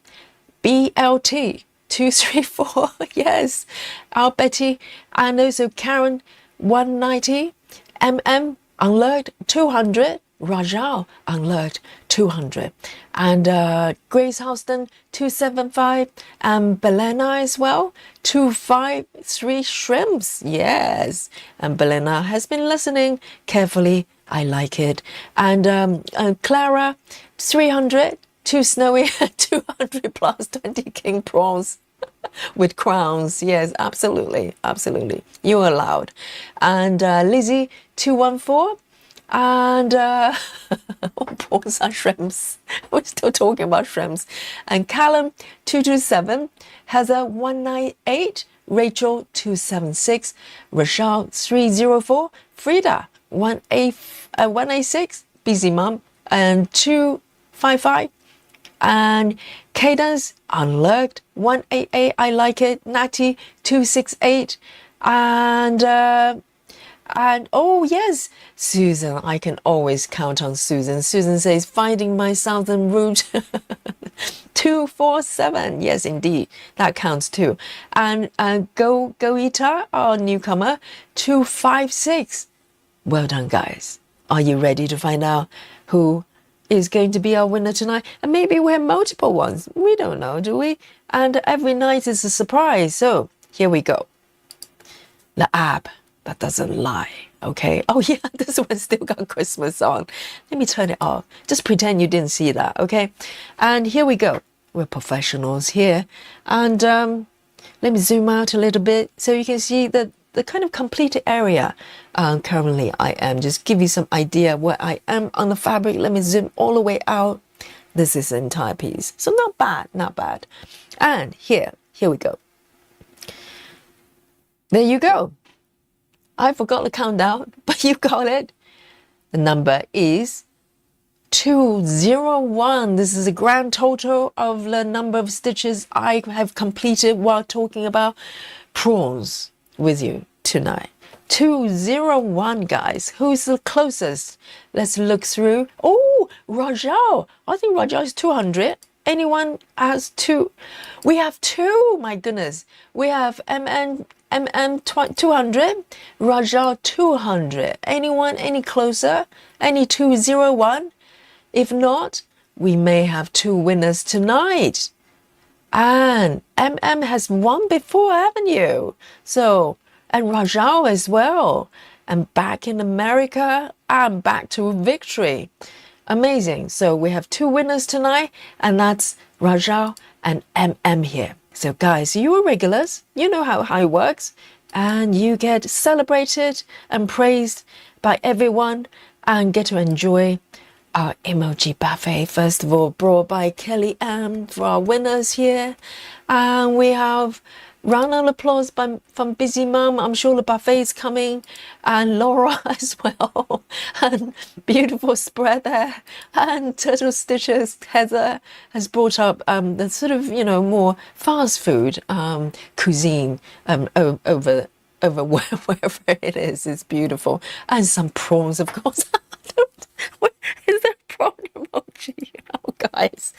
BLT 234, yes, our Betty, and also Karen 190, Unlearned 200, Rajal Unlearned 200, and Grace Houston 275, and Belena as well 253 shrimps, yes, and Belena has been listening carefully. I like it. And Clara 300, 2 Snowy 200 plus 20 king prawns with crowns. Yes, absolutely, you're allowed. And Lizzie 214, and prawns are shrimps. We're still talking about shrimps. And Callum 227, Heather 198, Rachel 276, Rochelle 304, Frida 186, Busy Mum, and 255, and Cadence Unlurked 188, I like it, Natty 268, and oh yes, Susan, I can always count on Susan. Susan says, finding my southern route 247, yes indeed, that counts too. And Goita, our newcomer, 256. Well done, guys. Are you ready to find out who is going to be our winner tonight? And maybe we have multiple ones. We don't know, do we? And every night is a surprise. So here we go. The app that doesn't lie, okay? Oh yeah, this one still got Christmas on. Let me turn it off. Just pretend you didn't see that, okay? And here we go. We're professionals here. And let me zoom out a little bit so you can see the kind of completed area currently I am. Just give you some idea where I am on the fabric. Let me zoom all the way out. This is the entire piece. So not bad. And here we go. There you go. I forgot to count down, but you got it. The number is 201. This is a grand total of the number of stitches I have completed while talking about prawns with you tonight. 201, guys. Who's the closest? Let's look through. Oh, Rajal. I think Rajal is 200. Anyone has 2? We have 2. My goodness. We have MM 200, Rajal 200. Anyone any closer? Any 201? If not, we may have 2 winners tonight. And MM has won before, haven't you? So, and Rajal as well. And back in America, and back to victory. Amazing. So we have two winners tonight, and that's Rajal and MM here. So guys, you are regulars. You know how it works. And you get celebrated and praised by everyone and get to enjoy our emoji buffet. First of all, brought by Kelly M for our winners here. And we have round of applause from Busy Mum. I'm sure the buffet is coming. And Laura as well. And beautiful spread there. And Turtle Stitches Heather has brought up the sort of, more fast food cuisine over wherever it is. It's beautiful. And some prawns, of course. Is there a prawn emoji? Oh, guys.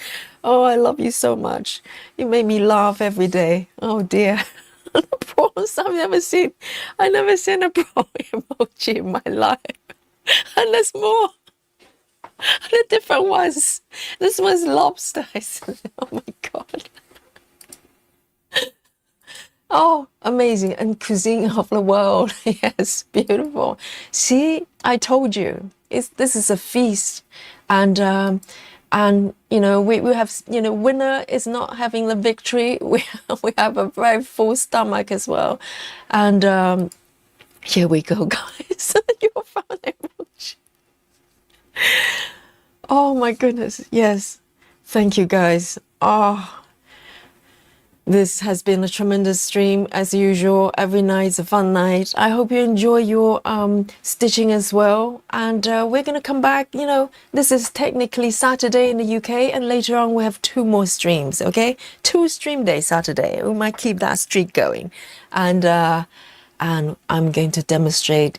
Oh, I love you so much. You make me laugh every day. Oh, dear. The prawns I've never seen. I never seen a prawn emoji in my life. And there's more. The different ones. This one's lobster. Oh, my God. Oh, amazing. And cuisine of the world. Yes, beautiful. See, I told you, this is a feast. And we have, winner is not having the victory. We have a very full stomach as well. And here we go, guys. Your phone emoji. Oh my goodness. Yes. Thank you, guys. Oh. This has been a tremendous stream as usual. Every night's a fun night. I hope you enjoy your stitching as well. And we're going to come back. This is technically Saturday in the UK, and later on we have 2 more streams. Okay, 2 stream days Saturday. We might keep that streak going. And I'm going to demonstrate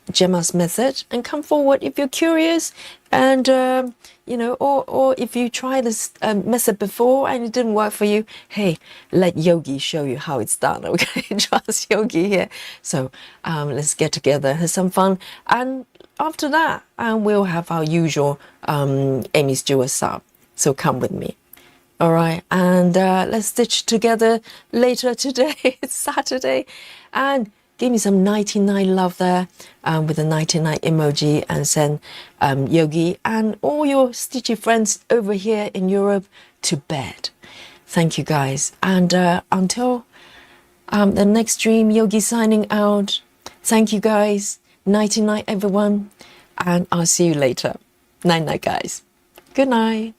Gemma's method, and come forward if you're curious, and or if you tried this method before and it didn't work for you, hey, let Yogi show you how it's done. Okay, trust Yogi here. So let's get together, have some fun, and after that we'll have our usual Aimee Stewart sub. So come with me. All right, and let's stitch together later today. It's Saturday, and give me some 99 love there with the 99 emoji, and send Yogi and all your stitchy friends over here in Europe to bed. Thank you, guys. And until the next stream, Yogi signing out. Thank you, guys. Nighty night, everyone. And I'll see you later. Night night, guys. Good night.